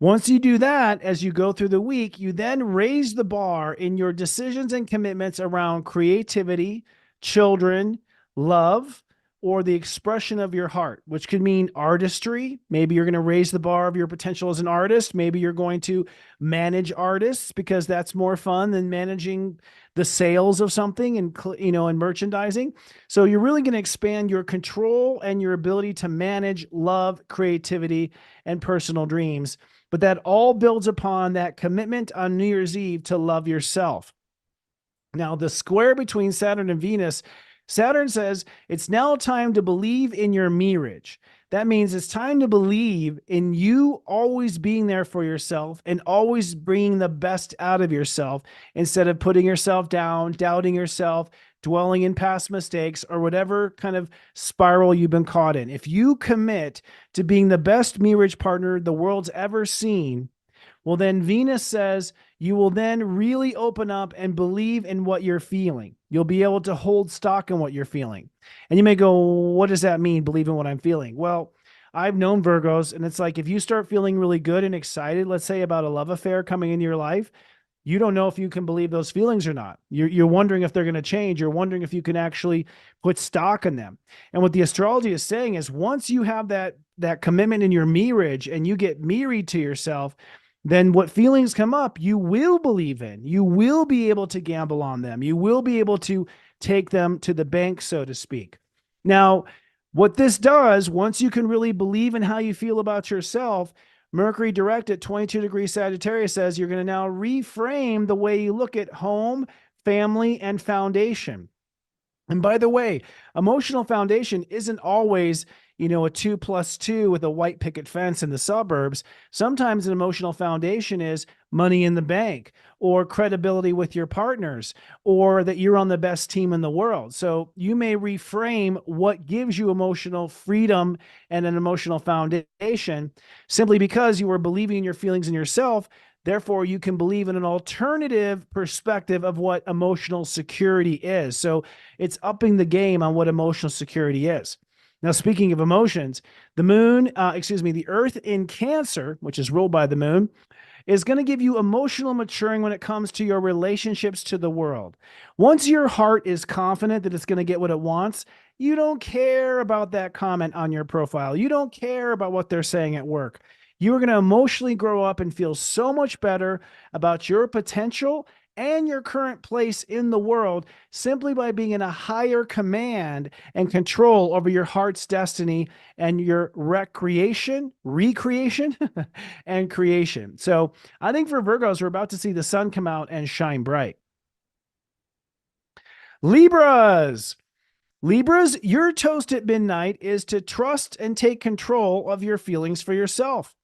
Once you do that, as you go through the week, you then raise the bar in your decisions and commitments around creativity, children, love, or the expression of your heart, which could mean artistry. Maybe you're going to raise the bar of your potential as an artist. Maybe you're going to manage artists because that's more fun than managing the sales of something and, and merchandising. So you're really going to expand your control and your ability to manage love, creativity, and personal dreams. But that all builds upon that commitment on New Year's Eve to love yourself. Now, the square between Saturn and Venus, Saturn says it's now time to believe in your marriage. That means it's time to believe in you always being there for yourself and always bringing the best out of yourself instead of putting yourself down, doubting yourself, dwelling in past mistakes, or whatever kind of spiral you've been caught in. If you commit to being the best marriage partner the world's ever seen, well, then Venus says you will then really open up and believe in what you're feeling. You'll be able to hold stock in what you're feeling. And you may go, what does that mean, believe in what I'm feeling? Well, I've known Virgos, and it's like if you start feeling really good and excited, let's say about a love affair coming into your life, you don't know if you can believe those feelings or not. You're wondering if they're going to change. You're wondering if you can actually put stock in them. And what the astrology is saying is once you have that commitment in your marriage and you get married to yourself, then what feelings come up, you will believe in. You will be able to gamble on them. You will be able to take them to the bank, so to speak. Now, what this does, once you can really believe in how you feel about yourself, Mercury direct at 22 degrees Sagittarius says you're going to now reframe the way you look at home, family, and foundation. And by the way, emotional foundation isn't always, a 2+2 with a white picket fence in the suburbs. Sometimes an emotional foundation is money in the bank or credibility with your partners or that you're on the best team in the world. So you may reframe what gives you emotional freedom and an emotional foundation simply because you are believing in your feelings and yourself. Therefore, you can believe in an alternative perspective of what emotional security is. So it's upping the game on what emotional security is. Now, speaking of emotions, the Earth in Cancer, which is ruled by the moon, is going to give you emotional maturing when it comes to your relationships to the world. Once your heart is confident that it's going to get what it wants, you don't care about that comment on your profile. You don't care about what they're saying at work. You're going to emotionally grow up and feel so much better about your potential and your current place in the world simply by being in a higher command and control over your heart's destiny and your recreation, and creation. So I think for Virgos, we're about to see the sun come out and shine bright. Libras, your toast at midnight is to trust and take control of your feelings for yourself.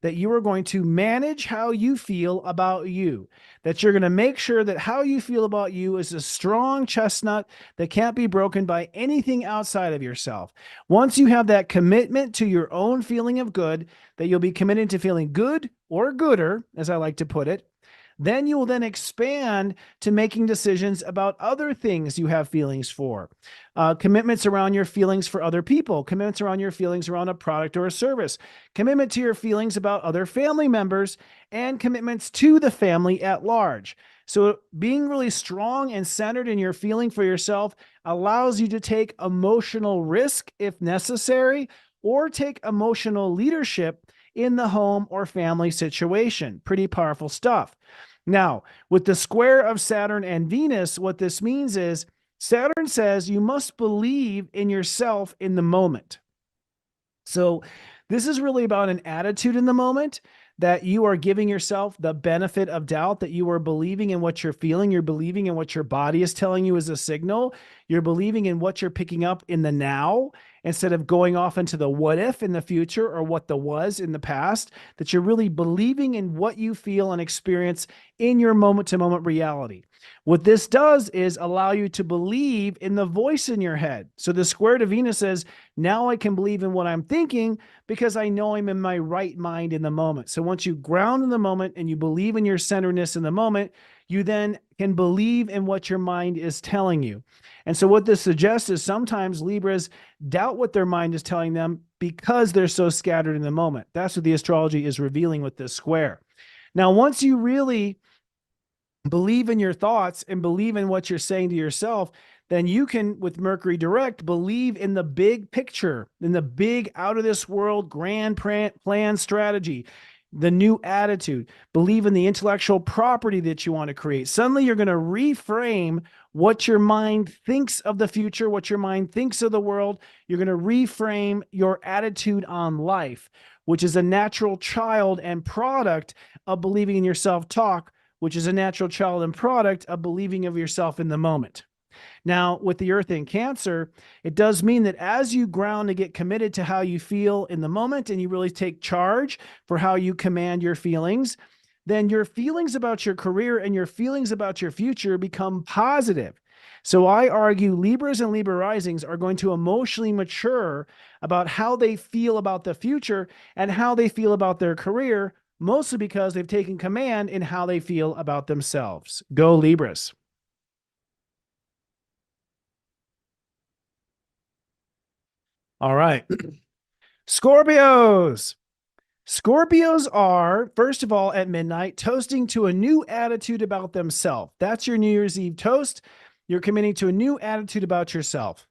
That you are going to manage how you feel about you, that you're going to make sure that how you feel about you is a strong chestnut that can't be broken by anything outside of yourself. Once you have that commitment to your own feeling of good, that you'll be committed to feeling good or gooder, as I like to put it, then you will then expand to making decisions about other things you have feelings for. Commitments around your feelings for other people, commitments around your feelings around a product or a service, commitment to your feelings about other family members, and commitments to the family at large. So being really strong and centered in your feeling for yourself allows you to take emotional risk if necessary, or take emotional leadership in the home or family situation. Pretty powerful stuff. Now, with the square of Saturn and Venus, what this means is Saturn says you must believe in yourself in the moment. So this is really about an attitude in the moment, that you are giving yourself the benefit of doubt, that you are believing in what you're feeling. You're believing in what your body is telling you as a signal. You're believing in what you're picking up in the now. instead of going off into the what if in the future or what the was in the past, that you're really believing in what you feel and experience in your moment-to-moment reality. What this does is allow you to believe in the voice in your head. So the square to Venus says, now I can believe in what I'm thinking because I know I'm in my right mind in the moment. So once you ground in the moment and you believe in your centeredness in the moment, you then can believe in what your mind is telling you. And so what this suggests is sometimes Libras doubt what their mind is telling them because they're so scattered in the moment. That's what the astrology is revealing with this square. Now, once you really believe in your thoughts and believe in what you're saying to yourself, then you can, with Mercury direct, believe in the big picture, in the big out of this world grand plan strategy, the new attitude, believe in the intellectual property that you want to create. Suddenly you're going to reframe what your mind thinks of the future, what your mind thinks of the world. You're going to reframe your attitude on life, which is a natural child and product of believing in your self-talk, which is a natural child and product of believing of yourself in the moment. Now, with the Earth in Cancer, it does mean that as you ground and get committed to how you feel in the moment and you really take charge for how you command your feelings, then your feelings about your career and your feelings about your future become positive. So I argue Libras and Libra risings are going to emotionally mature about how they feel about the future and how they feel about their career, mostly because they've taken command in how they feel about themselves. Go Libras. All right. Scorpios. Scorpios are, first of all, at midnight, toasting to a new attitude about themselves. That's your New Year's Eve toast. You're committing to a new attitude about yourself.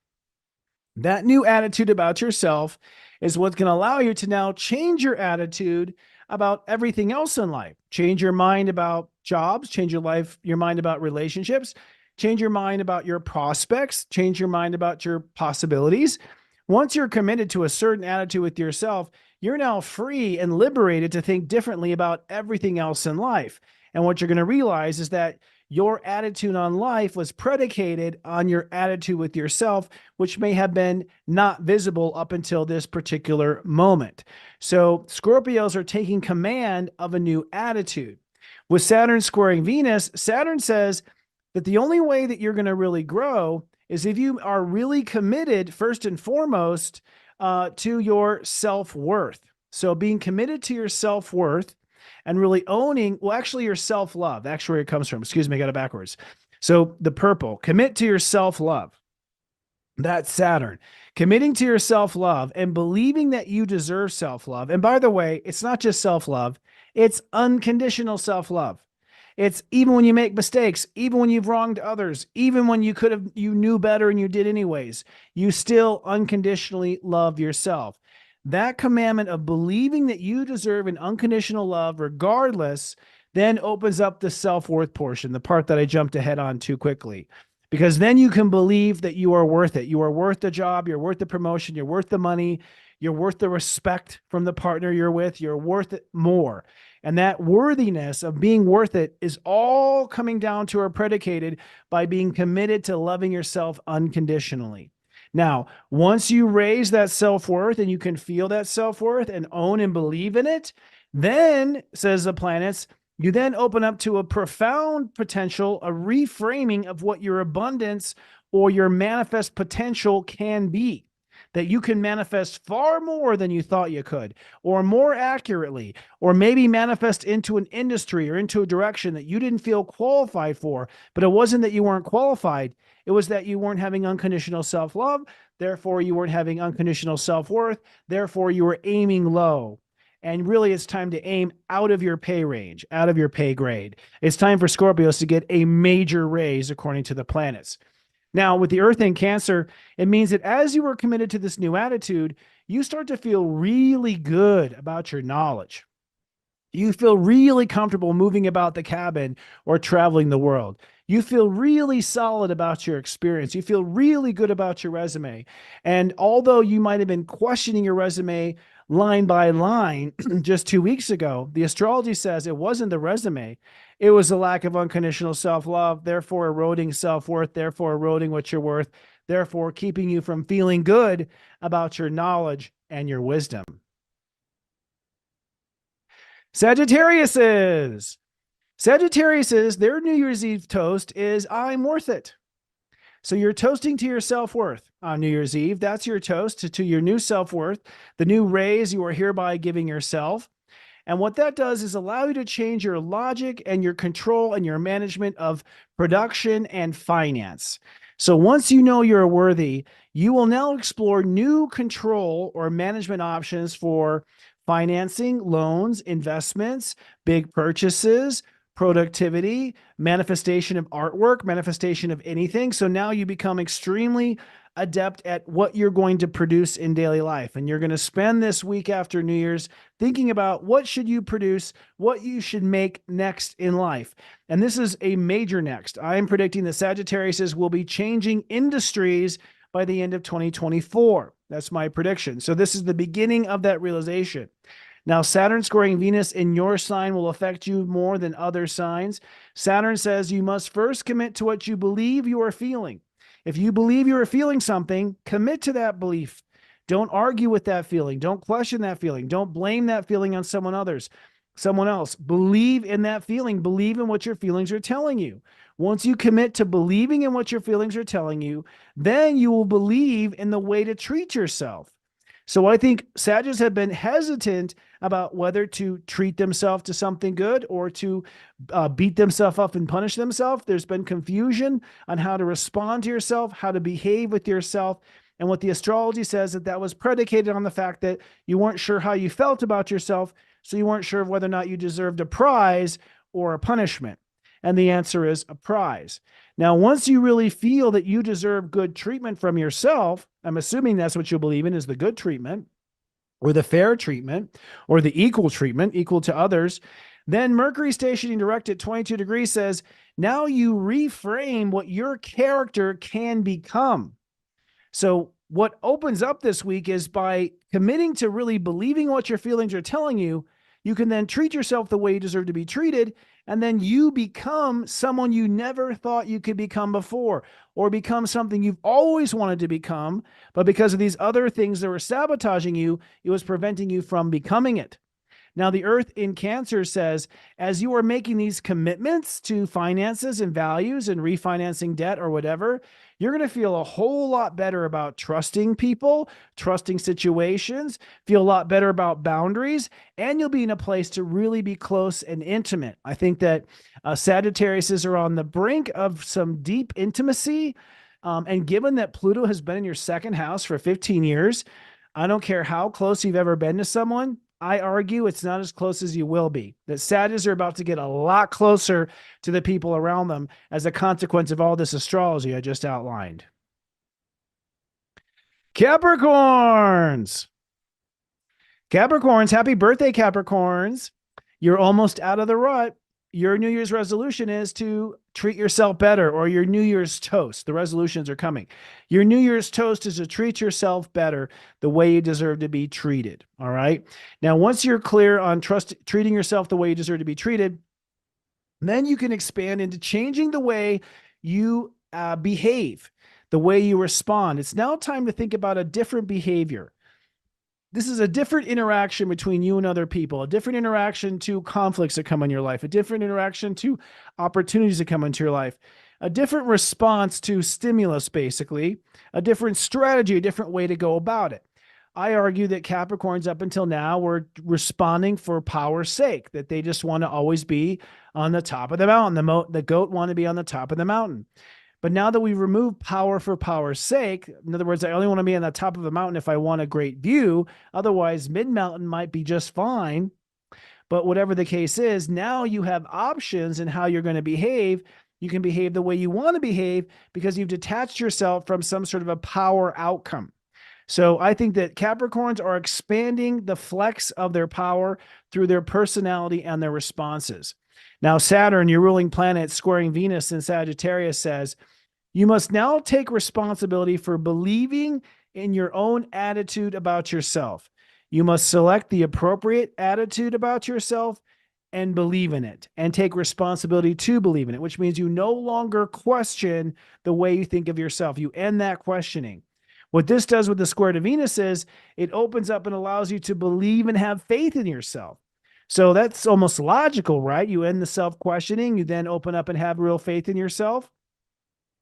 That new attitude about yourself is what's going to allow you to now change your attitude about everything else in life. Change your mind about jobs, change your mind about relationships, change your mind about your prospects, change your mind about your possibilities. Once you're committed to a certain attitude with yourself, you're now free and liberated to think differently about everything else in life. And what you're going to realize is that your attitude on life was predicated on your attitude with yourself, which may have been not visible up until this particular moment. So Scorpios are taking command of a new attitude. With Saturn squaring Venus, Saturn says that the only way that you're going to really grow is if you are really committed, first and foremost, to your self-worth. So being committed to your self-worth and really owning, well, actually your self-love, actually where it comes from. Excuse me, I got it backwards. So the purple, commit to your self-love. That's Saturn. Committing to your self-love and believing that you deserve self-love. And by the way, it's not just self-love, it's unconditional self-love. It's even when you make mistakes, even when you've wronged others, even when you knew better and you did anyways, you still unconditionally love yourself. That commandment of believing that you deserve an unconditional love regardless then opens up the self-worth portion, the part that I jumped ahead on too quickly. Because then you can believe that you are worth it. You are worth the job, you're worth the promotion, you're worth the money, you're worth the respect from the partner you're with, you're worth it more. And that worthiness of being worth it is all coming down to or predicated by being committed to loving yourself unconditionally. Now, once you raise that self-worth and you can feel that self-worth and own and believe in it, then, says the planets, you then open up to a profound potential, a reframing of what your abundance or your manifest potential can be. That you can manifest far more than you thought you could, or more accurately, or maybe manifest into an industry or into a direction that you didn't feel qualified for. But it wasn't that you weren't qualified. It was that you weren't having unconditional self-love. Therefore, you weren't having unconditional self-worth. Therefore, you were aiming low. And really, it's time to aim out of your pay range, out of your pay grade. It's time for Scorpios to get a major raise according to the planets. Now, with the Earth in Cancer, it means that as you are committed to this new attitude, you start to feel really good about your knowledge. You feel really comfortable moving about the cabin or traveling the world. You feel really solid about your experience. You feel really good about your resume. And although you might have been questioning your resume line by line just 2 weeks ago, the astrology says it wasn't the resume. It was a lack of unconditional self-love, therefore eroding self-worth, therefore eroding what you're worth, therefore keeping you from feeling good about your knowledge and your wisdom. Sagittariuses, their New Year's Eve toast is I'm worth it. So you're toasting to your self-worth on New Year's Eve. That's your toast to your new self-worth, the new raise you are hereby giving yourself. And what that does is allow you to change your logic and your control and your management of production and finance. So once you know you're worthy, you will now explore new control or management options for financing, loans, investments, big purchases, productivity, manifestation of artwork, manifestation of anything. So now you become extremely adept at what you're going to produce in daily life. And you're going to spend this week after New Year's thinking about what should you produce, what you should make next in life. And this is a major next. I am predicting that Sagittarius will be changing industries by the end of 2024. That's my prediction. So this is the beginning of that realization. Now, Saturn squaring Venus in your sign will affect you more than other signs. Saturn says you must first commit to what you believe you are feeling. If you believe you are feeling something, commit to that belief. Don't argue with that feeling. Don't question that feeling. Don't blame that feeling on someone else. Believe in that feeling. Believe in what your feelings are telling you. Once you commit to believing in what your feelings are telling you, then you will believe in the way to treat yourself. So I think Sagittarius have been hesitant about whether to treat themselves to something good or to beat themselves up and punish themselves. There's been confusion on how to respond to yourself, how to behave with yourself. And what the astrology says that was predicated on the fact that you weren't sure how you felt about yourself. So you weren't sure of whether or not you deserved a prize or a punishment. And the answer is a prize. Now, once you really feel that you deserve good treatment from yourself, I'm assuming that's what you believe in is the good treatment or the fair treatment or the equal treatment, equal to others, then Mercury stationing direct at 22 degrees says, now you reframe what your character can become. So what opens up this week is by committing to really believing what your feelings are telling you, you can then treat yourself the way you deserve to be treated. And then you become someone you never thought you could become before, or become something you've always wanted to become. But because of these other things that were sabotaging you, it was preventing you from becoming it. Now, the Earth in Cancer says, as you are making these commitments to finances and values and refinancing debt or whatever, you're going to feel a whole lot better about trusting people, trusting situations, feel a lot better about boundaries, and you'll be in a place to really be close and intimate. I think that Sagittarius are on the brink of some deep intimacy. And given that Pluto has been in your second house for 15 years, I don't care how close you've ever been to someone, I argue it's not as close as you will be. That Sagittarius are about to get a lot closer to the people around them as a consequence of all this astrology I just outlined. Capricorns, happy birthday, Capricorns. You're almost out of the rut. Your New Year's resolution is to treat yourself better, or your New Year's toast. The resolutions are coming. Your New Year's toast is to treat yourself better the way you deserve to be treated. All right. Now, once you're clear on treating yourself the way you deserve to be treated, then you can expand into changing the way you behave, the way you respond. It's now time to think about a different behavior. This is a different interaction between you and other people, a different interaction to conflicts that come in your life, a different interaction to opportunities that come into your life, a different response to stimulus, basically, a different strategy, a different way to go about it. I argue that Capricorns up until now were responding for power's sake, that they just want to always be on the top of the mountain. The goat want to be on the top of the mountain. But now that we've removed power for power's sake, in other words, I only want to be on the top of the mountain if I want a great view. Otherwise, mid-mountain might be just fine. But whatever the case is, now you have options in how you're going to behave. You can behave the way you want to behave because you've detached yourself from some sort of a power outcome. So I think that Capricorns are expanding the flex of their power through their personality and their responses. Now, Saturn, your ruling planet, squaring Venus in Sagittarius, says, you must now take responsibility for believing in your own attitude about yourself. You must select the appropriate attitude about yourself and believe in it and take responsibility to believe in it, which means you no longer question the way you think of yourself. You end that questioning. What this does with the square to Venus is it opens up and allows you to believe and have faith in yourself. So that's almost logical, right? You end the self-questioning, you then open up and have real faith in yourself.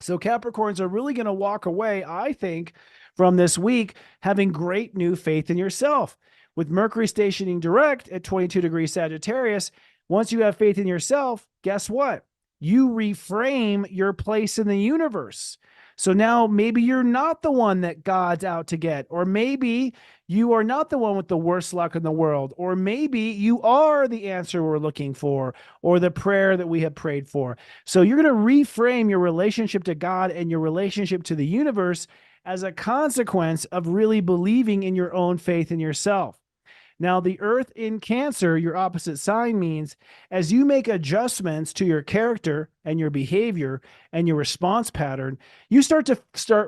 So Capricorns are really going to walk away, I think, from this week having great new faith in yourself. With Mercury stationing direct at 22 degrees Sagittarius, once you have faith in yourself, guess what? You reframe your place in the universe. So now maybe you're not the one that God's out to get, or maybe you are not the one with the worst luck in the world, or maybe you are the answer we're looking for, or the prayer that we have prayed for. So you're going to reframe your relationship to God and your relationship to the universe as a consequence of really believing in your own faith in yourself. Now, the Earth in Cancer, your opposite sign, means as you make adjustments to your character and your behavior and your response pattern, you start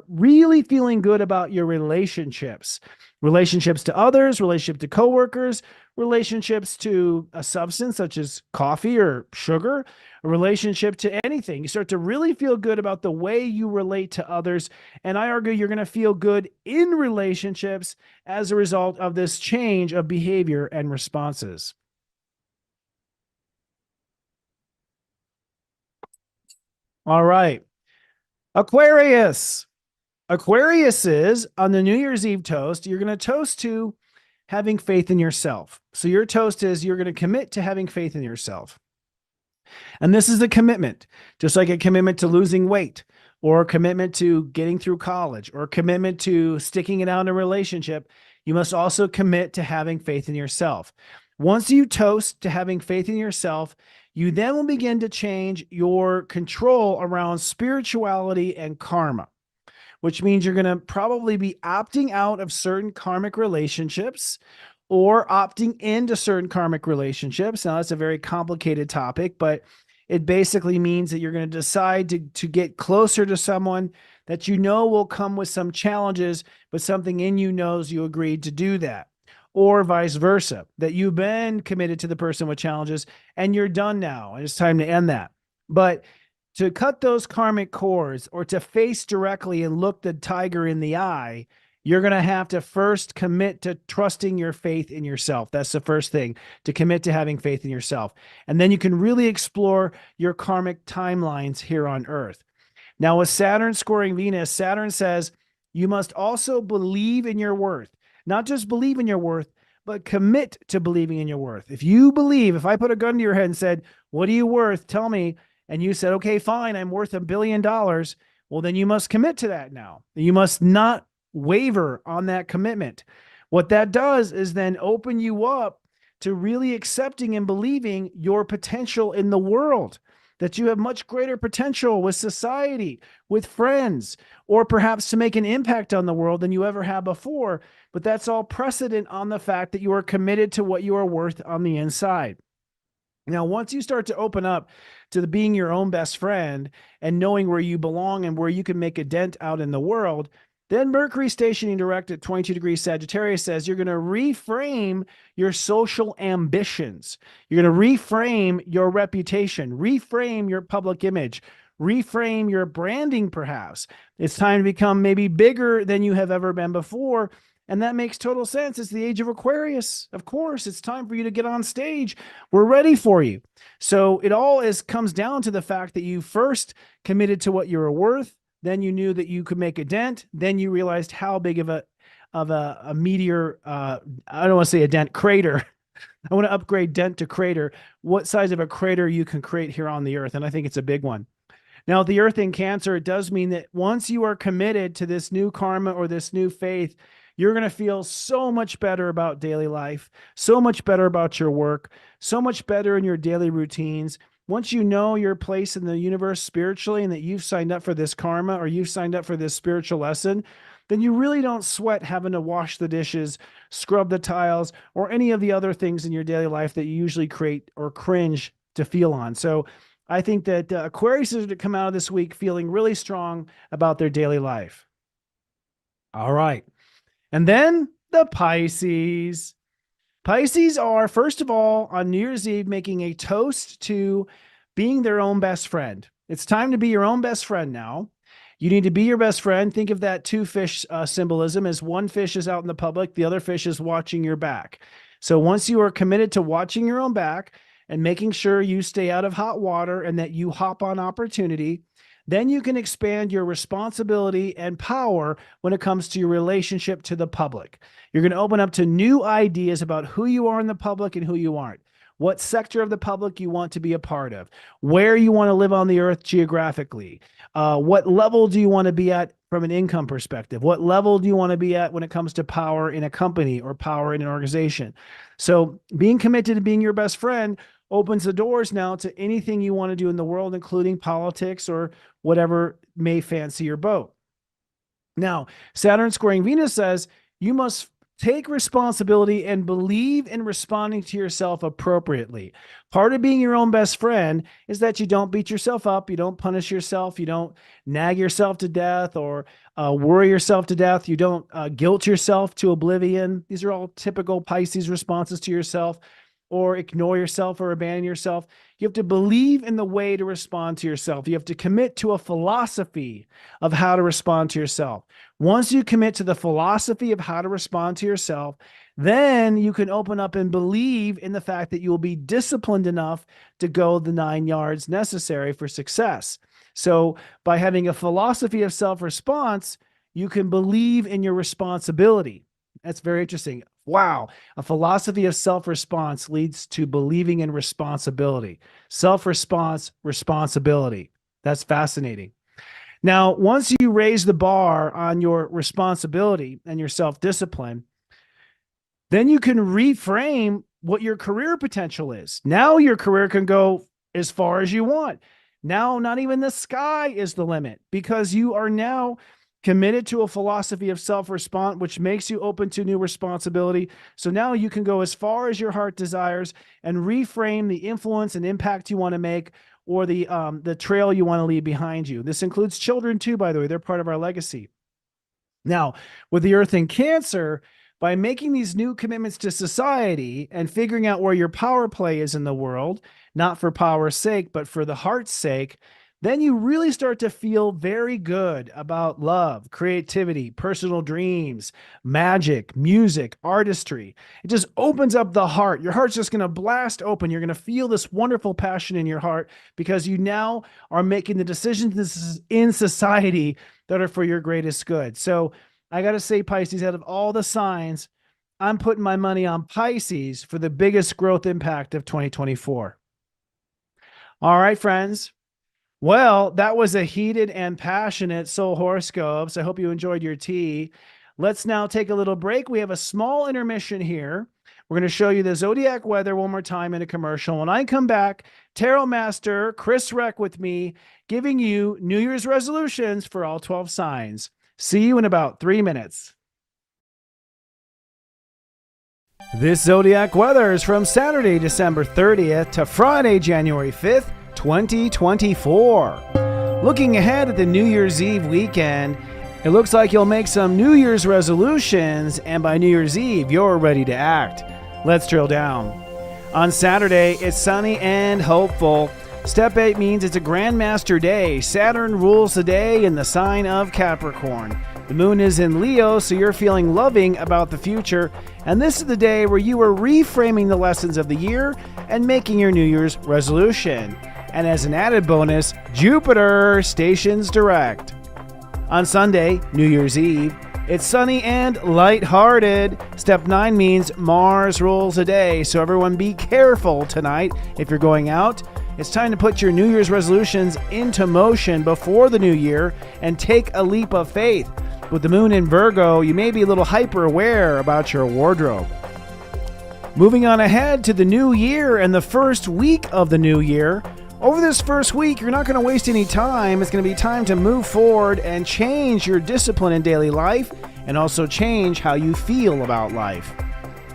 really feeling good about your relationships to others, relationship to coworkers, relationships to a substance such as coffee or sugar, a relationship to anything. You start to really feel good about the way you relate to others. And I argue you're going to feel good in relationships as a result of this change of behavior and responses. All right. Aquarius. Aquarius is on the New Year's Eve toast, you're going to toast to having faith in yourself. So your toast is you're going to commit to having faith in yourself. And this is a commitment, just like a commitment to losing weight, or a commitment to getting through college, or a commitment to sticking it out in a relationship. You must also commit to having faith in yourself. Once you toast to having faith in yourself, you then will begin to change your control around spirituality and karma, which means you're going to probably be opting out of certain karmic relationships or opting into certain karmic relationships. Now, that's a very complicated topic, but it basically means that you're going to decide to get closer to someone that you know will come with some challenges, but something in you knows you agreed to do that. Or vice versa, that you've been committed to the person with challenges and you're done now and it's time to end that. But to cut those karmic cords or to face directly and look the tiger in the eye, you're going to have to first commit to trusting your faith in yourself. That's the first thing, to commit to having faith in yourself. And then you can really explore your karmic timelines here on Earth. Now, with Saturn squaring Venus, Saturn says you must also believe in your worth. Not just believe in your worth, but commit to believing in your worth. If you believe, if I put a gun to your head and said, what are you worth? Tell me. And you said, okay, fine, I'm worth $1 billion. Well, then you must commit to that now. You must not waver on that commitment. What that does is then open you up to really accepting and believing your potential in the world, that you have much greater potential with society, with friends, or perhaps to make an impact on the world than you ever have before. But that's all precedent on the fact that you are committed to what you are worth on the inside. Now, once you start to open up to being your own best friend and knowing where you belong and where you can make a dent out in the world, then Mercury stationing direct at 22 degrees Sagittarius says you're going to reframe your social ambitions. You're going to reframe your reputation, reframe your public image, reframe your branding perhaps. It's time to become maybe bigger than you have ever been before. And that makes total sense. It's the age of Aquarius. Of course, it's time for you to get on stage. We're ready for you. So it all comes down to the fact that you first committed to what you were worth. Then you knew that you could make a dent. Then you realized how big of a meteor, I don't want to say a dent, crater. I want to upgrade dent to crater. What size of a crater you can create here on the Earth. And I think it's a big one. Now, the Earth in Cancer, it does mean that once you are committed to this new karma or this new faith, you're going to feel so much better about daily life, so much better about your work, so much better in your daily routines. Once you know your place in the universe spiritually and that you've signed up for this karma or you've signed up for this spiritual lesson, then you really don't sweat having to wash the dishes, scrub the tiles, or any of the other things in your daily life that you usually create or cringe to feel on. So I think that Aquarius is going to come out of this week feeling really strong about their daily life. All right. And then the Pisces. Pisces are, first of all, on New Year's Eve, making a toast to being their own best friend. It's time to be your own best friend now. You need to be your best friend. Think of that two fish symbolism as one fish is out in the public, the other fish is watching your back. So once you are committed to watching your own back and making sure you stay out of hot water and that you hop on opportunity, then you can expand your responsibility and power when it comes to your relationship to the public. You're going to open up to new ideas about who you are in the public and who you aren't. What sector of the public you want to be a part of, where you want to live on the earth geographically, what level do you want to be at from an income perspective, what level do you want to be at when it comes to power in a company or power in an organization. So being committed to being your best friend opens the doors now to anything you want to do in the world, including politics or whatever may fancy your boat. Now, Saturn squaring Venus says you must take responsibility and believe in responding to yourself appropriately. Part of being your own best friend is that you don't beat yourself up, you don't punish yourself, you don't nag yourself to death or worry yourself to death, you don't guilt yourself to oblivion. These are all typical Pisces responses to yourself, or ignore yourself or abandon yourself. You have to believe in the way to respond to yourself. You have to commit to a philosophy of how to respond to yourself. Once you commit to the philosophy of how to respond to yourself, then you can open up and believe in the fact that you will be disciplined enough to go the 9 yards necessary for success. So by having a philosophy of self-response, you can believe in your responsibility. That's very interesting. Wow. A philosophy of self-response leads to believing in responsibility. Self-response, responsibility. That's fascinating. Now, once you raise the bar on your responsibility and your self-discipline, then you can reframe what your career potential is. Now your career can go as far as you want. Now, not even the sky is the limit, because you are now committed to a philosophy of self-response, which makes you open to new responsibility. So now you can go as far as your heart desires and reframe the influence and impact you want to make, or the trail you want to leave behind you. This includes children too, by the way. They're part of our legacy. Now, with the Earth in Cancer, by making these new commitments to society and figuring out where your power play is in the world, not for power's sake, but for the heart's sake, then you really start to feel very good about love, creativity, personal dreams, magic, music, artistry. It just opens up the heart. Your heart's just going to blast open. You're going to feel this wonderful passion in your heart because you now are making the decisions in society that are for your greatest good. So I got to say, Pisces, out of all the signs, I'm putting my money on Pisces for the biggest growth impact of 2024. All right, friends. Well, that was a heated and passionate soul horoscopes. I hope you enjoyed your tea. Let's now take a little break. We have a small intermission here. We're going to show you the zodiac weather one more time in a commercial. When I come back, Tarot Master Chris Reck with me, giving you New Year's resolutions for all 12 signs. See you in about 3 minutes. This zodiac weather is from Saturday, December 30th to Friday, January 5th. 2024. Looking ahead at the New Year's Eve weekend, it looks like you'll make some New Year's resolutions, and by New Year's Eve, you're ready to act. Let's drill down. On Saturday, it's sunny and hopeful. Step 8 means it's a Grandmaster day. Saturn rules the day in the sign of Capricorn. The moon is in Leo, so you're feeling loving about the future. And this is the day where you are reframing the lessons of the year and making your New Year's resolution. And as an added bonus, Jupiter stations direct. On Sunday, New Year's Eve, it's sunny and lighthearted. Step 9 means Mars rules the day, so everyone be careful tonight if you're going out. It's time to put your New Year's resolutions into motion before the new year and take a leap of faith. With the moon in Virgo, you may be a little hyper aware about your wardrobe. Moving on ahead to the new year and the first week of the new year. Over this first week, you're not going to waste any time. It's going to be time to move forward and change your discipline in daily life and also change how you feel about life.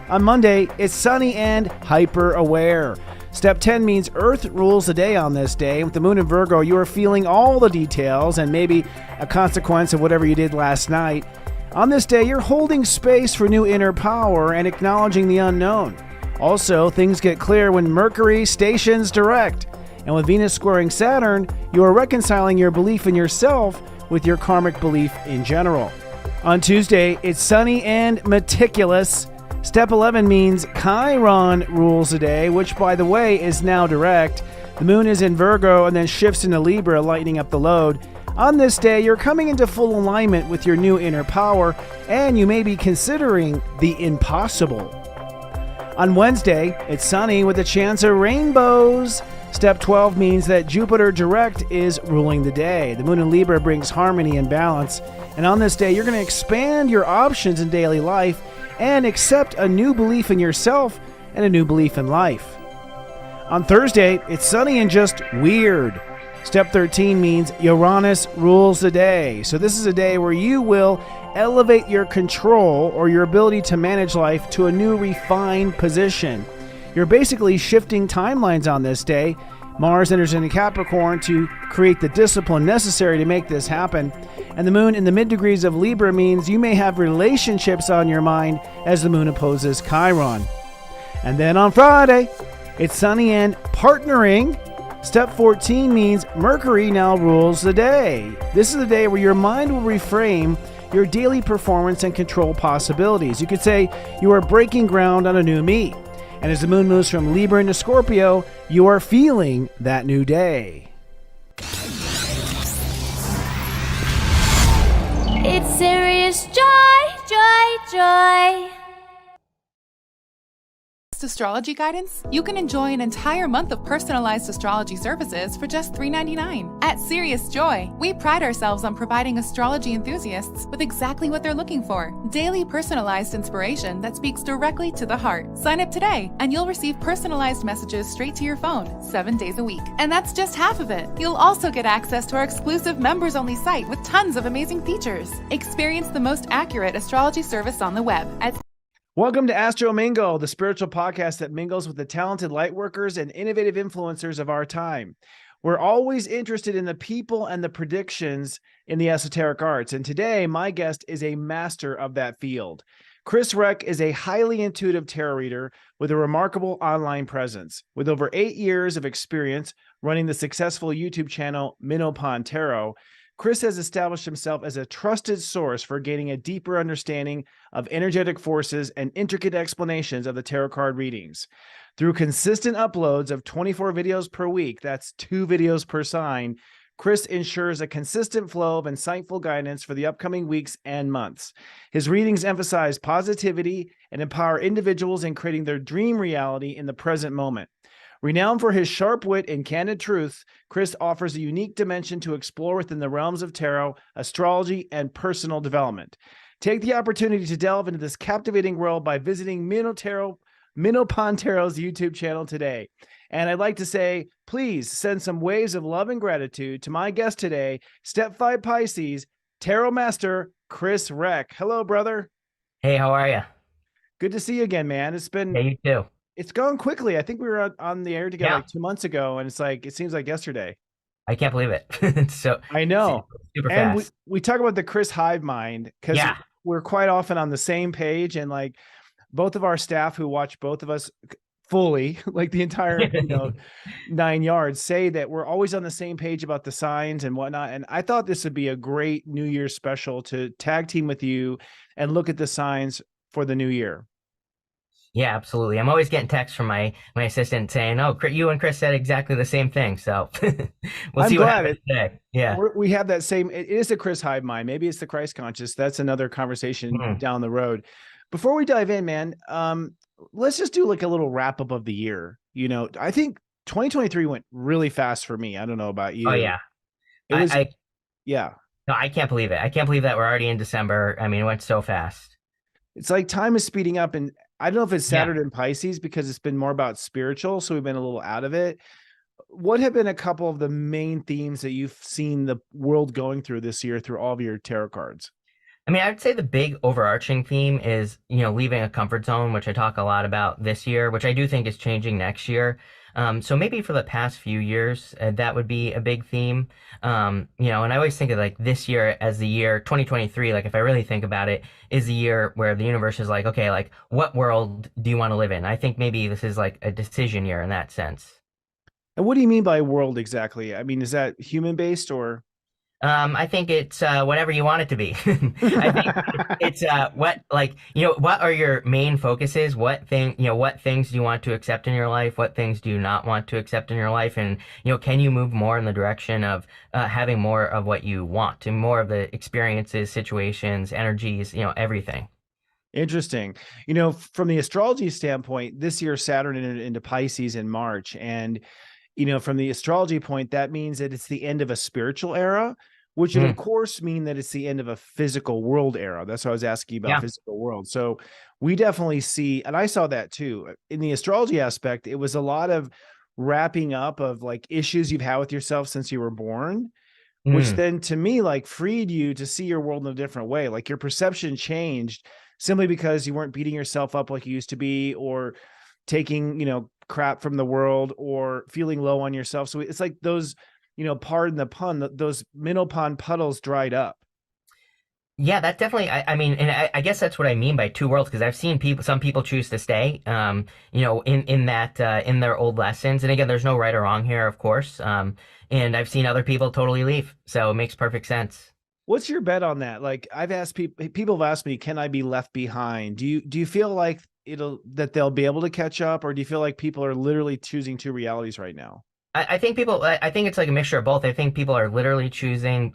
On Monday, it's sunny and hyper aware. Step 10 means Earth rules the day on this day. With the moon in Virgo, you are feeling all the details and maybe a consequence of whatever you did last night. On this day, you're holding space for new inner power and acknowledging the unknown. Also, things get clear when Mercury stations direct. And with Venus squaring Saturn, you are reconciling your belief in yourself with your karmic belief in general. On Tuesday, it's sunny and meticulous. Step 11 means Chiron rules the day, which, by the way, is now direct. The moon is in Virgo and then shifts into Libra, lightening up the load. On this day, you're coming into full alignment with your new inner power, and you may be considering the impossible. On Wednesday, it's sunny with a chance of rainbows. Step 12 means that Jupiter direct is ruling the day. The moon in Libra brings harmony and balance. And on this day, you're going to expand your options in daily life and accept a new belief in yourself and a new belief in life. On Thursday, it's sunny and just weird. Step 13 means Uranus rules the day. So this is a day where you will elevate your control or your ability to manage life to a new refined position. You're basically shifting timelines on this day. Mars enters into Capricorn to create the discipline necessary to make this happen. And the moon in the mid-degrees of Libra means you may have relationships on your mind as the moon opposes Chiron. And then on Friday, it's sunny and partnering. Step 14 means Mercury now rules the day. This is the day where your mind will reframe your daily performance and control possibilities. You could say you are breaking ground on a new me. And as the moon moves from Libra into Scorpio, you are feeling that new day. It's Serious Joy, Joy, Joy. Astrology guidance? You can enjoy an entire month of personalized astrology services for just $3.99. At SiriusJoy, we pride ourselves on providing astrology enthusiasts with exactly what they're looking for. Daily personalized inspiration that speaks directly to the heart. Sign up today and you'll receive personalized messages straight to your phone 7 days a week. And that's just half of it. You'll also get access to our exclusive members-only site with tons of amazing features. Experience the most accurate astrology service on the web at Welcome to Astro Mingle, the spiritual podcast that mingles with the talented lightworkers and innovative influencers of our time. We're always interested in the people and the predictions in the esoteric arts. And today, my guest is a master of that field. Reck is a highly intuitive tarot reader with a remarkable online presence. With over 8 years of experience running the successful YouTube channel Minnow Pond Tarot, Chris has established himself as a trusted source for gaining a deeper understanding of energetic forces and intricate explanations of the tarot card readings. Through consistent uploads of 24 videos per week, that's 2 videos per sign, Chris ensures a consistent flow of insightful guidance for the upcoming weeks and months. His readings emphasize positivity and empower individuals in creating their dream reality in the present moment. Renowned for his sharp wit and candid truth, Chris offers a unique dimension to explore within the realms of tarot, astrology, and personal development. Take the opportunity to delve into this captivating world by visiting Minnow Pond Tarot's YouTube channel today. And I'd like to say, please send some waves of love and gratitude to my guest today, Step 5 Pisces, Tarot Master Chris Reck. Hello, brother. Hey, how are you? Good to see you again, man. It's been... Hey, you too. It's gone quickly. I think we were on the air together like 2 months ago, and it seems like yesterday. I can't believe it. So I know. Super and fast. we talk about the Chris hive mind because we're quite often on the same page, and like both of our staff who watch both of us fully, like the entire 9 yards, say that we're always on the same page about the signs and whatnot. And I thought this would be a great New Year's special to tag team with you and look at the signs for the new year. Yeah, absolutely. I'm always getting texts from my assistant saying, "Oh, you and Chris said exactly the same thing." So we'll see what happens today. Yeah, we have that same. It is a Chris hive mind. Maybe it's the Christ conscious. That's another conversation down the road. Before we dive in, man, let's just do like a little wrap up of the year. I think 2023 went really fast for me. I don't know about you. Oh yeah, it was. No, I can't believe it. I can't believe that we're already in December. I mean, it went so fast. It's like time is speeding up, and I don't know if it's Saturn and Pisces because it's been more about spiritual, so we've been a little out of it. What have been a couple of the main themes that you've seen the world going through this year through all of your tarot cards? I mean, I'd say the big overarching theme is, leaving a comfort zone, which I talk a lot about this year, which I do think is changing next year. So maybe for the past few years, that would be a big theme. You know, and I always think of like this year as the year 2023, like if I really think about it, is the year where the universe is like, okay, like what world do you want to live in? I think maybe this is like a decision year in that sense. And what do you mean by world exactly? I mean, is that human based or? I think it's whatever you want it to be. I think it's what like what are your main focuses? What things do you want to accept in your life? What things do you not want to accept in your life? And can you move more in the direction of having more of what you want and more of the experiences, situations, energies, everything. Interesting. From the astrology standpoint, this year Saturn entered into Pisces in March, and from the astrology point, that means that it's the end of a spiritual era, which would of course mean that it's the end of a physical world era. That's what I was asking you about, physical world. So we definitely see, and I saw that too. In the astrology aspect, it was a lot of wrapping up of like issues you've had with yourself since you were born, which then to me like freed you to see your world in a different way. Like your perception changed simply because you weren't beating yourself up like you used to be, or taking, crap from the world, or feeling low on yourself. So it's like those, pardon the pun, those Minnow Pond puddles dried up. Yeah, that definitely. I mean, and I guess that's what I mean by two worlds, because I've seen some people choose to stay, in that in their old lessons. And again, there's no right or wrong here, of course. And I've seen other people totally leave, so it makes perfect sense. What's your bet on that? Like I've asked people have asked me, can I be left behind? Do you feel like that they'll be able to catch up, or do you feel like people are literally choosing two realities right now? I think I think it's like a mixture of both. I think people are literally choosing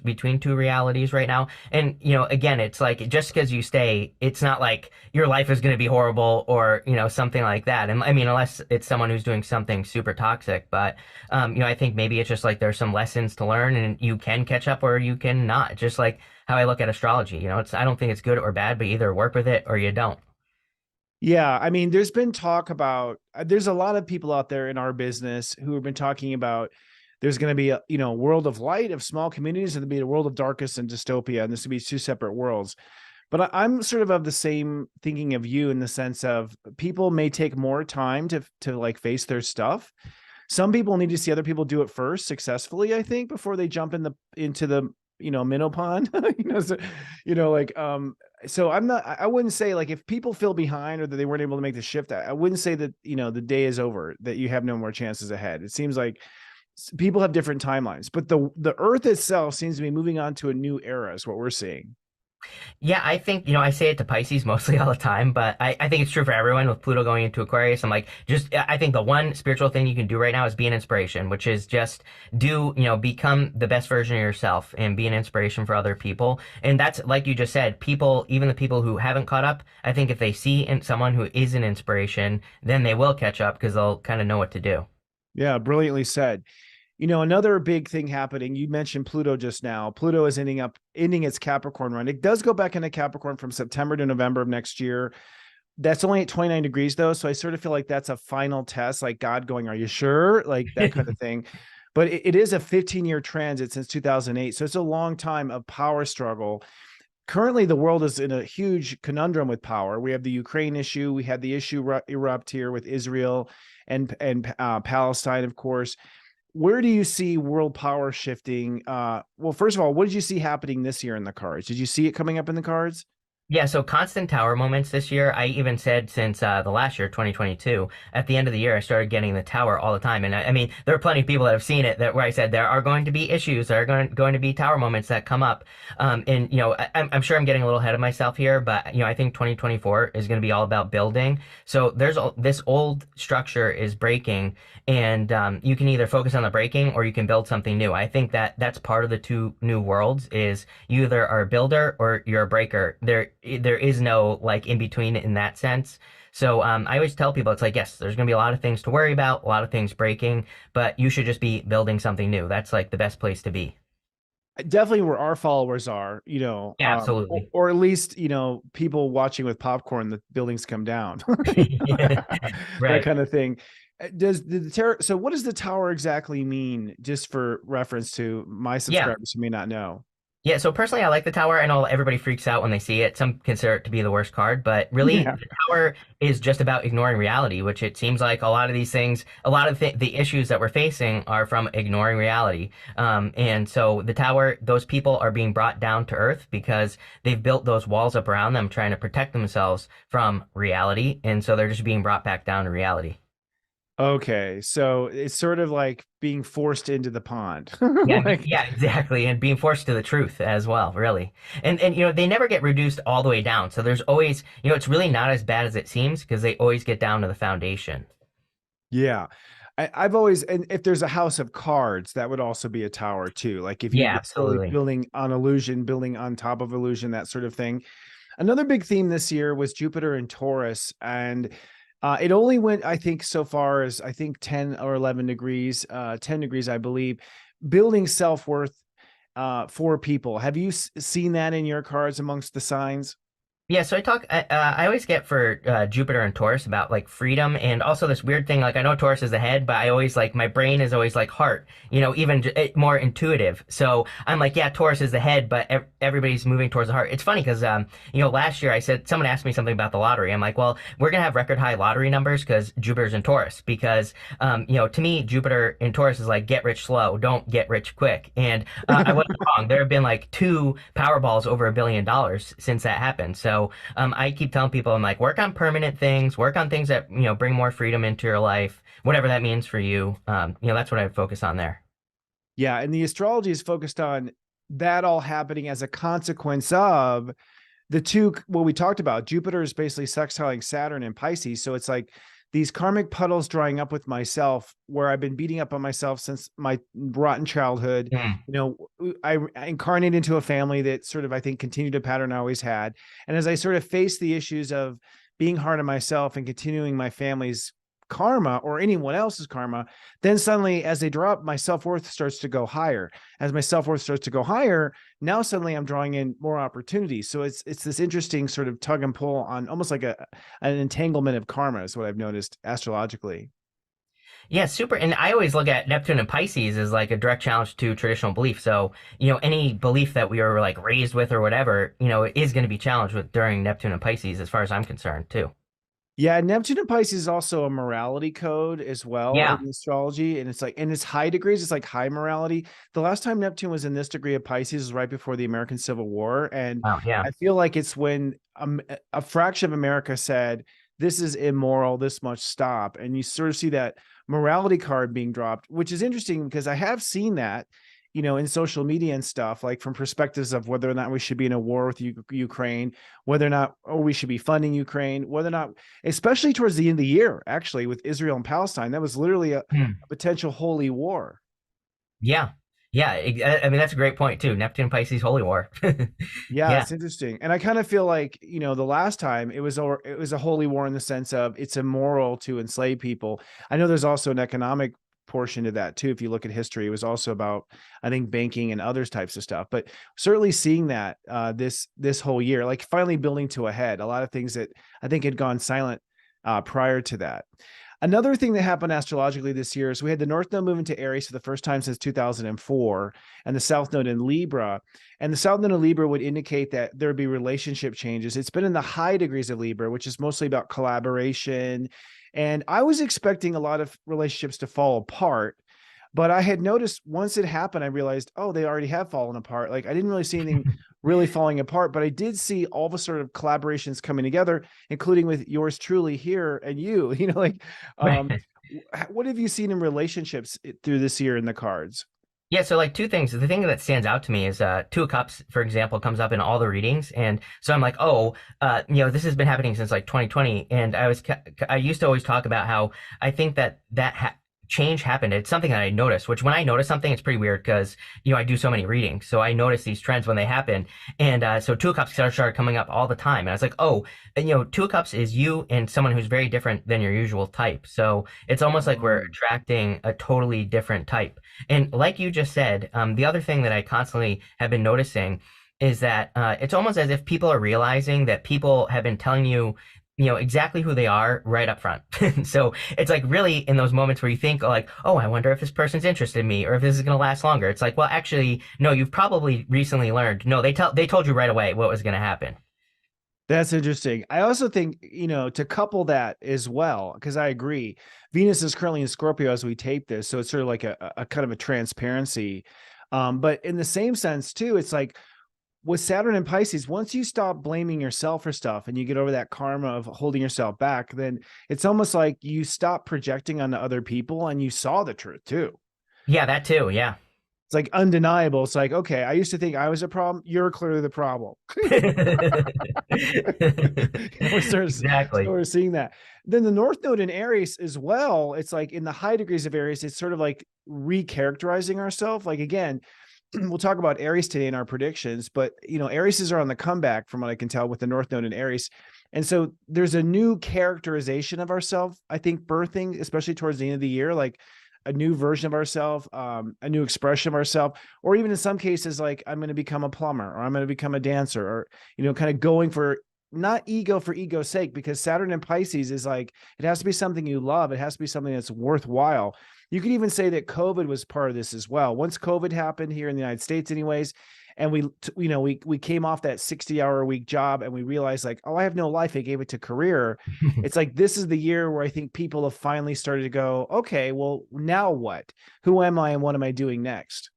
between two realities right now. And, again, it's like just because you stay, it's not like your life is going to be horrible or, something like that. And I mean, unless it's someone who's doing something super toxic. But, I think maybe it's just like there's some lessons to learn and you can catch up or you can not. Just like how I look at astrology. I don't think it's good or bad, but either work with it or you don't. Yeah, I mean, there's been talk about, there's a lot of people out there in our business who have been talking about there's going to be a world of light of small communities, and there'll be a world of darkness and dystopia, and this will be two separate worlds. But I'm sort of the same thinking of you, in the sense of people may take more time to like face their stuff. Some people need to see other people do it first successfully, I think, before they jump into the minnow pond. So I wouldn't say like if people feel behind or that they weren't able to make the shift, I wouldn't say that the day is over, that you have no more chances ahead. It seems like people have different timelines, but the earth itself seems to be moving on to a new era, is what we're seeing. Yeah, I think, I say it to Pisces mostly all the time, but I think it's true for everyone with Pluto going into Aquarius. I'm like, I think the one spiritual thing you can do right now is be an inspiration, which is just become the best version of yourself and be an inspiration for other people. And that's, like you just said, even the people who haven't caught up, I think if they see someone who is an inspiration, then they will catch up because they'll kind of know what to do. Yeah, brilliantly said. Another big thing happening, you mentioned Pluto just now. Pluto is ending its Capricorn run. It does go back into Capricorn from September to November of next year. That's only at 29 degrees though. So I sort of feel like that's a final test, like God going, are you sure? Like that kind of thing. But it is a 15-year transit since 2008. So it's a long time of power struggle. Currently, the world is in a huge conundrum with power. We have the Ukraine issue. We had the issue erupt here with Israel and Palestine, of course. Where do you see world power shifting? Well, first of all, what did you see happening this year in the cards? Did you see it coming up in the cards? Yeah, so constant tower moments this year. I even said since the last year, 2022, at the end of the year, I started getting the tower all the time. And I mean, there are plenty of people that have seen it where I said there are going to be issues, there are going to be tower moments that come up. And, I'm sure I'm getting a little ahead of myself here, but, I think 2024 is going to be all about building. So this old structure is breaking, and you can either focus on the breaking or you can build something new. I think that's part of the two new worlds is you either are a builder or you're a breaker. There is no like in between in that sense. So I always tell people, it's like, yes, there's going to be a lot of things to worry about, a lot of things breaking, but you should just be building something new. That's like the best place to be. Definitely where our followers are, Yeah, absolutely. or at least, people watching with popcorn, the buildings come down. Yeah, right. That kind of thing. So what does the tower exactly mean, just for reference to my subscribers who may not know? Yeah, so personally, I like the tower. I know everybody freaks out when they see it. Some consider it to be the worst card, but really, Yeah. the tower is just about ignoring reality, which it seems like a lot of these things, a lot of the issues that we're facing are from ignoring reality. And so the tower, those people are being brought down to earth because they've built those walls up around them, trying to protect themselves from reality. And so they're just being brought back down to reality. Okay, so it's sort of like being forced into the pond. Yeah, Like, yeah, exactly, and being forced to the truth as well, really. And they never get reduced all the way down. So there's always, it's really not as bad as it seems because they always get down to the foundation. yeah. I've always, and if there's a house of cards, that would also be a tower too. Like if you're Yeah, totally absolutely. building on illusion, building on top of illusion, that sort of thing. Another big theme this year was Jupiter and Taurus, and it only went, I think, so far as I think 10 or 11 degrees, 10 degrees, I believe, building self-worth for people. Have you seen that in your cards amongst the signs? Yeah, so I always get for Jupiter and Taurus about like freedom and also this weird thing. Like I know Taurus is the head, but I always like my brain is always like heart, even more intuitive. So I'm like, yeah, Taurus is the head, but everybody's moving towards the heart. It's funny because, last year I said, someone asked me something about the lottery. I'm like, well, we're going to have record high lottery numbers because Jupiter's in Taurus because, to me, Jupiter in Taurus is like get rich slow, don't get rich quick. And I wasn't wrong. There have been like two Powerballs over $1 billion since that happened. So I keep telling people, I'm like, work on permanent things, work on things that, bring more freedom into your life, whatever that means for you. That's what I focus on there. Yeah, and the astrology is focused on that all happening as a consequence of the two, what we talked about. Jupiter is basically sextiling Saturn and Pisces. So it's like these karmic puddles drying up with myself, where I've been beating up on myself since my rotten childhood. Mm. I incarnate into a family that sort of, I think, continued a pattern I always had. And as I sort of face the issues of being hard on myself and continuing my family's karma or anyone else's karma, then suddenly as they drop, my self-worth starts to go higher. As my self-worth starts to go higher, now suddenly I'm drawing in more opportunities. So it's this interesting sort of tug and pull on almost like an entanglement of karma is what I've noticed astrologically. Yeah, super. And I always look at Neptune and Pisces as like a direct challenge to traditional belief. So, any belief that we were like raised with or whatever, is going to be challenged with during Neptune and Pisces, as far as I'm concerned, too. Yeah, Neptune and Pisces is also a morality code as well Yeah. in astrology. And it's like, and it's high degrees, it's like high morality. The last time Neptune was in this degree of Pisces was right before the American Civil War. And Wow. Yeah. I feel like it's when a fraction of America said, this is immoral, this much stop. And you sort of see that morality card being dropped, which is interesting because I have seen that, in social media and stuff, like from perspectives of whether or not we should be in a war with Ukraine, whether or not, or we should be funding Ukraine, whether or not, especially towards the end of the year, actually, with Israel and Palestine, that was literally a potential holy war. Yeah. Yeah. I mean, that's a great point, too. Neptune, Pisces, Holy War. Yeah, Yeah. it's interesting. And I kind of feel like, the last time it was a holy war in the sense of it's immoral to enslave people. I know there's also an economic portion to that too. If you look at history, it was also about, I think, banking and others types of stuff, but certainly seeing that this whole year, like finally building to a head, a lot of things that I think had gone silent prior to that. Another thing that happened astrologically this year is we had the North Node move into Aries for the first time since 2004, and the South Node in Libra. And the South Node in Libra would indicate that there would be relationship changes. It's been in the high degrees of Libra, which is mostly about collaboration. And I was expecting a lot of relationships to fall apart, but I had noticed once it happened, I realized, oh, they already have fallen apart. Like I didn't really see anything really falling apart, but I did see all the sort of collaborations coming together, including with yours truly here and you, what have you seen in relationships through this year in the cards? Yeah, so like two things. The thing that stands out to me is Two of Cups, for example, comes up in all the readings, and so I'm like, oh, this has been happening since like 2020, and I used to always talk about how I think that change happened. It's something that I noticed, which when I notice something, it's pretty weird because, I do so many readings. So I notice these trends when they happen. And so Two of Cups started coming up all the time. And I was like, oh, Two of Cups is you and someone who's very different than your usual type. So it's almost like we're attracting a totally different type. And like you just said, the other thing that I constantly have been noticing is that it's almost as if people are realizing that people have been telling you exactly who they are right up front. So it's like really in those moments where you think like, oh, I wonder if this person's interested in me or if this is going to last longer. It's like, well, actually, no, you've probably recently learned. No, they told you right away what was going to happen. That's interesting. I also think, to couple that as well, because I agree, Venus is currently in Scorpio as we tape this. So it's sort of like a kind of a transparency. But in the same sense too, it's like with Saturn and Pisces, once you stop blaming yourself for stuff and you get over that karma of holding yourself back, then it's almost like you stop projecting onto other people and you saw the truth too. Yeah, that too. Yeah. It's like undeniable. It's like, okay, I used to think I was a problem. You're clearly the problem. Exactly. We're seeing that. Then the North Node in Aries as well. It's like in the high degrees of Aries, it's sort of like recharacterizing ourselves. Like again, we'll talk about Aries today in our predictions, but Aries are on the comeback from what I can tell with the North Node in Aries. And so there's a new characterization of ourselves, I think, birthing, especially towards the end of the year, like a new version of ourselves, a new expression of ourselves, or even in some cases, like I'm going to become a plumber or I'm going to become a dancer or, kind of going for not ego for ego's sake, because Saturn and Pisces is like, it has to be something you love. It has to be something that's worthwhile. You could even say that COVID was part of this as well. Once COVID happened here in the United States anyways, and we came off that 60-hour a week job and we realized like, oh, I have no life. I gave it to career. It's like, this is the year where I think people have finally started to go, okay, well, now what? Who am I and what am I doing next?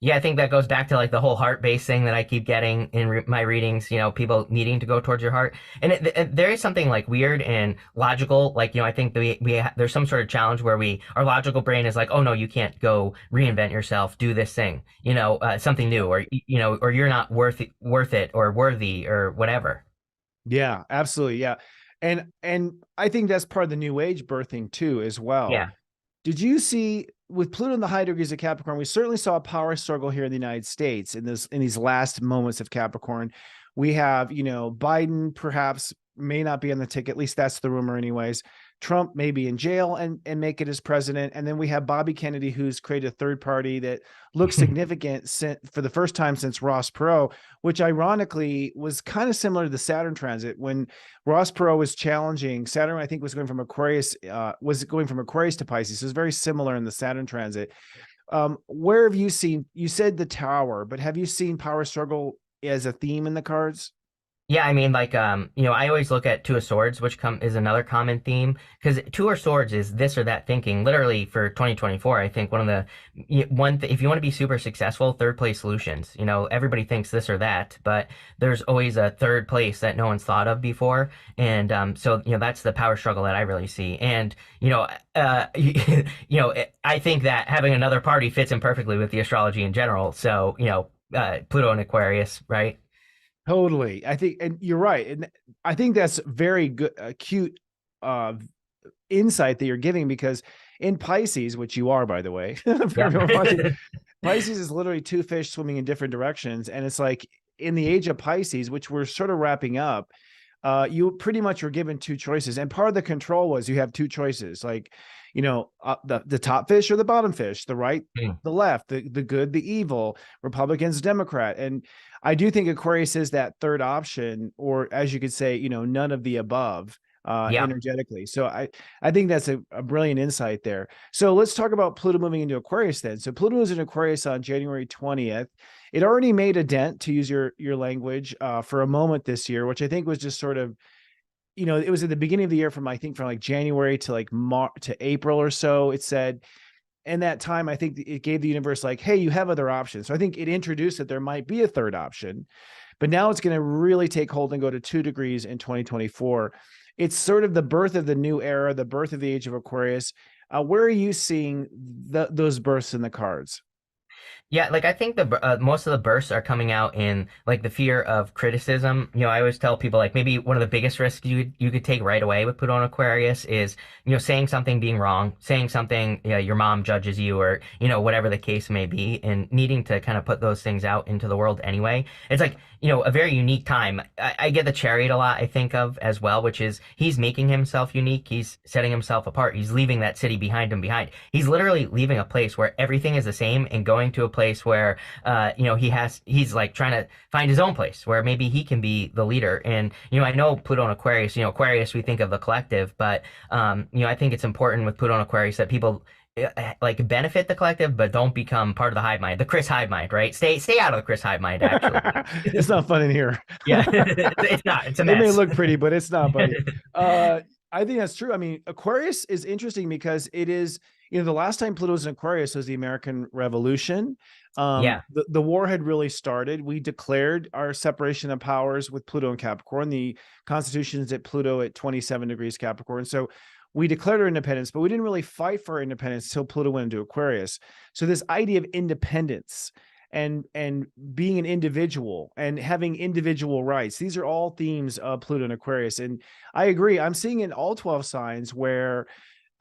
Yeah, I think that goes back to like the whole heart-based thing that I keep getting in my readings, people needing to go towards your heart. And there is something like weird and logical. Like, I think there's some sort of challenge where our logical brain is like, oh no, you can't go reinvent yourself, do this thing, something new, or, or you're not worth it or worthy or whatever. Yeah, absolutely. Yeah. And I think that's part of the new age birthing too, as well. Yeah. Did you see with Pluto in the high degrees of Capricorn, we certainly saw a power struggle here in the United States in these last moments of Capricorn. We have, Biden perhaps may not be on the ticket. At least that's the rumor anyways. Trump may be in jail and make it as president. And then we have Bobby Kennedy, who's created a third party that looks significant for the first time since Ross Perot, which ironically was kind of similar to the Saturn transit. When Ross Perot was challenging Saturn, I think was going from Aquarius to Pisces. So it's very similar in the Saturn transit. Where have you seen, you said the Tower, but have you seen power struggle as a theme in the cards? Yeah, I mean, like, I always look at Two of Swords, which is another common theme, because Two of Swords is this or that thinking. Literally for 2024, I think if you want to be super successful, third place solutions. Everybody thinks this or that, but there's always a third place that no one's thought of before, and so that's the power struggle that I really see. And I think that having another party fits in perfectly with the astrology in general. So Pluto and Aquarius, right? Totally. I think, and you're right. And I think that's very good, acute insight that you're giving, because in Pisces, which you are, by the way, Pisces is literally two fish swimming in different directions. And it's like in the age of Pisces, which we're sort of wrapping up, you pretty much were given two choices. And part of the control was you have two choices, like, the top fish or the bottom fish, the right, the left, the good, the evil, Republicans, Democrat. And I do think Aquarius is that third option, or as you could say, none of the above energetically. So I think that's a brilliant insight there. So let's talk about Pluto moving into Aquarius then. So Pluto is in Aquarius on January 20th. It already made a dent, to use your language, for a moment this year, which I think was just sort of, it was at the beginning of the year from like January to like March to April or so. It said, and that time, I think it gave the universe like, hey, you have other options. So I think it introduced that there might be a third option, but now it's going to really take hold and go to 2 degrees in 2024. It's sort of the birth of the new era, the birth of the age of Aquarius. Where are you seeing those births in the cards? Yeah, like I think most of the bursts are coming out in like the fear of criticism. I always tell people like maybe one of the biggest risks you could take right away with Pluto and Aquarius is, saying something being wrong, saying something, your mom judges you, or, whatever the case may be, and needing to kind of put those things out into the world anyway. It's like, a very unique time. I get the Chariot a lot, I think of as well, which is he's making himself unique. He's setting himself apart. He's leaving that city behind him behind. He's literally leaving a place where everything is the same and going getting to a place where, he's like trying to find his own place where maybe he can be the leader. And, I know Pluto and Aquarius, Aquarius, we think of the collective, but, I think it's important with Pluto and Aquarius that people like benefit the collective, but don't become part of the hive mind, the Chris hive mind, right? Stay out of the Chris hive mind, actually. It's not fun in here. Yeah, it's not. It's a mess. It may look pretty, but it's not, buddy. I think that's true. I mean, Aquarius is interesting because it is, the last time Pluto was in Aquarius was the American Revolution. The war had really started. We declared our separation of powers with Pluto and Capricorn. The Constitution's at Pluto at 27 degrees Capricorn. So we declared our independence, but we didn't really fight for our independence until Pluto went into Aquarius. So this idea of independence and being an individual and having individual rights, these are all themes of Pluto and Aquarius. And I agree. I'm seeing in all 12 signs where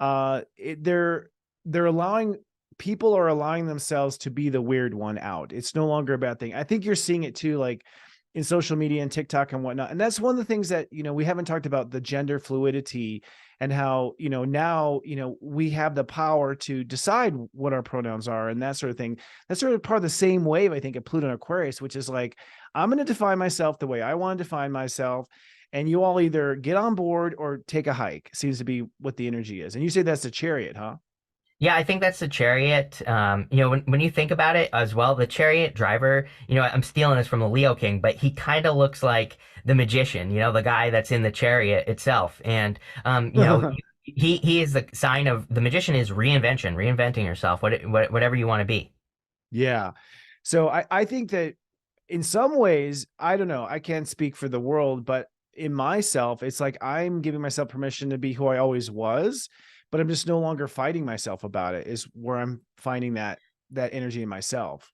they're allowing, people are allowing themselves to be the weird one out. It's no longer a bad thing. I think you're seeing it too, like in social media and TikTok and whatnot. And that's one of the things that, we haven't talked about, the gender fluidity and how, now, we have the power to decide what our pronouns are and that sort of thing. That's sort of part of the same wave, I think, of Pluto and Aquarius, which is like, I'm going to define myself the way I want to define myself. And you all either get on board or take a hike, seems to be what the energy is. And you say that's the Chariot, huh? Yeah, I think that's the Chariot. When you think about it as well, the Chariot driver, I'm stealing this from the Leo King, but he kind of looks like the magician, the guy that's in the Chariot itself. And, he is the sign of the magician is reinventing yourself, whatever you want to be. Yeah. So I think that in some ways, I don't know, I can't speak for the world, but in myself, it's like I'm giving myself permission to be who I always was, but I'm just no longer fighting myself about it, is where I'm finding that energy in myself.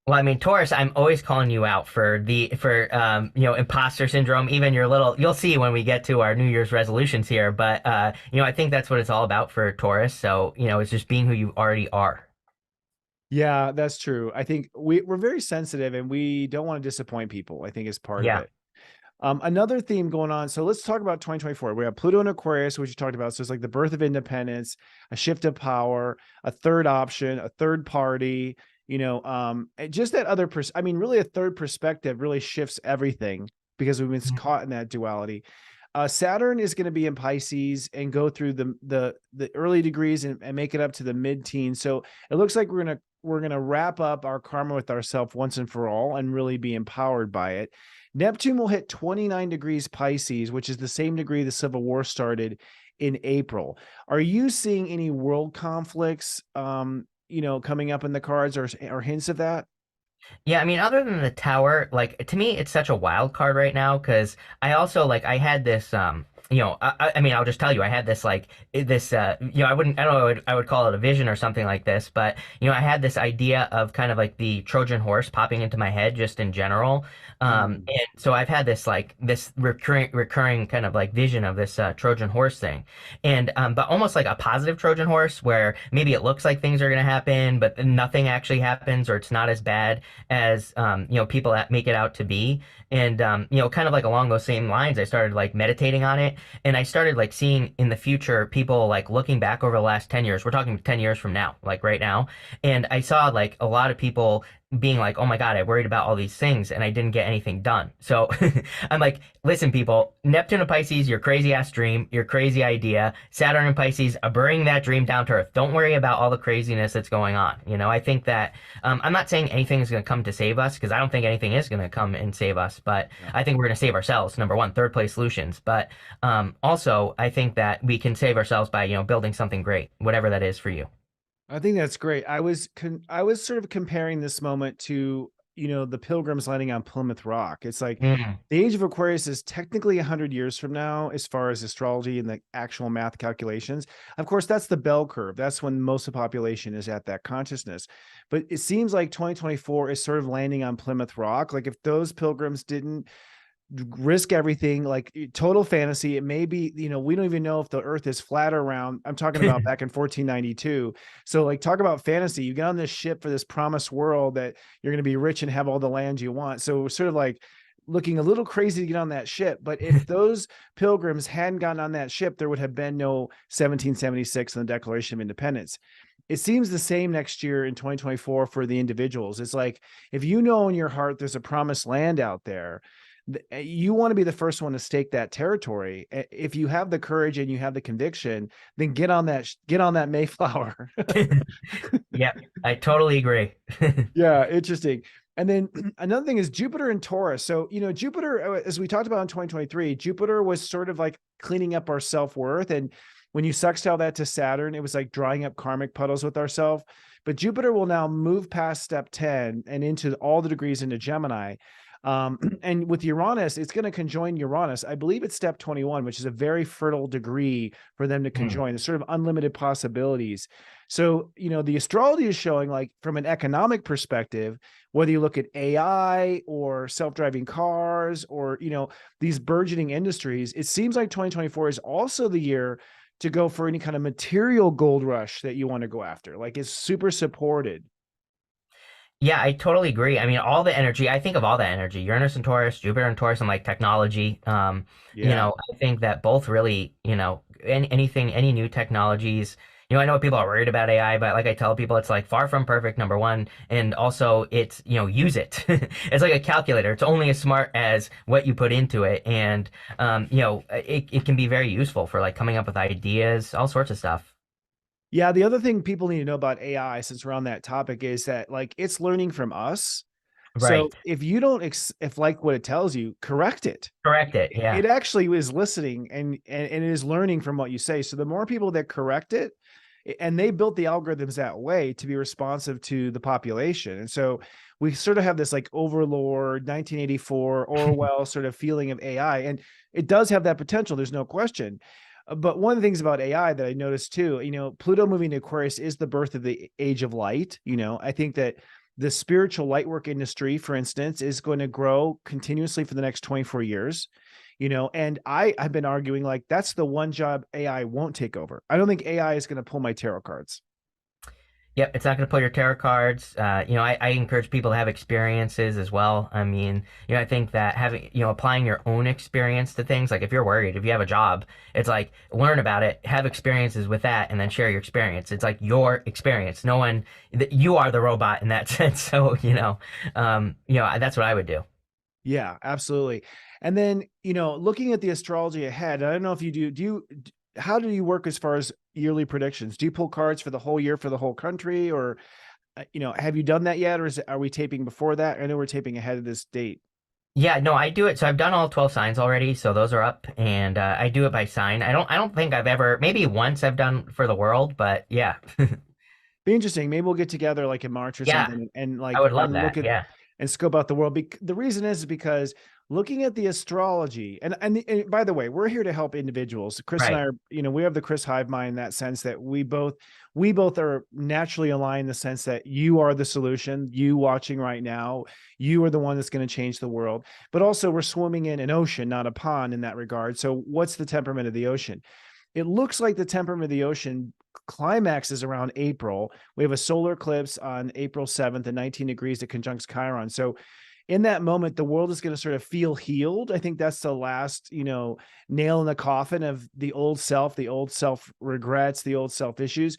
Well, I mean, Taurus, I'm always calling you out for imposter syndrome, even you'll see when we get to our New Year's resolutions here. But, I think that's what it's all about for Taurus. So, it's just being who you already are. Yeah, that's true. I think we're very sensitive and we don't want to disappoint people, I think is part of it. Another theme going on. So let's talk about 2024. We have Pluto and Aquarius, which you talked about. So it's like the birth of independence, a shift of power, a third option, a third party, just that other really a third perspective really shifts everything because we've been caught in that duality. Saturn is going to be in Pisces and go through the early degrees and make it up to the mid-teens. So it looks like we're going to wrap up our karma with ourselves once and for all and really be empowered by it. Neptune will hit 29 degrees Pisces, which is the same degree the Civil War started in April. Are you seeing any world conflicts, coming up in the cards or hints of that? Yeah, I mean, other than the Tower, like to me, it's such a wild card right now because I also I had this, I'll just tell you, I had this I don't know, I would call it a vision or something like this, but I had this idea of kind of like the Trojan horse popping into my head just in general. And so I've had this this recurring kind of like vision of this Trojan horse thing, and but almost like a positive Trojan horse where maybe it looks like things are going to happen, but nothing actually happens, or it's not as bad as people that make it out to be. And kind of like along those same lines, I started like meditating on it, and I started like seeing in the future people like looking back over the last 10 years. We're talking 10 years from now, like right now, and I saw like a lot of people being like, oh my God, I worried about all these things and I didn't get anything done. So I'm like, listen, people, Neptune and Pisces, your crazy ass dream, your crazy idea. Saturn and Pisces, bring that dream down to earth. Don't worry about all the craziness that's going on. I think that I'm not saying anything is going to come to save us, because I don't think anything is going to come and save us, but I think we're going to save ourselves. Number one, third place solutions. But also, I think that we can save ourselves by, building something great, whatever that is for you. I think that's great. I was sort of comparing this moment to, the Pilgrims landing on Plymouth Rock. It's like the age of Aquarius is technically 100 years from now, as far as astrology and the actual math calculations. Of course, that's the bell curve. That's when most of the population is at that consciousness. But it seems like 2024 is sort of landing on Plymouth Rock. Like if those pilgrims didn't risk everything, like total fantasy, it may be, we don't even know if the earth is flat or round. I'm talking about back in 1492. So like, talk about fantasy. You get on this ship for this promised world that you're going to be rich and have all the land you want. So we're sort of like looking a little crazy to get on that ship. But if those pilgrims hadn't gotten on that ship, there would have been no 1776 and the Declaration of Independence. it seems the same next year in 2024 for the individuals. It's like, if you know in your heart there's a promised land out there, you want to be the first one to stake that territory. If you have the courage and you have the conviction, then get on that Mayflower. Yeah, I totally agree. Yeah, interesting. And then another thing is Jupiter and Taurus. So, Jupiter, as we talked about in 2023, Jupiter was sort of like cleaning up our self-worth. And when you sextile that to Saturn, it was like drying up karmic puddles with ourselves. But Jupiter will now move past step 10 and into all the degrees into Gemini. And with Uranus, it's going to conjoin Uranus. I believe it's step 21, which is a very fertile degree for them to conjoin. There's sort of unlimited possibilities. So, the astrology is showing, like, from an economic perspective, whether you look at AI or self-driving cars or, these burgeoning industries, it seems like 2024 is also the year to go for any kind of material gold rush that you want to go after. Like, it's super supported. Yeah, I totally agree. I mean, all the energy, I think of all that energy, Uranus and Taurus, Jupiter and Taurus, and like technology. I think that both really, any new technologies, I know people are worried about AI, but like I tell people, it's like far from perfect, number one. And also it's, use it. It's like a calculator. It's only as smart as what you put into it. And, it can be very useful for like coming up with ideas, all sorts of stuff. Yeah, the other thing people need to know about AI, since we're on that topic, is that, like, it's learning from us. Right. So if you don't if like what it tells you, correct it. Correct it. Yeah. It actually is listening and it is learning from what you say. So the more people that correct it, and they built the algorithms that way to be responsive to the population. And so we sort of have this like overlord 1984 Orwell sort of feeling of AI, and it does have that potential. There's no question. But one of the things about AI that I noticed too, Pluto moving to Aquarius is the birth of the age of light. I think that the spiritual lightwork industry, for instance, is going to grow continuously for the next 24 years. And I've been arguing, like, that's the one job AI won't take over. I don't think AI is going to pull my tarot cards. Yep, it's not going to pull your tarot cards. I encourage people to have experiences as well. I mean, I think that having, applying your own experience to things, like if you're worried, if you have a job, it's like, learn about it, have experiences with that, and then share your experience. It's like your experience. No one, you are the robot in that sense. So, that's what I would do. Yeah, absolutely. And then, looking at the astrology ahead, I don't know if you how do you work as far as yearly predictions? Do you pull cards for the whole year for the whole country, or, have you done that yet? Or are we taping before that? I know we're taping ahead of this date. Yeah, no, I do it. So I've done all 12 signs already. So those are up, and I do it by sign. I don't think I've ever, maybe once I've done for the world, but yeah. Be interesting. Maybe we'll get together like in March or something, and like, I would love that. Yeah. And scope out the world. The reason is because looking at the astrology, and by the way, we're here to help individuals. Chris and I are, we have the Chris hive mind in that sense that we both are naturally aligned in the sense that you are the solution. You watching right now, you are the one that's going to change the world. But also, we're swimming in an ocean, not a pond, in that regard. So what's the temperament of the ocean? It looks like the temperament of the ocean climax is around April. We have a solar eclipse on April 7th at 19 degrees that conjuncts Chiron. So in that moment, the world is going to sort of feel healed. I think that's the last, nail in the coffin of the old self regrets, the old self issues.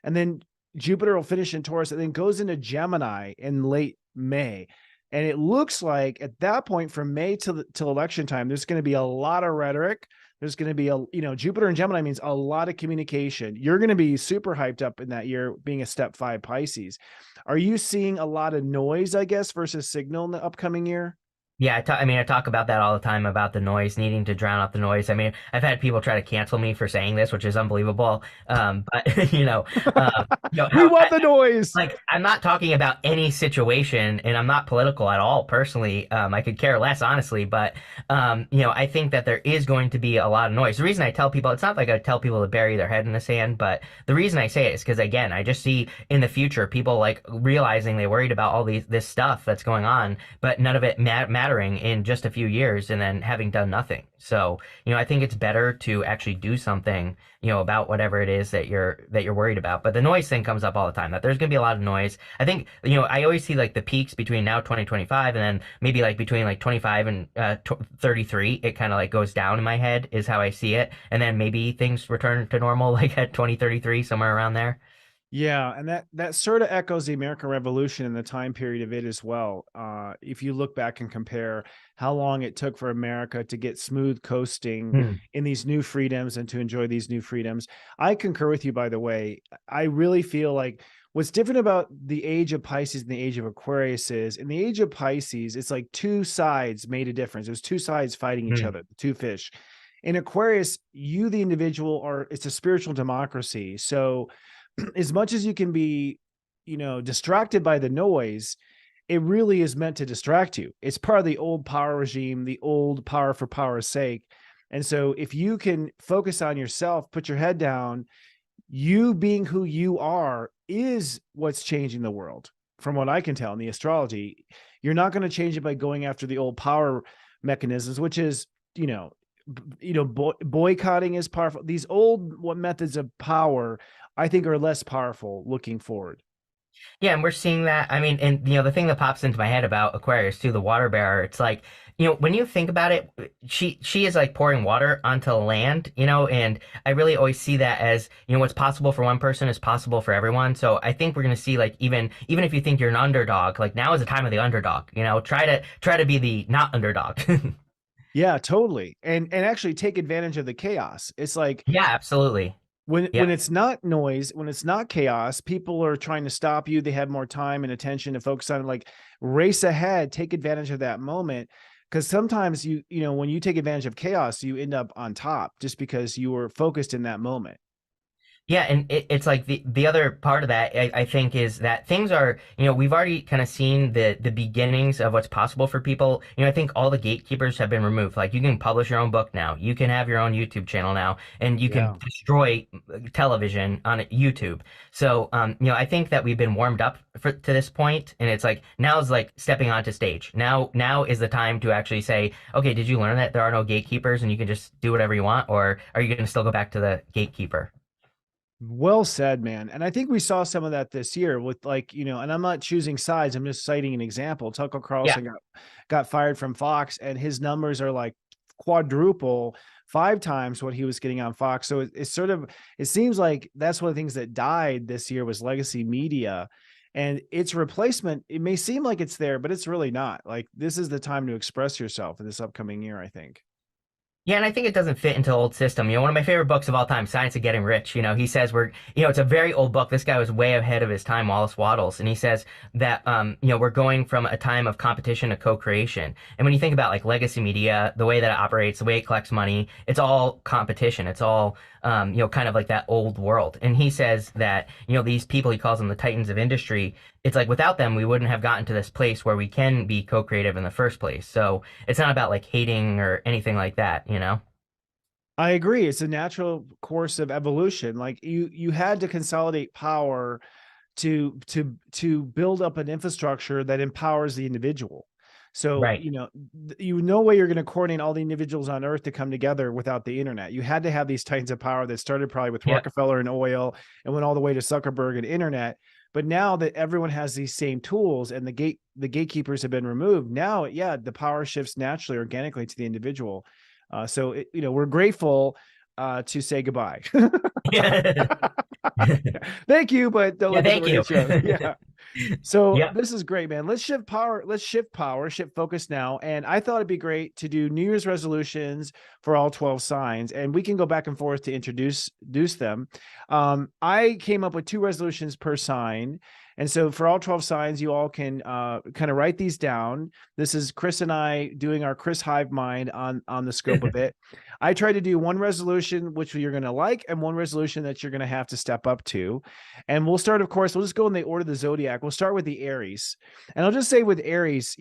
And then Jupiter will finish in Taurus and then goes into Gemini in late May. And it looks like at that point, from May till election time, there's going to be a lot of rhetoric. There's going to be Jupiter and Gemini means a lot of communication. You're going to be super hyped up in that year, being a step 5 Pisces. Are you seeing a lot of noise, I guess, versus signal in the upcoming year? Yeah, I talk about that all the time, about the noise, needing to drown out the noise. I mean, I've had people try to cancel me for saying this, which is unbelievable. But we want the noise. Like, I'm not talking about any situation, and I'm not political at all, personally. I could care less, honestly. But I think that there is going to be a lot of noise. The reason I tell people, it's not like I tell people to bury their head in the sand, but the reason I say it is because, again, I just see in the future people like realizing they're worried about all this stuff that's going on, but none of it mattering in just a few years, and then having done nothing. So, I think it's better to actually do something, about whatever it is that you're worried about. But the noise thing comes up all the time, that there's going to be a lot of noise. I think, I always see like the peaks between now 2025 and then maybe like between like 25 and 33, it kind of like goes down in my head is how I see it. And then maybe things return to normal like at 2033, somewhere around there. Yeah, and that sort of echoes the American Revolution and the time period of it as well. If you look back and compare how long it took for America to get smooth coasting Hmm. in these new freedoms and to enjoy these new freedoms, I concur with you, by the way. I really feel like what's different about the age of Pisces and the age of Aquarius is in the age of Pisces, it's like two sides made a difference. It was two sides fighting each Hmm. other, the two fish. In Aquarius, you, the individual, it's a spiritual democracy. So as much as you can be, distracted by the noise, it really is meant to distract you. It's part of the old power regime, the old power for power's sake. And so if you can focus on yourself, put your head down, you being who you are is what's changing the world. From what I can tell in the astrology, you're not going to change it by going after the old power mechanisms, which is, boycotting is powerful. These old methods of power, I think, are less powerful looking forward. Yeah, and we're seeing that. I mean, and the thing that pops into my head about Aquarius too, the water bearer, it's like, when you think about it, she is like pouring water onto land, and I really always see that as, what's possible for one person is possible for everyone. So I think we're gonna see like even if you think you're an underdog, like now is the time of the underdog, try to be the not underdog. Yeah, totally. And actually take advantage of the chaos. It's like Yeah, absolutely. when Yep. it's not noise, when it's not chaos, people are trying to stop you. They have more time and attention to focus on, like, race ahead, take advantage of that moment. Because sometimes when you take advantage of chaos, you end up on top just because you were focused in that moment. Yeah, and it's like the other part of that I think is that things are, we've already kind of seen the beginnings of what's possible for people. I think all the gatekeepers have been removed. Like you can publish your own book now, you can have your own YouTube channel now, and you Yeah. can destroy television on YouTube. So, I think that we've been warmed up to this point, and it's like now is like stepping onto stage. Now is the time to actually say, okay, did you learn that there are no gatekeepers and you can just do whatever you want, or are you going to still go back to the gatekeeper? Well said, man. And I think we saw some of that this year with, like, and I'm not choosing sides. I'm just citing an example. Tucker Yeah. Carlson got fired from Fox, and his numbers are like quadruple, 5 times what he was getting on Fox. So it's sort of, it seems like that's one of the things that died this year was legacy media. And its replacement, it may seem like it's there, but it's really not. Like, this is the time to express yourself in this upcoming year, I think. Yeah, and I think it doesn't fit into the old system. One of my favorite books of all time, Science of Getting Rich. He says it's a very old book. This guy was way ahead of his time, Wallace Wattles, and he says that, we're going from a time of competition to co-creation. And when you think about like legacy media, the way that it operates, the way it collects money, it's all competition. It's all, kind of like that old world. And he says that, these people, he calls them the titans of industry. It's like without them, we wouldn't have gotten to this place where we can be co-creative in the first place. So it's not about like hating or anything like that. I agree. It's a natural course of evolution. Like, you had to consolidate power to build up an infrastructure that empowers the individual. So, Right. no way you're going to coordinate all the individuals on earth to come together without the internet. You had to have these titans of power that started probably with Yep. Rockefeller and oil and went all the way to Zuckerberg and internet. But now that everyone has these same tools and the gatekeepers have been removed, now, yeah, the power shifts naturally, organically to the individual. So, we're grateful to say goodbye. Yeah. Thank you, but don't Yeah, look at the thank way you. it shows. Yeah. So Yep. this is great, man. Let's shift power, shift focus now. And I thought it'd be great to do New Year's resolutions for all 12 signs, and we can go back and forth to introduce them. I came up with 2 resolutions per sign. And so for all 12 signs, you all can kind of write these down. This is Chris and I doing our Chris Hive Mind on the scope of it. I try to do one resolution, which you're going to like, and one resolution that you're going to have to step up to. And we'll start, of course, we'll just go in the order of the zodiac. We'll start with the Aries. And I'll just say with Aries,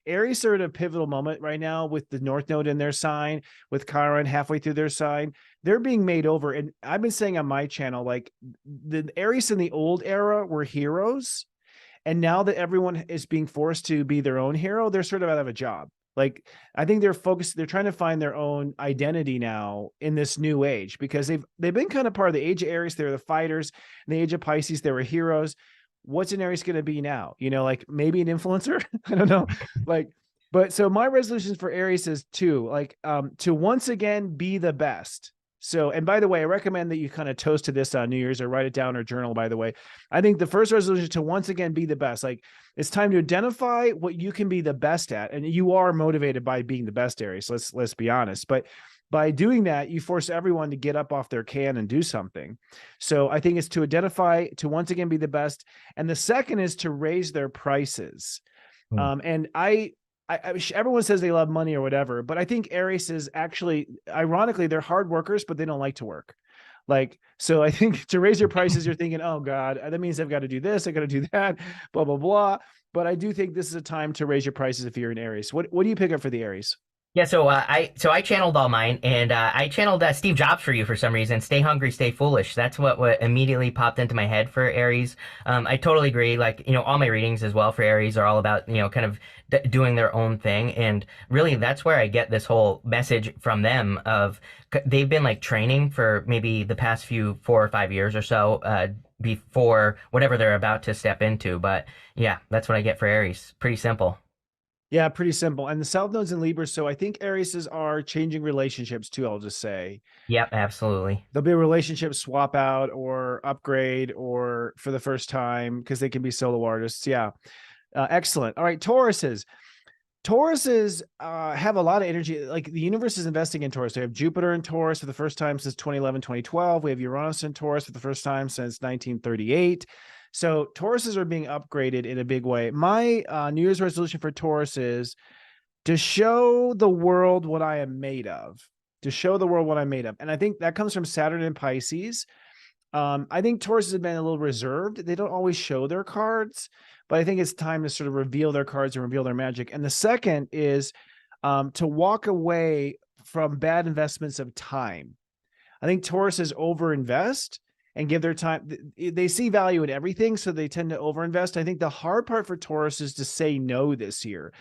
Aries are at a pivotal moment right now with the North Node in their sign, with Chiron halfway through their sign. They're being made over. And I've been saying on my channel, like, the Aries in the old era were heroes. And now that everyone is being forced to be their own hero, they're sort of out of a job. Like, I think they're trying to find their own identity now in this new age, because they've been kind of part of the age of Aries. They were the fighters. In the age of Pisces, they were heroes. What's an Aries going to be now? Like maybe an influencer? I don't know. But so my resolutions for Aries is to once again be the best. So, and by the way, I recommend that you kind of toast to this on New Year's or write it down or journal, by the way. I think the first resolution is to once again be the best. Like, it's time to identify what you can be the best at. And you are motivated by being the best, Aries. So let's be honest. But by doing that, you force everyone to get up off their can and do something. So I think it's to identify, to once again be the best. And the second is to raise their prices. And everyone says they love money or whatever, but I think Aries is actually, ironically, they're hard workers, but they don't like to work. Like, so I think to raise your prices, you're thinking, oh God, that means I've got to do this, I got to do that, blah, blah, blah. But I do think this is a time to raise your prices if you're an Aries. What do you pick up for the Aries? Yeah, so I channeled all mine, and I channeled Steve Jobs for you for some reason. Stay hungry, stay foolish. That's what immediately popped into my head for Aries. I totally agree. Like, all my readings as well for Aries are all about, kind of doing their own thing, and really that's where I get this whole message from them of they've been like training for maybe the past 4 or 5 years or so before whatever they're about to step into. But yeah, that's what I get for Aries. Pretty simple. Yeah, pretty simple. And the South Node's in Libra, so I think Aries are changing relationships too, I'll just say. Yep, absolutely. There'll be a relationship swap out or upgrade or for the first time because they can be solo artists. Yeah. Excellent. All right, Tauruses. Tauruses have a lot of energy. Like, the universe is investing in Taurus. They have Jupiter in Taurus for the first time since 2011, 2012. We have Uranus in Taurus for the first time since 1938. So Tauruses are being upgraded in a big way. My New Year's resolution for Taurus is to show the world what I am made of, to show the world what I'm made of. And I think that comes from Saturn and Pisces. I think Taurus has been a little reserved. They don't always show their cards, but I think it's time to sort of reveal their cards and reveal their magic. And the second is to walk away from bad investments of time. I think Tauruses overinvest and give their time. They see value in everything, so they tend to overinvest. I think the hard part for Taurus is to say no this year.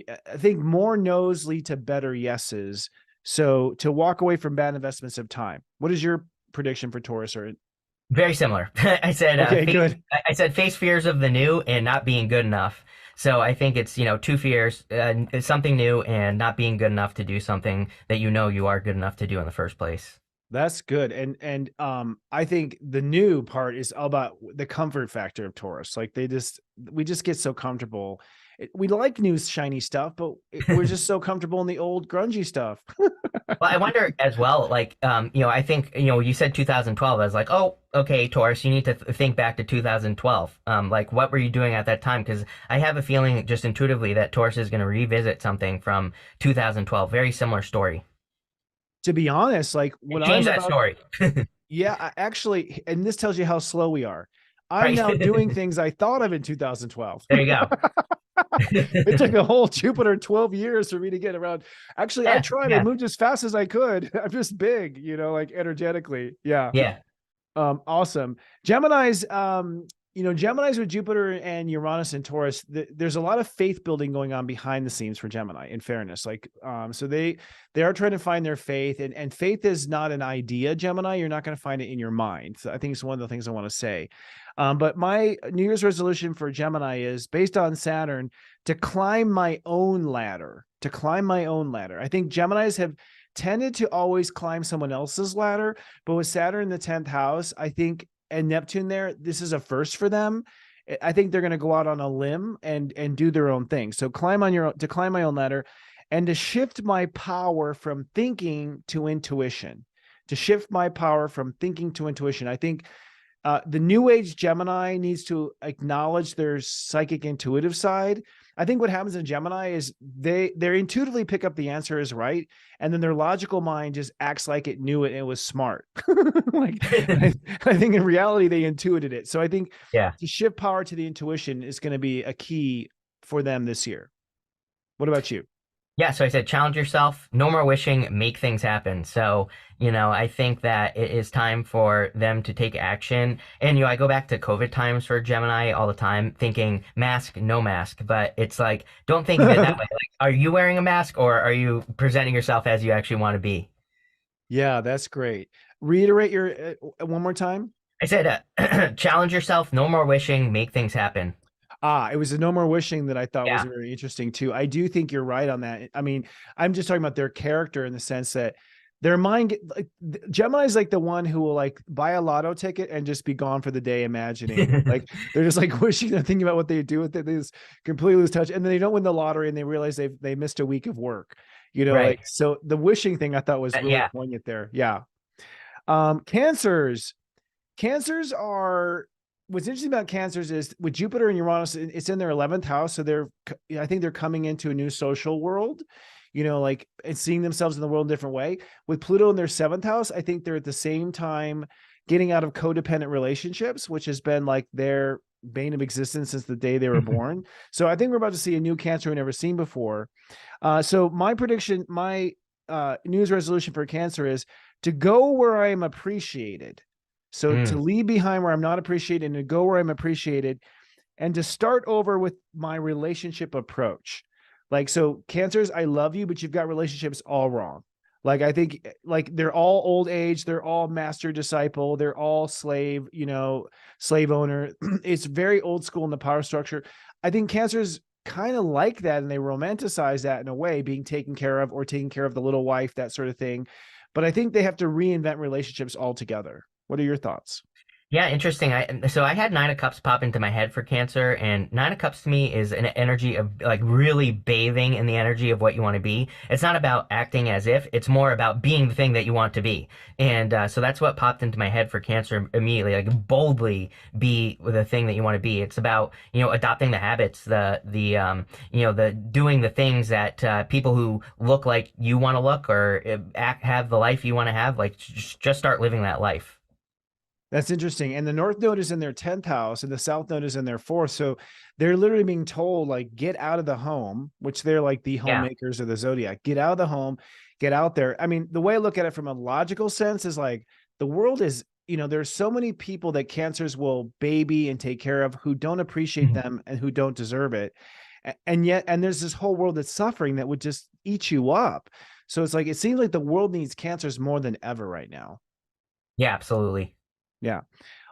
I think more no's lead to better yeses. So to walk away from bad investments of time. What is your prediction for Taurus? Or very similar. I said, okay, good. I said face fears of the new and not being good enough. So I think it's, two fears, something new and not being good enough to do something that you are good enough to do in the first place. That's good. And I think the new part is all about the comfort factor of Taurus. Like, we just get so comfortable. We like new shiny stuff, but we're just so comfortable in the old grungy stuff. Well, I wonder as well, like, I think, you said 2012. I was like, oh, okay, Taurus, you need to think back to 2012. Like, what were you doing at that time? Because I have a feeling just intuitively that Taurus is going to revisit something from 2012. Very similar story. To be honest, like, when change that story. Yeah, actually, and this tells you how slow we are. I'm now doing things I thought of in 2012. There you go. It took a whole Jupiter 12 years for me to get around. Actually, I tried. I moved as fast as I could. I'm just big, like energetically. Yeah. Yeah. Awesome. Gemini's, Gemini's with Jupiter and Uranus and Taurus, there's a lot of faith building going on behind the scenes for Gemini, in fairness. Like, so they are trying to find their faith, and faith is not an idea, Gemini. You're not going to find it in your mind. So I think it's one of the things I want to say. But my New Year's resolution for Gemini is based on Saturn to climb my own ladder, I think Geminis have tended to always climb someone else's ladder, but with Saturn in the 10th house, I think, and Neptune there, this is a first for them. I think they're going to go out on a limb and do their own thing. So to climb my own ladder and to shift my power from thinking to intuition, I think the new age Gemini needs to acknowledge their psychic intuitive side. I think what happens in Gemini is they intuitively pick up the answer is right, and then their logical mind just acts like it knew it and it was smart. Like, I think in reality they intuited it. So I think to shift power to the intuition is going to be a key for them this year. What about you? Yeah, so I said challenge yourself, no more wishing, make things happen. So, I think that it is time for them to take action. And, I go back to COVID times for Gemini all the time thinking mask, no mask. But it's like, don't think of it that way. Like, are you wearing a mask or are you presenting yourself as you actually want to be? Yeah, that's great. Reiterate your one more time. I said challenge yourself, no more wishing, make things happen. It was a no more wishing that I thought was very interesting too. I do think you're right on that. I mean, I'm just talking about their character in the sense that their mind like Gemini's like the one who will like buy a lotto ticket and just be gone for the day imagining it. Like they're just like wishing and thinking about what they do with it. They just completely lose touch. And then they don't win the lottery and they realize they missed a week of work. Right. Like so the wishing thing I thought was really poignant there. Yeah. Cancers. Cancers are what's interesting about cancers is with Jupiter and Uranus, it's in their 11th house. So I think they're coming into a new social world. Like and seeing themselves in the world in a different way. With Pluto in their 7th house, I think they're at the same time getting out of codependent relationships, which has been like their bane of existence since the day they were born. So I think we're about to see a new Cancer we've never seen before. So my prediction, my news resolution for Cancer is to go where I am appreciated. So to leave behind where I'm not appreciated and to go where I'm appreciated and to start over with my relationship approach. Like, so Cancers, I love you, but you've got relationships all wrong. Like, I think like they're all old age. They're all master disciple. They're all slave, slave owner. It's very old school in the power structure. I think Cancers kind of like that. And they romanticize that in a way, being taken care of or taking care of the little wife, that sort of thing. But I think they have to reinvent relationships altogether. What are your thoughts? Yeah, interesting. So I had Nine of Cups pop into my head for Cancer, and Nine of Cups to me is an energy of like really bathing in the energy of what you want to be. It's not about acting as if, it's more about being the thing that you want to be. And so that's what popped into my head for Cancer immediately, like boldly be the thing that you want to be. It's about, adopting the habits, the doing the things that people who look like you want to look or have the life you want to have, like just start living that life. That's interesting. And the North Node is in their 10th house and the South Node is in their 4th. So they're literally being told, like, get out of the home, which they're like the homemakers of the zodiac. Get out of the home, get out there. I mean, the way I look at it from a logical sense is like the world is, there's so many people that Cancers will baby and take care of who don't appreciate them and who don't deserve it. And there's this whole world that's suffering that would just eat you up. So it's like, it seems like the world needs Cancers more than ever right now. Yeah, absolutely. Yeah.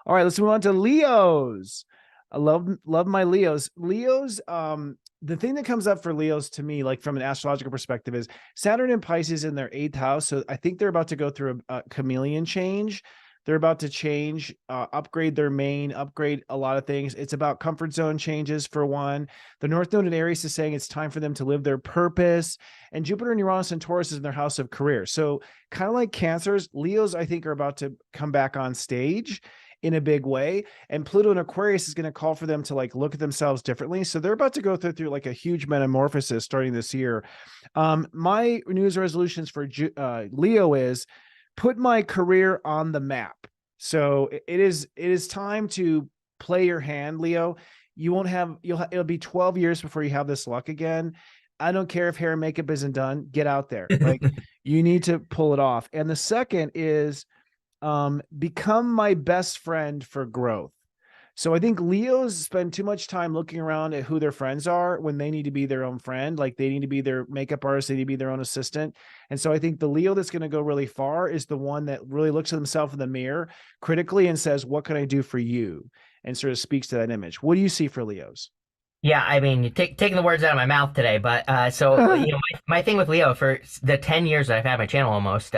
All right, let's move on to Leos. I love my Leos. Leos, the thing that comes up for Leos to me, like from an astrological perspective, is Saturn and Pisces in their 8th house. So I think they're about to go through a chameleon change. They're about to change, upgrade their main, upgrade a lot of things. It's about comfort zone changes for one. The North Node in Aries is saying it's time for them to live their purpose. And Jupiter and Uranus and Taurus is in their house of career. So kind of like Cancers, Leos, I think, are about to come back on stage in a big way. And Pluto in Aquarius is going to call for them to like look at themselves differently. So they're about to go through like a huge metamorphosis starting this year. My news resolutions for Leo is put my career on the map. So it is time to play your hand, Leo. It'll be 12 years before you have this luck again. I don't care if hair and makeup isn't done. Get out there. Like you need to pull it off. And the second is become my best friend for growth. So I think Leos spend too much time looking around at who their friends are when they need to be their own friend. Like they need to be their makeup artist. They need to be their own assistant. And so I think the Leo that's going to go really far is the one that really looks at himself in the mirror critically and says, what can I do for you? And sort of speaks to that image. What do you see for Leos? Yeah, I mean, you're taking the words out of my mouth today, but my thing with Leo for the 10 years that I've had my channel almost,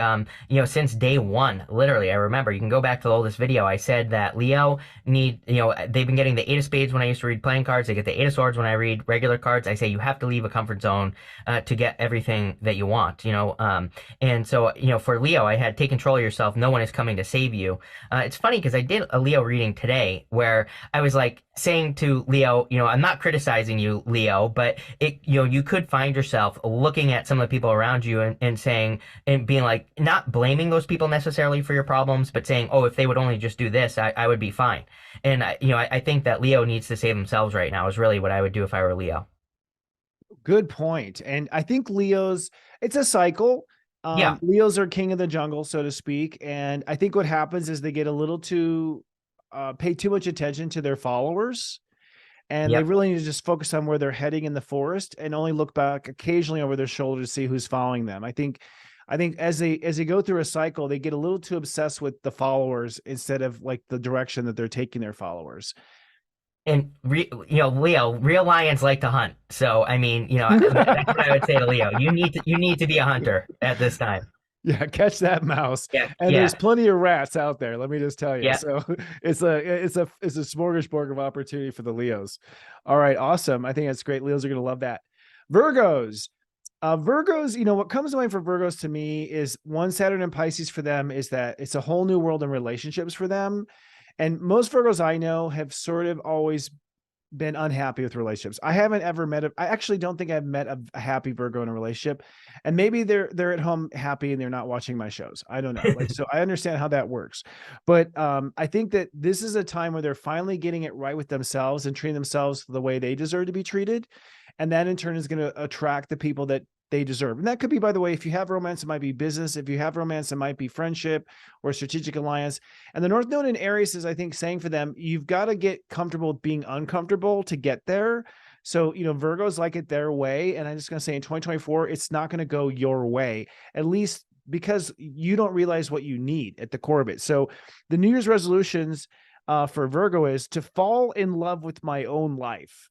since day one, literally, I remember, you can go back to the oldest video, I said that Leo they've been getting the 8 of spades when I used to read playing cards, they get the 8 of swords when I read regular cards. I say you have to leave a comfort zone to get everything that you want, and so, for Leo, I had take control of yourself, no one is coming to save you. It's funny because I did a Leo reading today where I was like saying to Leo, I'm not criticizing you, Leo, but you could find yourself looking at some of the people around you and saying, and being like, not blaming those people necessarily for your problems, but saying, oh, if they would only just do this, I would be fine. And I think that Leo needs to save themselves right now is really what I would do if I were Leo. Good point. And I think Leos, it's a cycle. Leos are king of the jungle, so to speak. And I think what happens is they get a little too pay too much attention to their followers, and they really need to just focus on where they're heading in the forest and only look back occasionally over their shoulder to see who's following them. I think as they go through a cycle, they get a little too obsessed with the followers instead of like the direction that they're taking their followers. And Leo, real lions like to hunt. So I mean, that's what I would say to Leo. You need to be a hunter at this time. Yeah, catch that mouse. Yeah, And yeah, there's plenty of rats out there, let me just tell you. yeah. So it's a smorgasbord of opportunity for the Leos. All right, awesome. I think that's great. Leos are going to love that. Virgos. Virgos, what comes to mind for Virgos to me is one, Saturn and Pisces for them is that it's a whole new world in relationships for them. And most Virgos I know have sort of always been unhappy with relationships. I haven't ever I actually don't think I've met a happy Virgo in a relationship. And maybe they're at home happy and they're not watching my shows. I don't know. So I understand how that works. But I think that this is a time where they're finally getting it right with themselves and treating themselves the way they deserve to be treated. And that in turn is going to attract the people that they deserve. And that could be, by the way, if you have romance, it might be business. If you have romance, it might be friendship or strategic alliance. And the North Node in Aries is, I think, saying for them, you've got to get comfortable with being uncomfortable to get there. So, Virgos like it their way. And I'm just going to say in 2024, it's not going to go your way, at least because you don't realize what you need at the core of it. So the New Year's resolutions for Virgo is to fall in love with my own life.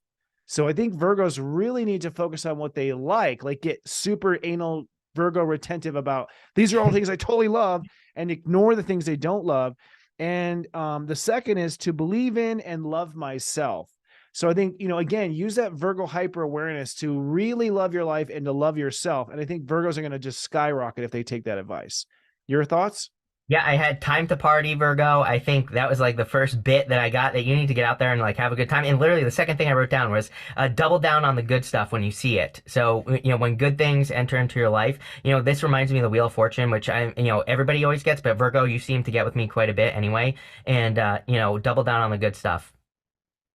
So I think Virgos really need to focus on what they like get super anal Virgo retentive about these are all things I totally love and ignore the things they don't love. And the second is to believe in and love myself. So I think, again, use that Virgo hyper awareness to really love your life and to love yourself. And I think Virgos are going to just skyrocket if they take that advice. Your thoughts? Yeah, I had Time to Party, Virgo. I think that was like the first bit that I got that you need to get out there and have a good time. And literally the second thing I wrote down was double down on the good stuff when you see it. So, when good things enter into your life, this reminds me of the Wheel of Fortune, which everybody always gets, but Virgo, you seem to get with me quite a bit anyway. And, double down on the good stuff.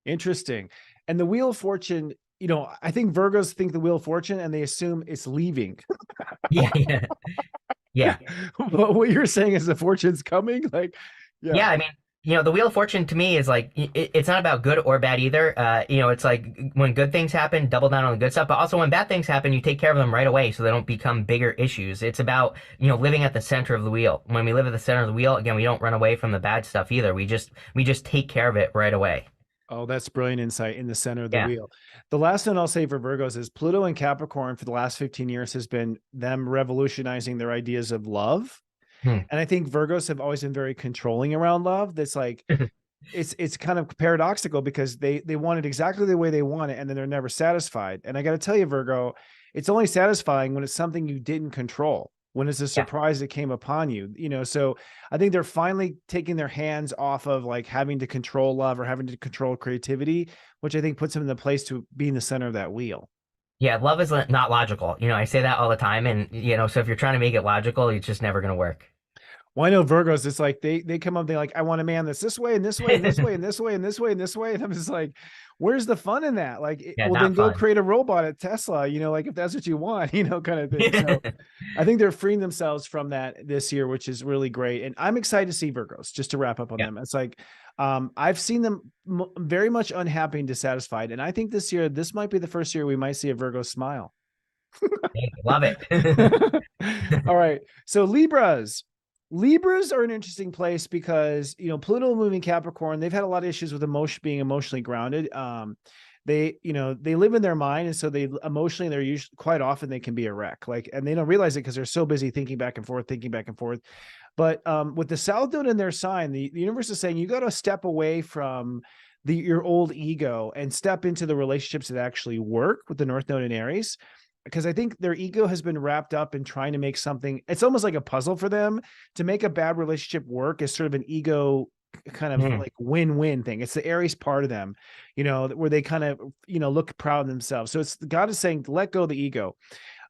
Interesting. And the Wheel of Fortune, I think Virgos think the Wheel of Fortune and they assume it's leaving. Yeah, yeah. Yeah. But what you're saying is the fortune's coming? Yeah, I mean, the Wheel of Fortune to me is it's not about good or bad either. It's like when good things happen, double down on the good stuff. But also when bad things happen, you take care of them right away so they don't become bigger issues. It's about, living at the center of the wheel. When we live at the center of the wheel, again, we don't run away from the bad stuff either. We just take care of it right away. Oh, that's brilliant insight in the center of the wheel. The last one I'll say for Virgos is Pluto and Capricorn for the last 15 years has been them revolutionizing their ideas of love. And I think Virgos have always been very controlling around love. That's it's kind of paradoxical because they want it exactly the way they want it and then they're never satisfied. And I got to tell you, Virgo, it's only satisfying when it's something you didn't control, when it's a surprise that came upon you, so I think they're finally taking their hands off of having to control love or having to control creativity, which I think puts them in the place to be in the center of that wheel. Yeah, love is not logical. I say that all the time. And, so if you're trying to make it logical, it's just never going to work. Well, I know Virgos, it's like they come up, they're like, I want a man that's this way and this way and this way and this way and this way and this way. And I'm just like, where's the fun in that? Then go create a robot at Tesla, if that's what you want, kind of thing. So I think they're freeing themselves from that this year, which is really great. And I'm excited to see Virgos, just to wrap up on them. It's I've seen them very much unhappy and dissatisfied. And I think this year, this might be the first year we might see a Virgo smile. Love it. All right. So Libras are an interesting place because, Pluto moving Capricorn, they've had a lot of issues with being emotionally grounded. They live in their mind. And so they're usually quite often they can be a wreck, and they don't realize it because they're so busy thinking back and forth. But with the South Node in their sign, the universe is saying, you got to step away from your old ego and step into the relationships that actually work with the North Node in Aries. Because I think their ego has been wrapped up in trying to make something, it's almost like a puzzle for them to make a bad relationship work is sort of an ego kind of win-win thing. It's the Aries part of them, where they kind of, look proud of themselves. So God is saying, let go of the ego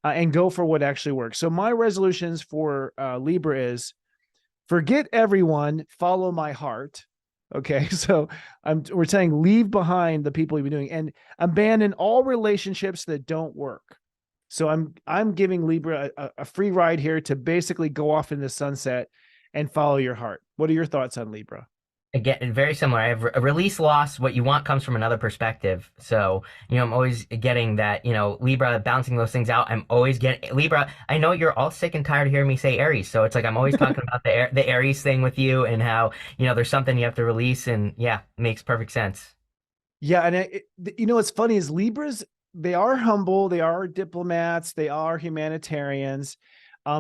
and go for what actually works. So my resolutions for Libra is forget everyone, follow my heart. Okay. So we're saying leave behind the people you've been doing and abandon all relationships that don't work. So I'm giving Libra a free ride here to basically go off in the sunset and follow your heart. What are your thoughts on Libra? Again, very similar. I have a release loss. What you want comes from another perspective. So, I'm always getting that, Libra, bouncing those things out. I'm always getting Libra. I know you're all sick and tired of hearing me say Aries. So it's I'm always talking about the Aries thing with you and how, there's something you have to release. And it makes perfect sense. Yeah. And what's funny is Libras, they are humble. They are diplomats. They are humanitarians.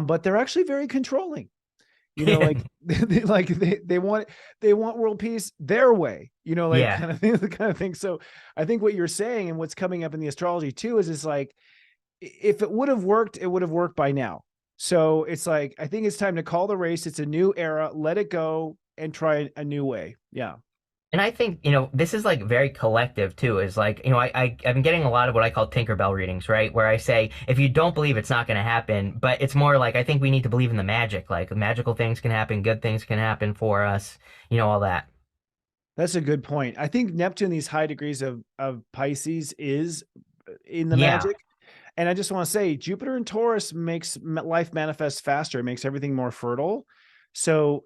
but they're actually very controlling. You know, like they want world peace their way. You know, like kind of thing. So I think what you're saying and what's coming up in the astrology too is like, if it would have worked, it would have worked by now. So it's like, I think it's time to call the race. It's a new era. Let it go and try a new way. Yeah. And I think, this is like very collective too, is like, I've been getting a lot of what I call Tinkerbell readings, right? Where I say, if you don't believe, it's not going to happen. But it's more like, I think we need to believe in the magic, like magical things can happen, good things can happen for us, all that. That's a good point. I think Neptune, these high degrees of Pisces, is in the magic. And I just want to say, Jupiter in Taurus makes life manifest faster. It makes everything more fertile. So,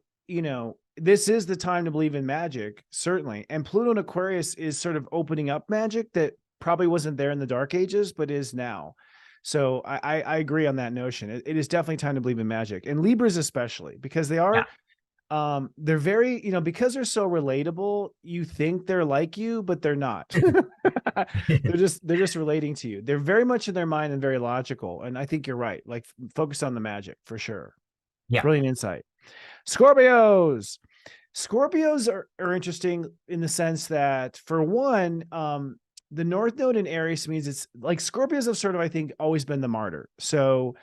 this is the time to believe in magic, certainly. And Pluto in Aquarius is sort of opening up magic that probably wasn't there in the Dark Ages, but is now. So I agree on that notion. It is definitely time to believe in magic. And Libras especially, because they are, they're very, because they're so relatable, you think they're like you, but they're not. They're just relating to you. They're very much in their mind and very logical. And I think you're right. Like, focus on the magic for sure. Yeah. Brilliant insight. Scorpios are interesting in the sense that, for one, the North Node in Aries means it's like Scorpios have sort of, I think, always been the martyr. So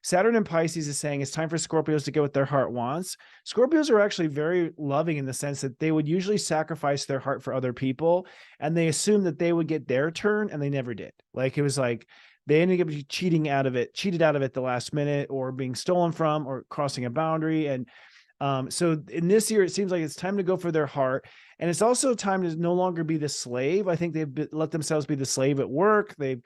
Saturn in Pisces is saying it's time for Scorpios to get what their heart wants. Scorpios are actually very loving in the sense that they would usually sacrifice their heart for other people, and they assumed that they would get their turn, and they never did. Like, it was like they ended up cheated out of it the last minute, or being stolen from, or crossing a boundary. And so in this year, it seems like it's time to go for their heart. And it's also time to no longer be the slave. I think they've let themselves be the slave at work. They've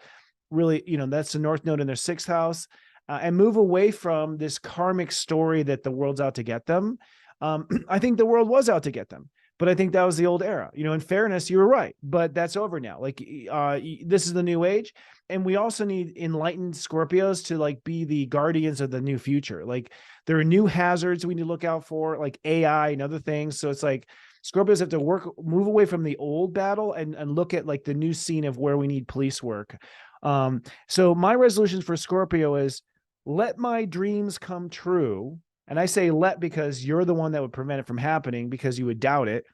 really, that's the North Node in their 6th house. And move away from this karmic story that the world's out to get them. I think the world was out to get them, but I think that was the old era. In fairness, you were right, but that's over now. Like, this is the new age. And we also need enlightened Scorpios to like be the guardians of the new future. Like, there are new hazards we need to look out for, like AI and other things. So it's like Scorpios have to move away from the old battle and look at like the new scene of where we need police work. So my resolution for Scorpio is, let my dreams come true. And I say let because you're the one that would prevent it from happening, because you would doubt it.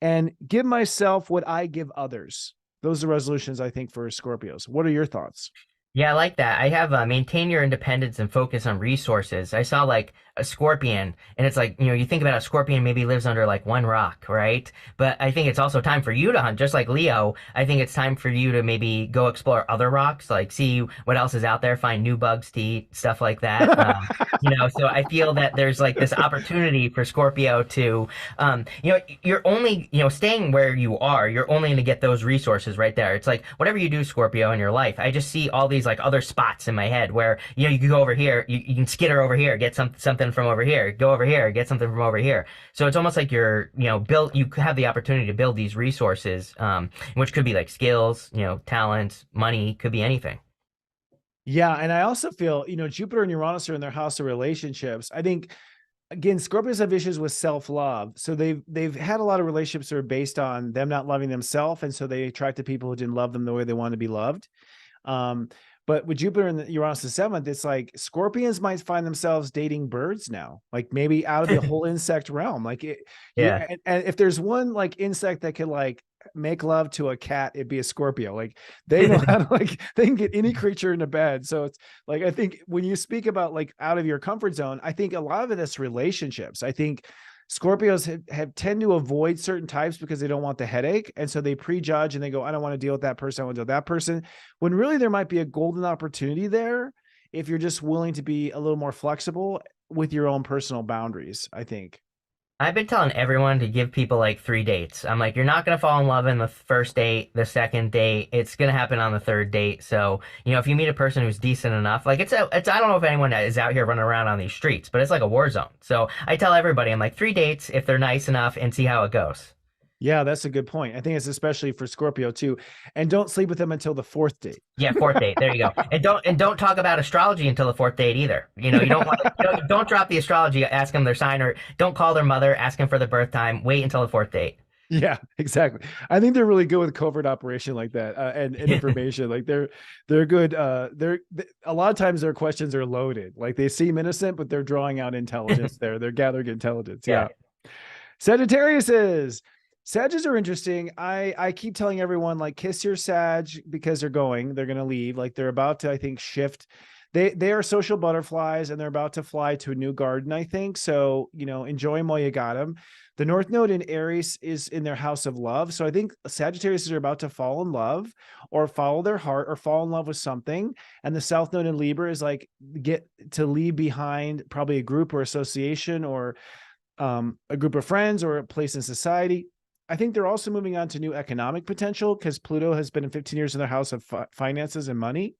And give myself what I give others. Those are resolutions, I think, for Scorpios. What are your thoughts? Yeah, I like that. I have maintain your independence and focus on resources. I saw like a scorpion, and it's like, you think about a scorpion maybe lives under like one rock, right? But I think it's also time for you to hunt, just like Leo. I think it's time for you to maybe go explore other rocks, like see what else is out there, find new bugs to eat, stuff like that. So I feel that there's like this opportunity for Scorpio to, you're only, staying where you are, you're only going to get those resources right there. It's like, whatever you do, Scorpio, in your life, I just see all these like other spots in my head where, you can go over here, you can skitter over here, get something from over here, go over here, get something from over here. So it's almost like you're, you have the opportunity to build these resources, which could be like skills, talents, money, could be anything. Yeah. And I also feel, Jupiter and Uranus are in their house of relationships. I think, again, Scorpios have issues with self-love. So they've had a lot of relationships that are based on them not loving themselves. And so they attracted people who didn't love them the way they want to be loved. But with Jupiter and Uranus the 7th, it's like Scorpions might find themselves dating birds now, like maybe out of the whole insect realm. Like, and if there's one like insect that could like make love to a cat, it'd be a Scorpio. Like, they know how to they can get any creature into bed. So it's like, I think when you speak about like out of your comfort zone, I think a lot of it is relationships. I think Scorpios have tend to avoid certain types because they don't want the headache. And so they prejudge and they go, I don't want to deal with that person. I want to deal with that person. When really there might be a golden opportunity there if you're just willing to be a little more flexible with your own personal boundaries, I think. I've been telling everyone to give people like 3 dates. I'm like, you're not going to fall in love in the first date, the second date. It's going to happen on the third date. So, if you meet a person who's decent enough, like it's I don't know if anyone is out here running around on these streets, but it's like a war zone. So I tell everybody, I'm like 3 dates if they're nice enough, and see how it goes. Yeah, that's a good point. I think it's especially for Scorpio too. And don't sleep with them until the 4th date. Yeah, 4th date. There you go. And don't talk about astrology until the 4th date either. You don't want don't drop the astrology, ask them their sign, or don't call their mother, ask them for the birth time. Wait until the 4th date. Yeah, exactly. I think they're really good with covert operation like that, and information. Like they're good. A lot of times their questions are loaded. Like they seem innocent, but they're drawing out intelligence there. They're gathering intelligence. Yeah. Yeah. Sagittariuses. Sages are interesting. I keep telling everyone, like, kiss your Sag, because they're going to leave. Like they're about to, I think, shift. They are social butterflies, and they're about to fly to a new garden, I think. So, enjoy them while you got them. The North Node in Aries is in their house of love. So I think Sagittarius are about to fall in love or follow their heart or fall in love with something. And the South Node in Libra is like, get to leave behind probably a group or association, or a group of friends, or a place in society. I think they're also moving on to new economic potential, because Pluto has been in 15 years in their house of finances and money.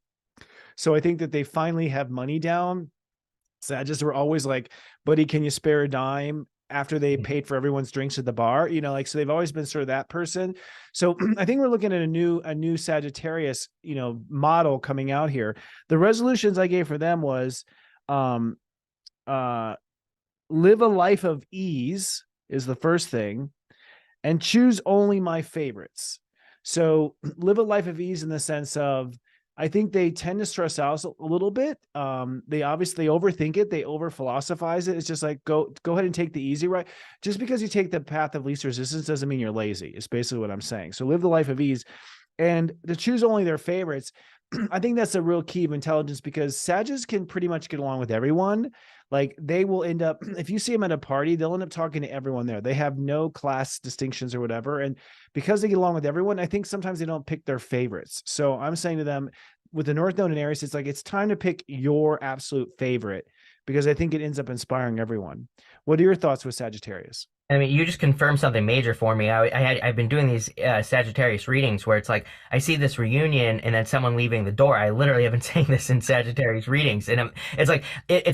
So I think that they finally have money down. Sagittarius were always like, buddy, can you spare a dime, after they paid for everyone's drinks at the bar? So they've always been sort of that person. So I think we're looking at a new Sagittarius, model coming out here. The resolutions I gave for them was, live a life of ease is the first thing, and choose only my favorites. So live a life of ease in the sense of, I think they tend to stress out a little bit. They obviously overthink it. They over philosophize it. It's just like, go ahead and take the easy ride. Just because you take the path of least resistance doesn't mean you're lazy. It's basically what I'm saying. So live the life of ease, and to choose only their favorites. I think that's a real key of intelligence, because Sagittarius can pretty much get along with everyone. Like they will end up, if you see them at a party, they'll end up talking to everyone there. They have no class distinctions or whatever. And because they get along with everyone, I think sometimes they don't pick their favorites. So I'm saying to them, with the North Node in Aries, it's like, it's time to pick your absolute favorite, because I think it ends up inspiring everyone. What are your thoughts with Sagittarius? I mean, you just confirmed something major for me. I've been doing these Sagittarius readings where it's like I see this reunion and then someone leaving the door. I literally have been saying this in Sagittarius readings, and it's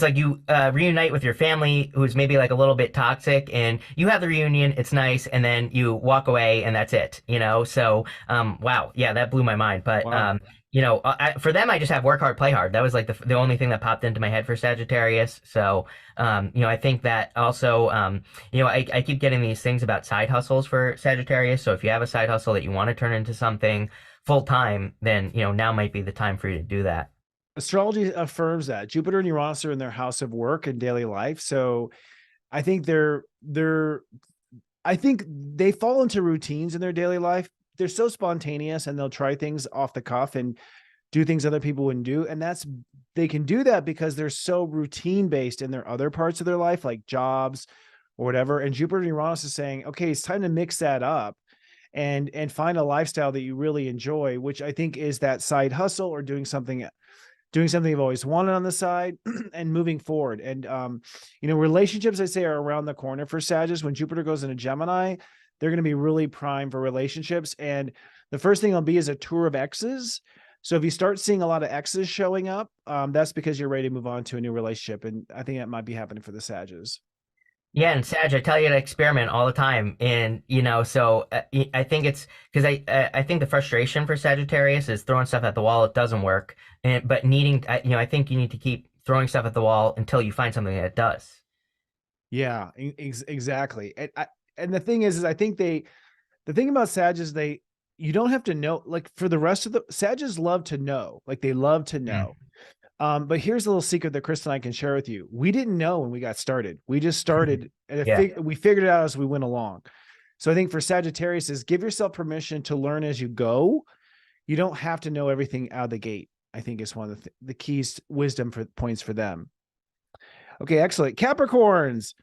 like you reunite with your family who's maybe like a little bit toxic, and you have the reunion, it's nice, and then you walk away and that's it. So wow, yeah, that blew my mind. But Wow. for them, I just have work hard, play hard. That was like the only thing that popped into my head for Sagittarius. So, I think that also, I keep getting these things about side hustles for Sagittarius. So if you have a side hustle that you want to turn into something full time, then, now might be the time for you to do that. Astrology affirms that Jupiter and Uranus are in their house of work and daily life. So I think I think they fall into routines in their daily life. They're so spontaneous, and they'll try things off the cuff and do things other people wouldn't do. And they can do that because they're so routine based in their other parts of their life, like jobs or whatever. And Jupiter and Uranus is saying, okay, it's time to mix that up and find a lifestyle that you really enjoy, which I think is that side hustle, or doing something you've always wanted on the side, and moving forward. And, relationships, I say, are around the corner for Sagittarius. When Jupiter goes into Gemini, they're going to be really prime for relationships. And the first thing it'll be is a tour of exes. So if you start seeing a lot of exes showing up, that's because you're ready to move on to a new relationship. And I think that might be happening for the Sagittarius. Yeah, and Sag, I tell you to experiment all the time, and so I think it's because I think the frustration for Sagittarius is throwing stuff at the wall. It doesn't work, but needing, I think you need to keep throwing stuff at the wall until you find something that does. Yeah, exactly. And the thing is I think the thing about Sag is you don't have to know, like, for the rest of the Sagittarius love to know, like they love to know. But here's a little secret that Chris and I can share with you. We didn't know when we got started. We just started, and we figured it out as we went along. So I think for Sagittarius is, give yourself permission to learn as you go. You don't have to know everything out of the gate, I think, is one of the keys, wisdom points for them. Okay, excellent. Capricorns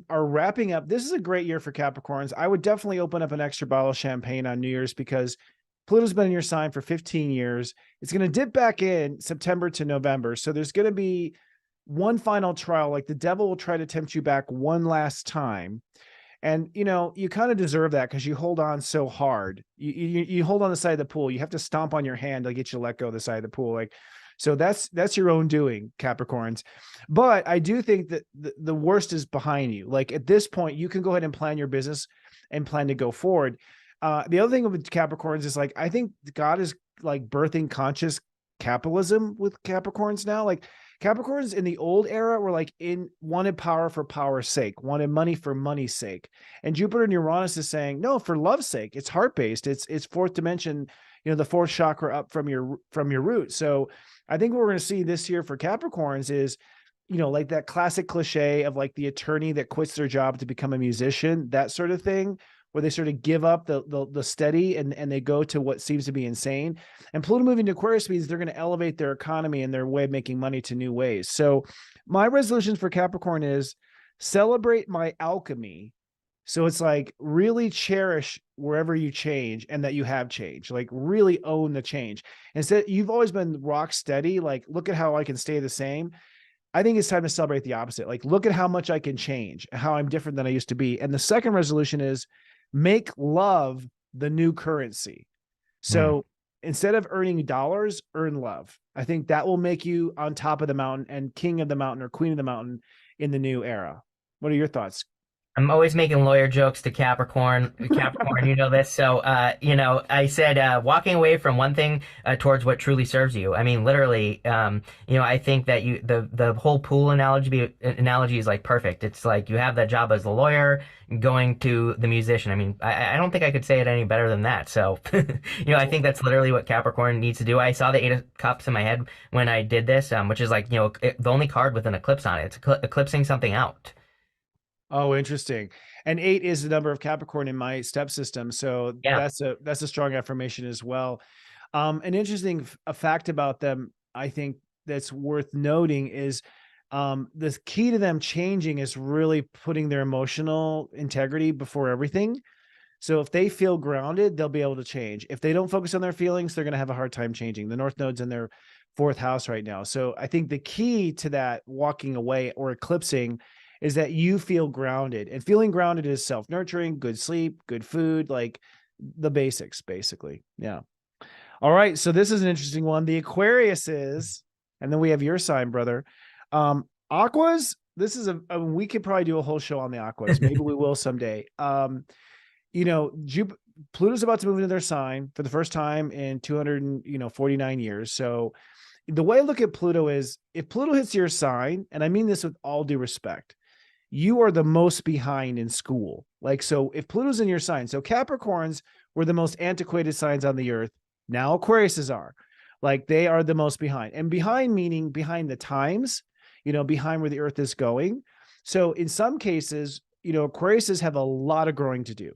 are wrapping up. This is a great year for Capricorns. I would definitely open up an extra bottle of champagne on New Year's, because Pluto's been in your sign for 15 years. It's going to dip back in September to November. So there's going to be one final trial. Like the devil will try to tempt you back one last time. And, you kind of deserve that, because you hold on so hard. You hold on the side of the pool. You have to stomp on your hand to get you to let go of the side of the pool. So that's your own doing, Capricorns. But I do think that the worst is behind you. Like at this point, you can go ahead and plan your business and plan to go forward. The other thing with Capricorns is, like, I think God is like birthing conscious capitalism with Capricorns now. Like Capricorns in the old era were like wanted power for power's sake, wanted money for money's sake. And Jupiter and Uranus is saying, no, for love's sake. It's heart-based. It's fourth dimension, the fourth chakra up from your root. So I think what we're going to see this year for Capricorns is, like that classic cliche of like the attorney that quits their job to become a musician, that sort of thing, where they sort of give up the steady and they go to what seems to be insane. And Pluto moving to Aquarius means they're going to elevate their economy and their way of making money to new ways. So my resolutions for Capricorn is celebrate my alchemy. So it's like really cherish wherever you change and that you have change, like really own the change. Instead, you've always been rock steady. Like, look at how I can stay the same. I think it's time to celebrate the opposite. Like, look at how much I can change, how I'm different than I used to be. And the second resolution is make love the new currency. So instead of earning dollars, earn love. I think that will make you on top of the mountain and king of the mountain or queen of the mountain in the new era. What are your thoughts? I'm always making lawyer jokes to Capricorn. Capricorn, you know this. So, I said walking away from one thing towards what truly serves you. I mean, literally, I think that the whole pool analogy is like perfect. It's like you have that job as the lawyer going to the musician. I mean, I don't think I could say it any better than that. So, I think that's literally what Capricorn needs to do. I saw the Eight of Cups in my head when I did this, which is like, the only card with an eclipse on it. It's eclipsing something out. Oh, interesting. And 8 is the number of Capricorn in my step system. So Yeah. that's a strong affirmation as well. An interesting fact about them, I think that's worth noting is the key to them changing is really putting their emotional integrity before everything. So if they feel grounded, they'll be able to change. If they don't focus on their feelings, they're going to have a hard time changing. The North Node's in their fourth house right now. So I think the key to that walking away or eclipsing is that you feel grounded, and feeling grounded is self-nurturing, good sleep, good food, like the basics, basically. Yeah. All right. So this is an interesting one. The Aquarius is, and then we have your sign, brother. Aquas. This is we could probably do a whole show on the Aquas. Maybe we will someday. Pluto's about to move into their sign for the first time in 249 years. So the way I look at Pluto is if Pluto hits your sign, and I mean this with all due respect, you are the most behind in school. Like, so if Pluto's in your sign, so Capricorns were the most antiquated signs on the earth. Now Aquariuses are, like, they are the most behind, and behind meaning behind the times, behind where the earth is going. So in some cases, Aquariuses have a lot of growing to do,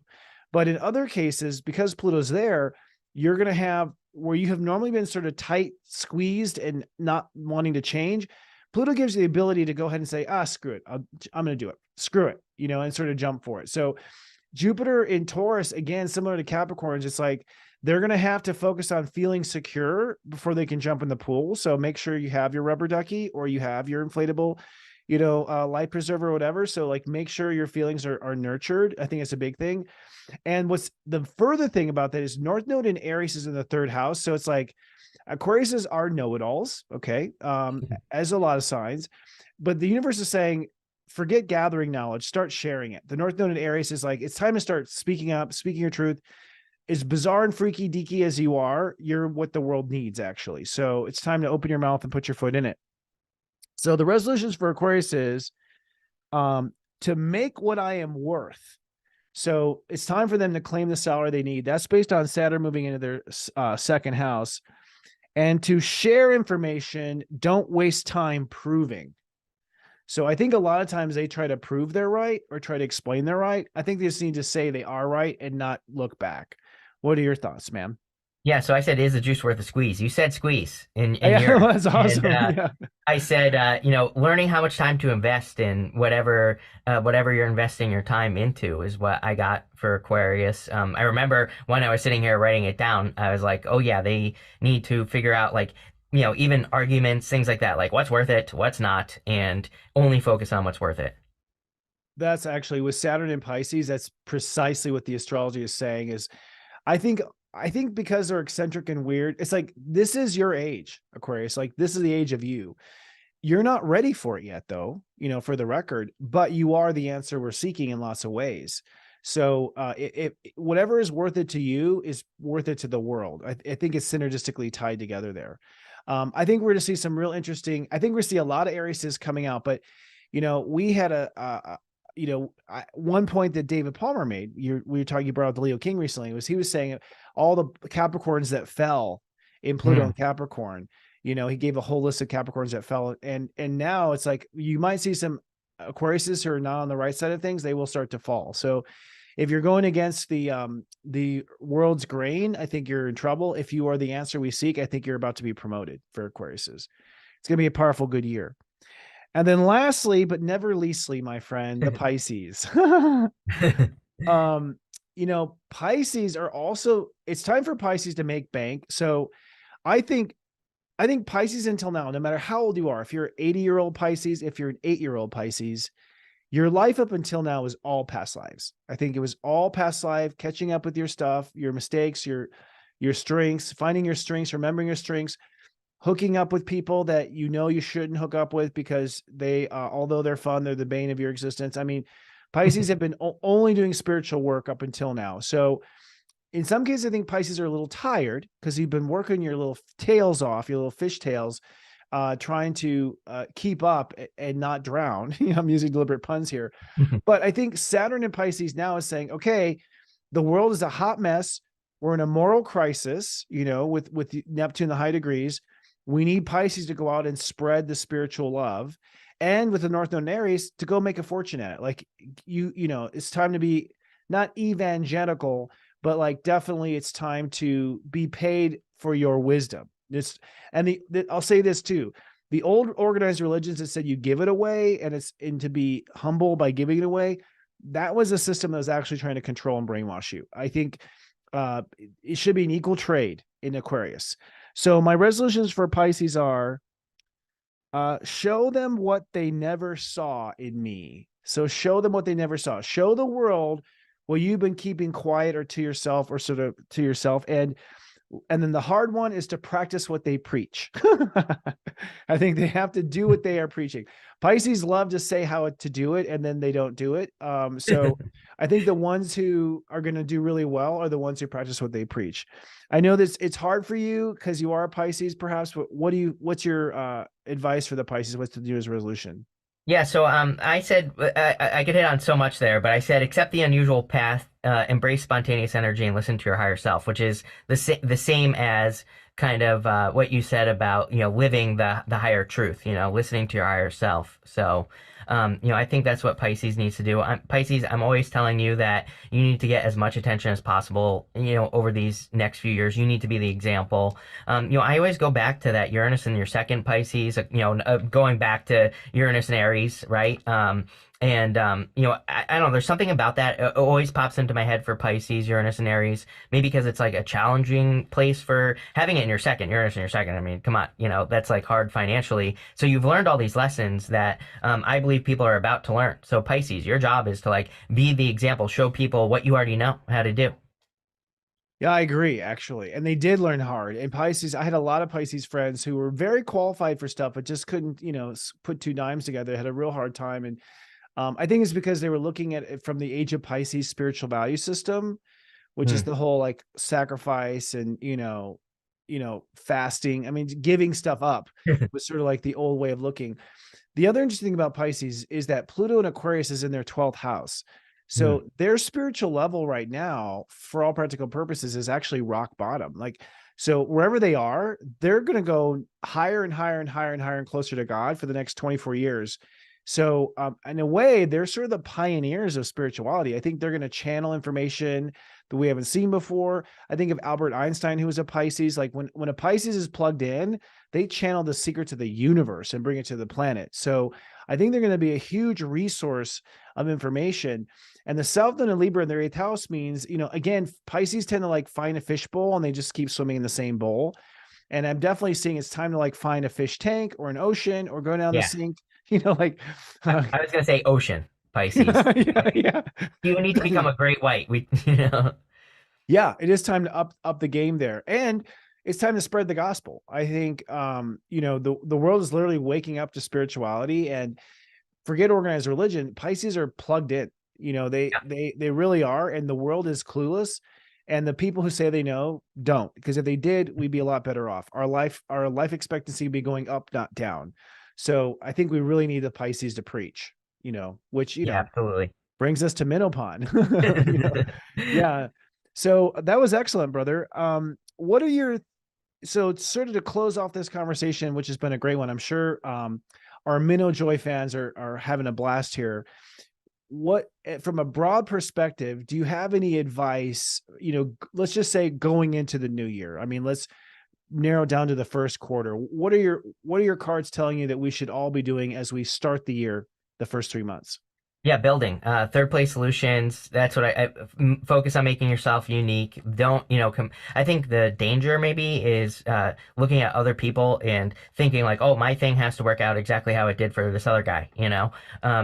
but in other cases, because Pluto's there, you're going to have where you have normally been sort of tight squeezed and not wanting to change. Pluto gives you the ability to go ahead and say, screw it. I'm going to do it. Screw it, and sort of jump for it. So Jupiter in Taurus, again, similar to Capricorns, it's like they're going to have to focus on feeling secure before they can jump in the pool. So make sure you have your rubber ducky or you have your inflatable, life preserver or whatever. So like make sure your feelings are nurtured. I think it's a big thing. And what's the further thing about that is North Node in Aries is in the third house. So it's like Aquariuses are know-it-alls, okay, as a lot of signs, but the universe is saying, forget gathering knowledge, start sharing it. The North Node in Aries is like, it's time to start speaking up, speaking your truth. As bizarre and freaky deaky as you are, you're what the world needs, actually. So it's time to open your mouth and put your foot in it. So the resolutions for Aquarius is to make what I am worth. So it's time for them to claim the salary they need. That's based on Saturn moving into their second house. And to share information, don't waste time proving. So I think a lot of times they try to prove they're right or try to explain they're right. I think they just need to say they are right and not look back. What are your thoughts, man? Yeah, so I said, is the juice worth a squeeze? You said squeeze in your that's awesome. And, I said, learning how much time to invest in whatever you're investing your time into is what I got for Aquarius. I remember when I was sitting here writing it down, I was like, oh yeah, they need to figure out, like, even arguments, things like that, like what's worth it, what's not, and only focus on what's worth it. That's actually with Saturn in Pisces, that's precisely what the astrology is saying is, I think because they're eccentric and weird, it's like, this is your age, Aquarius. Like, this is the age of you. You're not ready for it yet, though, for the record, but you are the answer we're seeking in lots of ways. So whatever is worth it to you is worth it to the world. I think it's synergistically tied together there. I think we're going to see some real interesting, I think we're going to see a lot of Aries coming out, but we had one point that David Palmer made, we were talking about the Leo King recently, he was saying all the Capricorns that fell in Pluto and Capricorn, he gave a whole list of Capricorns that fell. And now it's like, you might see some Aquariuses who are not on the right side of things, they will start to fall. So if you're going against the world's grain, I think you're in trouble. If you are the answer we seek, I think you're about to be promoted for Aquariuses. It's going to be a powerful, good year. And then lastly, but never leastly, my friend, the Pisces. Pisces are also, it's time for Pisces to make bank. So I think Pisces until now, no matter how old you are, if you're an 80-year-old Pisces, if you're an 8-year-old Pisces, your life up until now was all past lives. I think it was all past life, catching up with your stuff, your mistakes, your strengths, finding your strengths, remembering your strengths, hooking up with people that you shouldn't hook up with because they, although they're fun, they're the bane of your existence. I mean, Pisces have been only doing spiritual work up until now. So in some cases, I think Pisces are a little tired because you've been working your little tails off, your little fish tails, trying to keep up and not drown. I'm using deliberate puns here. But I think Saturn in Pisces now is saying, okay, the world is a hot mess. We're in a moral crisis, with Neptune, the high degrees. We need Pisces to go out and spread the spiritual love. And with the North Node in Aries, to go make a fortune at it. Like, it's time to be not evangelical, but like definitely it's time to be paid for your wisdom. I'll say this too. The old organized religions that said you give it away and to be humble by giving it away, that was a system that was actually trying to control and brainwash you. I think it should be an equal trade in Aquarius. So my resolutions for Pisces are show them what they never saw in me. So show them what they never saw. Show the world what you've been keeping quiet or to yourself or sort of to yourself. And then the hard one is to practice what they preach. I think they have to do what they are preaching. Pisces love to say how to do it, and then they don't do it. So I think the ones who are going to do really well are the ones who practice what they preach. I know that it's hard for you because you are a Pisces, perhaps, but what's your advice for the Pisces? What's the New Year's resolution? Yeah, so I said I could hit on so much there, but I said accept the unusual path, embrace spontaneous energy, and listen to your higher self, which is the same as kind of what you said about living the higher truth, listening to your higher self. So I think that's what Pisces needs to do. Pisces, I'm always telling you that you need to get as much attention as possible, over these next few years. You need to be the example. I always go back to that Uranus in your second Pisces, going back to Uranus and Aries, right? I don't know, there's something about that. It always pops into my head for Pisces, Uranus and Aries, maybe because it's like a challenging place for having it in your second, Uranus in your second. I mean, come on, that's like hard financially. So you've learned all these lessons that I believe people are about to learn. So Pisces, your job is to like be the example, show people what you already know how to do. Yeah, I agree, actually. And they did learn hard. And Pisces, I had a lot of Pisces friends who were very qualified for stuff, but just couldn't, put two dimes together. They had a real hard time. And I think it's because they were looking at it from the age of Pisces spiritual value system, which is the whole like sacrifice and, fasting. I mean, giving stuff up was sort of like the old way of looking. The other interesting thing about Pisces is that Pluto and Aquarius is in their 12th house. So their spiritual level right now, for all practical purposes, is actually rock bottom. Like, so wherever they are, they're going to go higher and higher and higher and higher and closer to God for the next 24 years. So in a way, they're sort of the pioneers of spirituality. I think they're going to channel information that we haven't seen before. I think of Albert Einstein, who was a Pisces. Like when a Pisces is plugged in, they channel the secrets of the universe and bring it to the planet. So I think they're going to be a huge resource of information. And the South Node and Libra in their 8th house means, again, Pisces tend to like find a fishbowl and they just keep swimming in the same bowl. And I'm definitely seeing it's time to like find a fish tank or an ocean or go down the sink. I was going to say ocean, Pisces. Yeah. You need to become a great white. Yeah, it is time to up the game there. And it's time to spread the gospel. I think, the world is literally waking up to spirituality, and forget organized religion. Pisces are plugged in, they really are. And the world is clueless. And the people who say they know don't, because if they did, we'd be a lot better off. Our life expectancy would be going up, not down. So I think we really need the Pisces to preach, which, Yeah, absolutely. brings us to Minnow Pond. Yeah. So that was excellent, brother. What are your, so sort of to close off this conversation, which has been a great one. I'm sure our Minnow Joy fans are having a blast here. What, from a broad perspective, do you have any advice, let's just say going into the new year? I mean, let's narrow down to the first quarter. What are your cards telling you that we should all be doing as we start the year, the first 3 months? Yeah, building third place solutions. That's what I focus on, making yourself unique. Don't, I think the danger maybe is looking at other people and thinking like, oh, my thing has to work out exactly how it did for this other guy,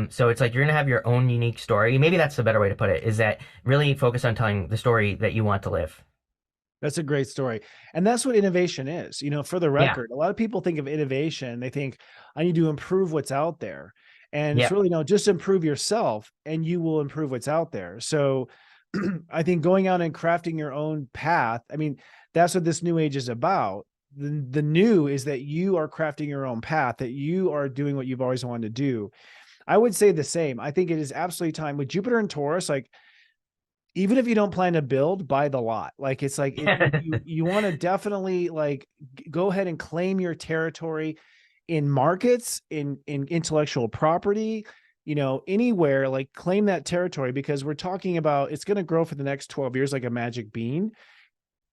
So it's like you're going to have your own unique story. Maybe that's the better way to put it, is that really focus on telling the story that you want to live. That's a great story. And that's what innovation is. For the record, a lot of people think of innovation, they think I need to improve what's out there. And it's really, no, just improve yourself and you will improve what's out there. So I think going out and crafting your own path, I mean, that's what this new age is about. The new is that you are crafting your own path, that you are doing what you've always wanted to do. I would say the same. I think it is absolutely time with Jupiter and Taurus, like, even if you don't plan to build, buy the lot. Like, it's like, you want to definitely like go ahead and claim your territory in markets, in intellectual property, anywhere, like claim that territory, because we're talking about, it's going to grow for the next 12 years like a magic bean.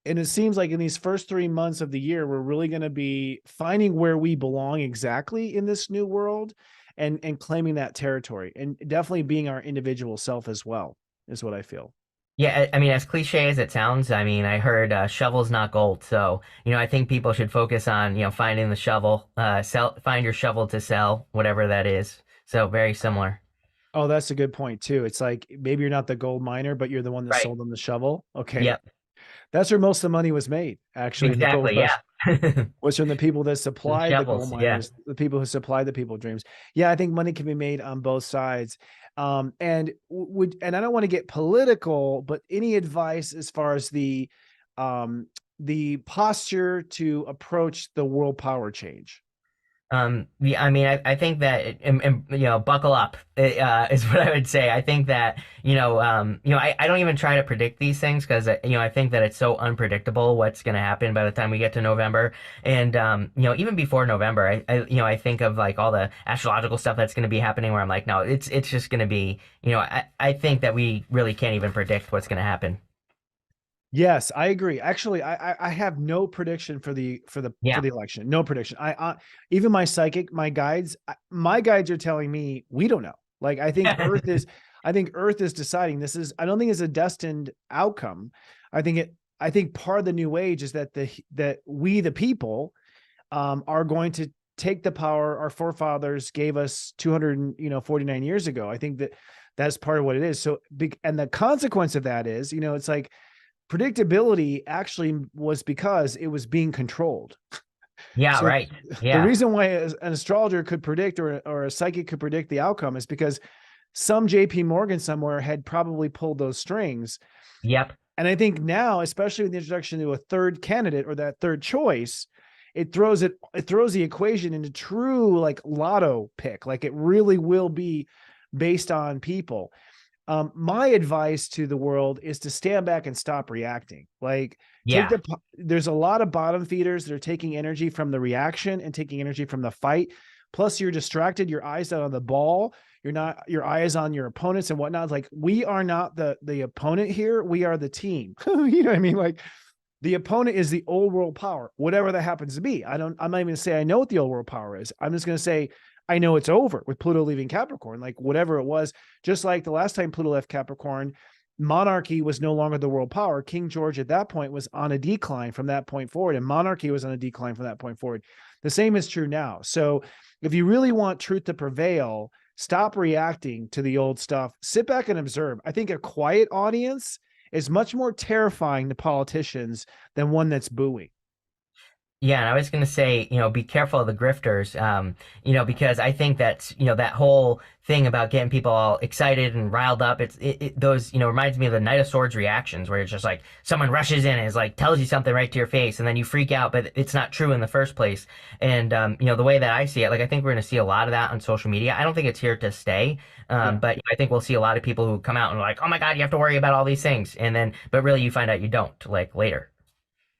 And it seems like in these first 3 months of the year, we're really going to be finding where we belong exactly in this new world and claiming that territory, and definitely being our individual self as well, is what I feel. Yeah, I mean, as cliche as it sounds, I mean, I heard shovel's not gold. So, I think people should focus on, finding the shovel, find your shovel to sell, whatever that is. So very similar. Oh, that's a good point too. It's like, maybe you're not the gold miner, but you're the one that sold them the shovel. Okay. Yep. That's where most of the money was made, actually. Exactly. Yeah. Was from the people that supplied the gold miners, yeah. the people who supplied the people dreams. Yeah, I think money can be made on both sides. And I don't want to get political, but any advice as far as the posture to approach the world power change? Yeah, I mean, I think that, buckle up, is what I would say. I think that, I don't even try to predict these things because, I think that it's so unpredictable what's going to happen by the time we get to November. And, even before November, I think of like all the astrological stuff that's going to be happening where I'm like, no, it's just going to be, I think that we really can't even predict what's going to happen. Yes, I agree. Actually, I have no prediction for the election. No prediction. Even my psychic, my guides are telling me we don't know. Like, I think Earth is deciding this is, I don't think it's a destined outcome. I think part of the new age is that we, the people, are going to take the power our forefathers gave us 249 years ago. I think that's part of what it is. So, and the consequence of that is, it's like, predictability actually was because it was being controlled. Yeah, so right. Yeah. The reason why an astrologer could predict or a psychic could predict the outcome is because some JP Morgan somewhere had probably pulled those strings. Yep. And I think now, especially with the introduction to a third candidate or that third choice, it throws the equation into true like lotto pick. Like, it really will be based on people. My advice to the world is to stand back and stop reacting. Like, there's a lot of bottom feeders that are taking energy from the reaction and taking energy from the fight. Plus, you're distracted. Your eyes not on the ball. Your eye is on your opponents and whatnot. Like, we are not the opponent here. We are the team. You know what I mean? Like, the opponent is the old world power, whatever that happens to be. I'm not even going to say I know what the old world power is. I'm just going to say, I know it's over with Pluto leaving Capricorn, like whatever it was. Just like the last time Pluto left Capricorn, monarchy was no longer the world power. King George at that point was on a decline from that point forward, and monarchy was on a decline from that point forward. The same is true now. So if you really want truth to prevail, stop reacting to the old stuff. Sit back and observe. I think a quiet audience is much more terrifying to politicians than one that's booing. Yeah, and I was going to say, be careful of the grifters, because I think that's, that whole thing about getting people all excited and riled up. Those, reminds me of the Knight of Swords reactions where it's just like someone rushes in and is like tells you something right to your face, and then you freak out, but it's not true in the first place. And the way that I see it, like I think we're going to see a lot of that on social media. I don't think it's here to stay, Yeah. but I think we'll see a lot of people who come out and are like, oh my God, you have to worry about all these things, and then, but really you find out you don't, like later.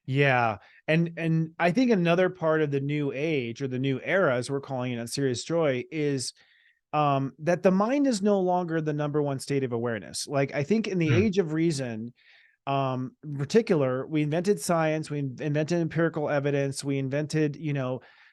Yeah. And I think another part of the new age or the new era, as we're calling it on Serious Joy, is that the mind is no longer the number one state of awareness. Like I think in the Hmm. age of reason, in particular, we invented science, we invented empirical evidence, we invented,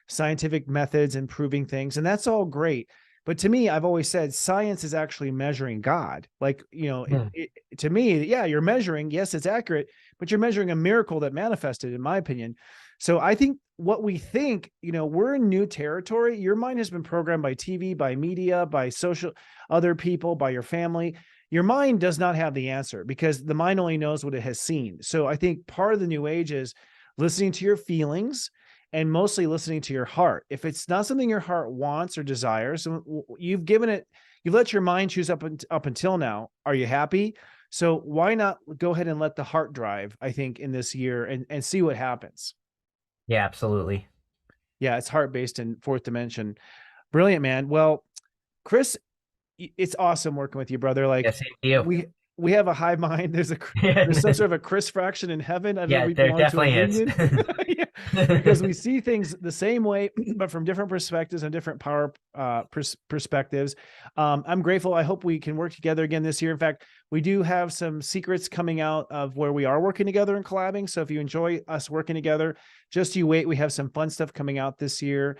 scientific methods and proving things, and that's all great. But to me, I've always said science is actually measuring God. Like, Hmm. to me, yeah, you're measuring, yes, it's accurate, but you're measuring a miracle that manifested, in my opinion. So I think what we think, we're in new territory. Your mind has been programmed by TV, by media, by social, other people, by your family. Your mind does not have the answer because the mind only knows what it has seen. So I think part of the new age is listening to your feelings and mostly listening to your heart. If it's not something your heart wants or desires, you've given it, you've let your mind choose up until now. Are you happy? So why not go ahead and let the heart drive, I think, in this year and see what happens. Yeah, absolutely. Yeah, it's heart based in fourth dimension. Brilliant, man. Well, Chris, it's awesome working with you, brother. Yeah, Like same to you. we have a high mind. There's some sort of a Chris fraction in heaven. I don't know if Yeah, we there belong to a definitely is. union. Yeah, because we see things the same way, but from different perspectives and different power perspectives. I'm grateful. I hope we can work together again this year. In fact, we do have some secrets coming out of where we are working together and collabing. So if you enjoy us working together, just you wait. We have some fun stuff coming out this year.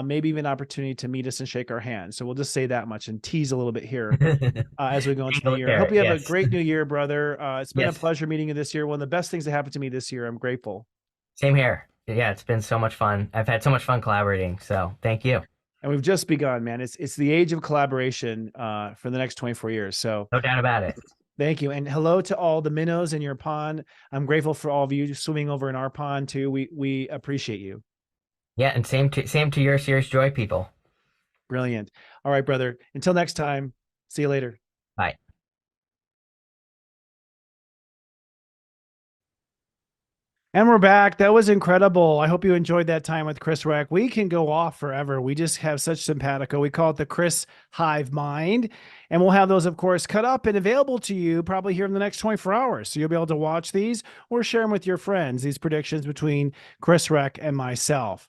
Maybe even an opportunity to meet us and shake our hands. So we'll just say that much and tease a little bit here as we go into the Angle the year. I hope carrot, you have a yes. great new year, brother. It's been a Yes. pleasure meeting you this year. One of the best things that happened to me this year. I'm grateful. Same here. Yeah, it's been so much fun. I've had so much fun collaborating. So thank you. And we've just begun, man. It's the age of collaboration for the next 24 years. So No doubt about it. thank you. And hello to all the minnows in your pond. I'm grateful for all of you swimming over in our pond too. We appreciate you. Yeah, and same to your Serious Joy people. Brilliant. All right, brother. Until next time. See you later. Bye. And we're back. That was incredible. I hope you enjoyed that time with Chris Reck. We can go off forever. We just have such simpatico. We call it the Chris Hive Mind. And we'll have those, of course, cut up and available to you probably here in the next 24 hours. So you'll be able to watch these or share them with your friends, these predictions between Chris Reck and myself.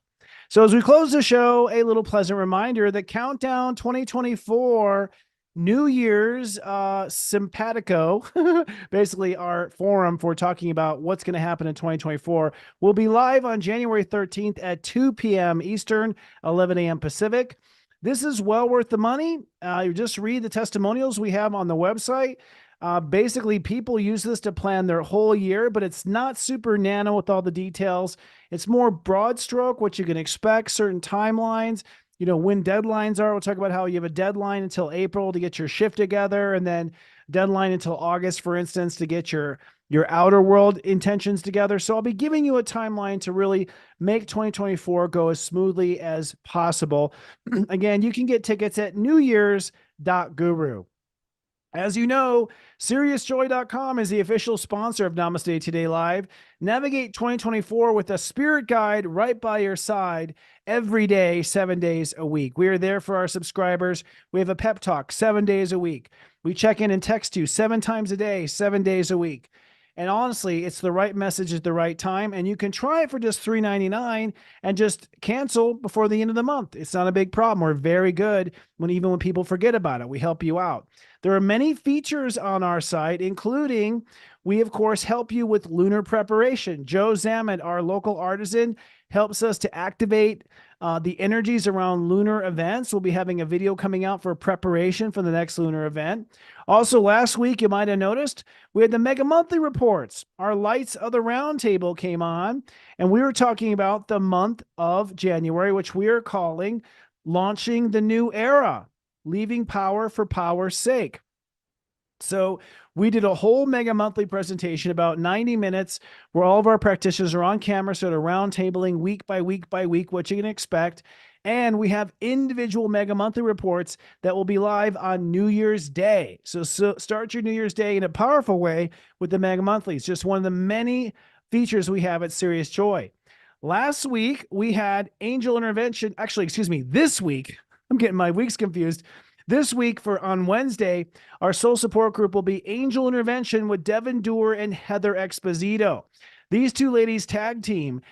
So as we close the show, a little pleasant reminder that Countdown 2024 New Year's simpatico, basically our forum for talking about what's going to happen in 2024, will be live on January 13th at 2 p.m. Eastern, 11 a.m. Pacific. This is well worth the money. You just read the testimonials we have on the website. Basically, people use this to plan their whole year, but it's not super nano with all the details. It's more broad stroke, what you can expect, certain timelines, when deadlines are. We'll talk about how you have a deadline until April to get your shift together, and then deadline until August, for instance, to get your outer world intentions together. So I'll be giving you a timeline to really make 2024 go as smoothly as possible. Again, you can get tickets at newyears.guru. As you know, SiriusJoy.com is the official sponsor of Namaste Today Live. Navigate 2024 with a spirit guide right by your side every day, 7 days a week. We are there for our subscribers. We have a pep talk 7 days a week. We check in and text you 7 times a day, 7 days a week. And honestly, it's the right message at the right time. And you can try it for just $3.99 and just cancel before the end of the month. It's not a big problem. We're very good even when people forget about it. We help you out. There are many features on our site, including we, of course, help you with lunar preparation. Joe Zamet, our local artisan, helps us to activate the energies around lunar events. We'll be having a video coming out for preparation for the next lunar event. Also, last week, you might have noticed, we had the Mega Monthly Reports. Our Lights of the Round Table came on, and we were talking about the month of January, which we are calling Launching the New Era, Leaving Power for Power's Sake. So we did a whole mega monthly presentation, about 90 minutes, where all of our practitioners are on camera, sort of round tabling week by week by week what you can expect. And we have individual mega monthly reports that will be live on New Year's Day. So start your New Year's Day in a powerful way with the mega monthlies. Just one of the many features we have at Serious Joy. Last week, we had angel intervention. Actually, excuse me, this week, I'm getting my weeks confused. This week on Wednesday, our soul support group will be Angel Intervention with Devin Doer and Heather Exposito. These two ladies tag team.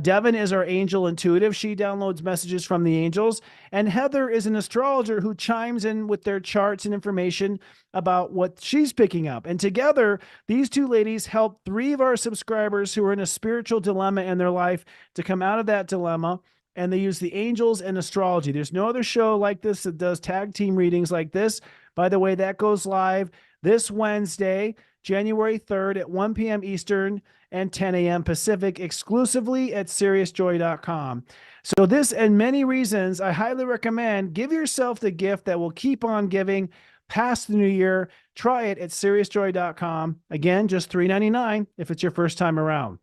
Devin is our angel intuitive. She downloads messages from the angels. And Heather is an astrologer who chimes in with their charts and information about what she's picking up. And together, these two ladies help 3 of our subscribers who are in a spiritual dilemma in their life to come out of that dilemma. And they use the angels and astrology. There's no other show like this that does tag team readings like this. By the way, that goes live this Wednesday, January 3rd at 1 p.m. Eastern and 10 a.m. Pacific, exclusively at SiriusJoy.com. So this and many reasons, I highly recommend give yourself the gift that will keep on giving past the new year. Try it at SiriusJoy.com. Again, just $3.99 if it's your first time around.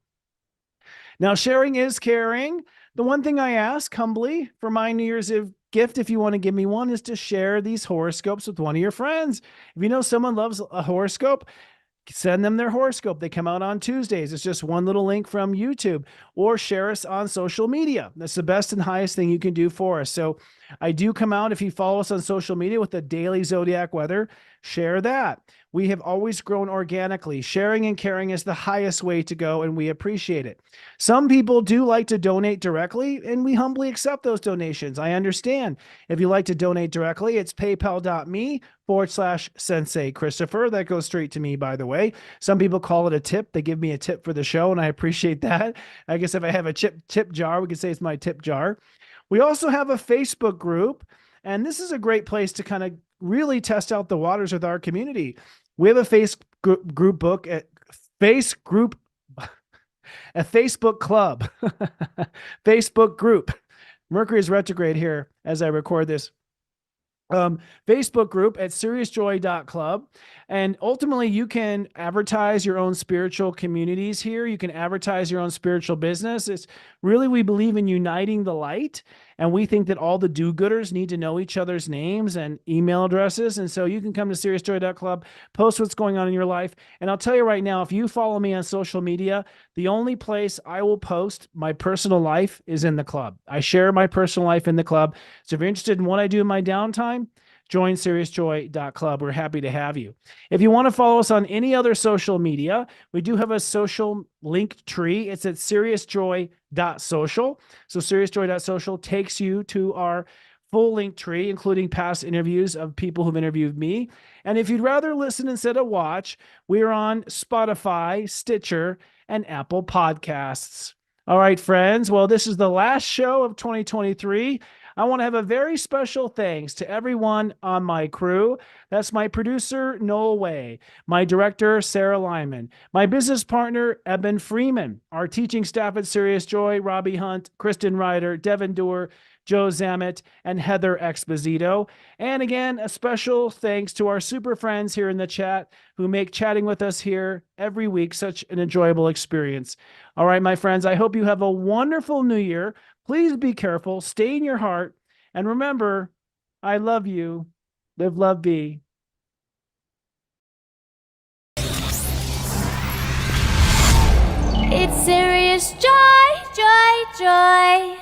Now, sharing is caring. The one thing I ask humbly for my New Year's Eve gift, if you want to give me one, is to share these horoscopes with one of your friends. If you know someone loves a horoscope, send them their horoscope. They come out on Tuesdays. It's just one little link from YouTube, or share us on social media. That's the best and highest thing you can do for us. So I do come out, if you follow us on social media, with the daily Zodiac weather, share that. We have always grown organically. Sharing and caring is the highest way to go, and we appreciate it. Some people do like to donate directly, and we humbly accept those donations. I understand. If you like to donate directly, it's paypal.me/Sensei Christopher. That goes straight to me, by the way. Some people call it a tip. They give me a tip for the show, and I appreciate that. I guess if I have a tip jar, we could say it's my tip jar. We also have a Facebook group, and this is a great place to kind of really test out the waters with our community. We have a Facebook club, Facebook group. Mercury is retrograde here as I record this. Facebook group at SiriusJoy.club. And ultimately, you can advertise your own spiritual communities here. You can advertise your own spiritual business. It's really, we believe in uniting the light. And we think that all the do-gooders need to know each other's names and email addresses. And so you can come to SiriusJoy.club, post what's going on in your life. And I'll tell you right now, if you follow me on social media, the only place I will post my personal life is in the club. I share my personal life in the club. So if you're interested in what I do in my downtime, join SiriusJoy.club. We're happy to have you. If you want to follow us on any other social media, we do have a social link tree. It's at SiriusJoy.social. So SiriusJoy.social takes you to our full link tree, including past interviews of people who've interviewed me. And if you'd rather listen instead of watch, we are on Spotify, Stitcher, and Apple Podcasts. All right, friends. Well, this is the last show of 2023. I want to have a very special thanks to everyone on my crew. That's my producer, Noel Way, my director, Sarah Lyman, my business partner, Eben Freeman, our teaching staff at Serious Joy, Robbie Hunt, Kristen Ryder, Devin Doer, Joe Zammit, and Heather Exposito. And again, a special thanks to our super friends here in the chat who make chatting with us here every week such an enjoyable experience. All right, my friends, I hope you have a wonderful new year. Please be careful, stay in your heart, and remember, I love you. Live, love, be. It's Serious Joy, Joy, Joy.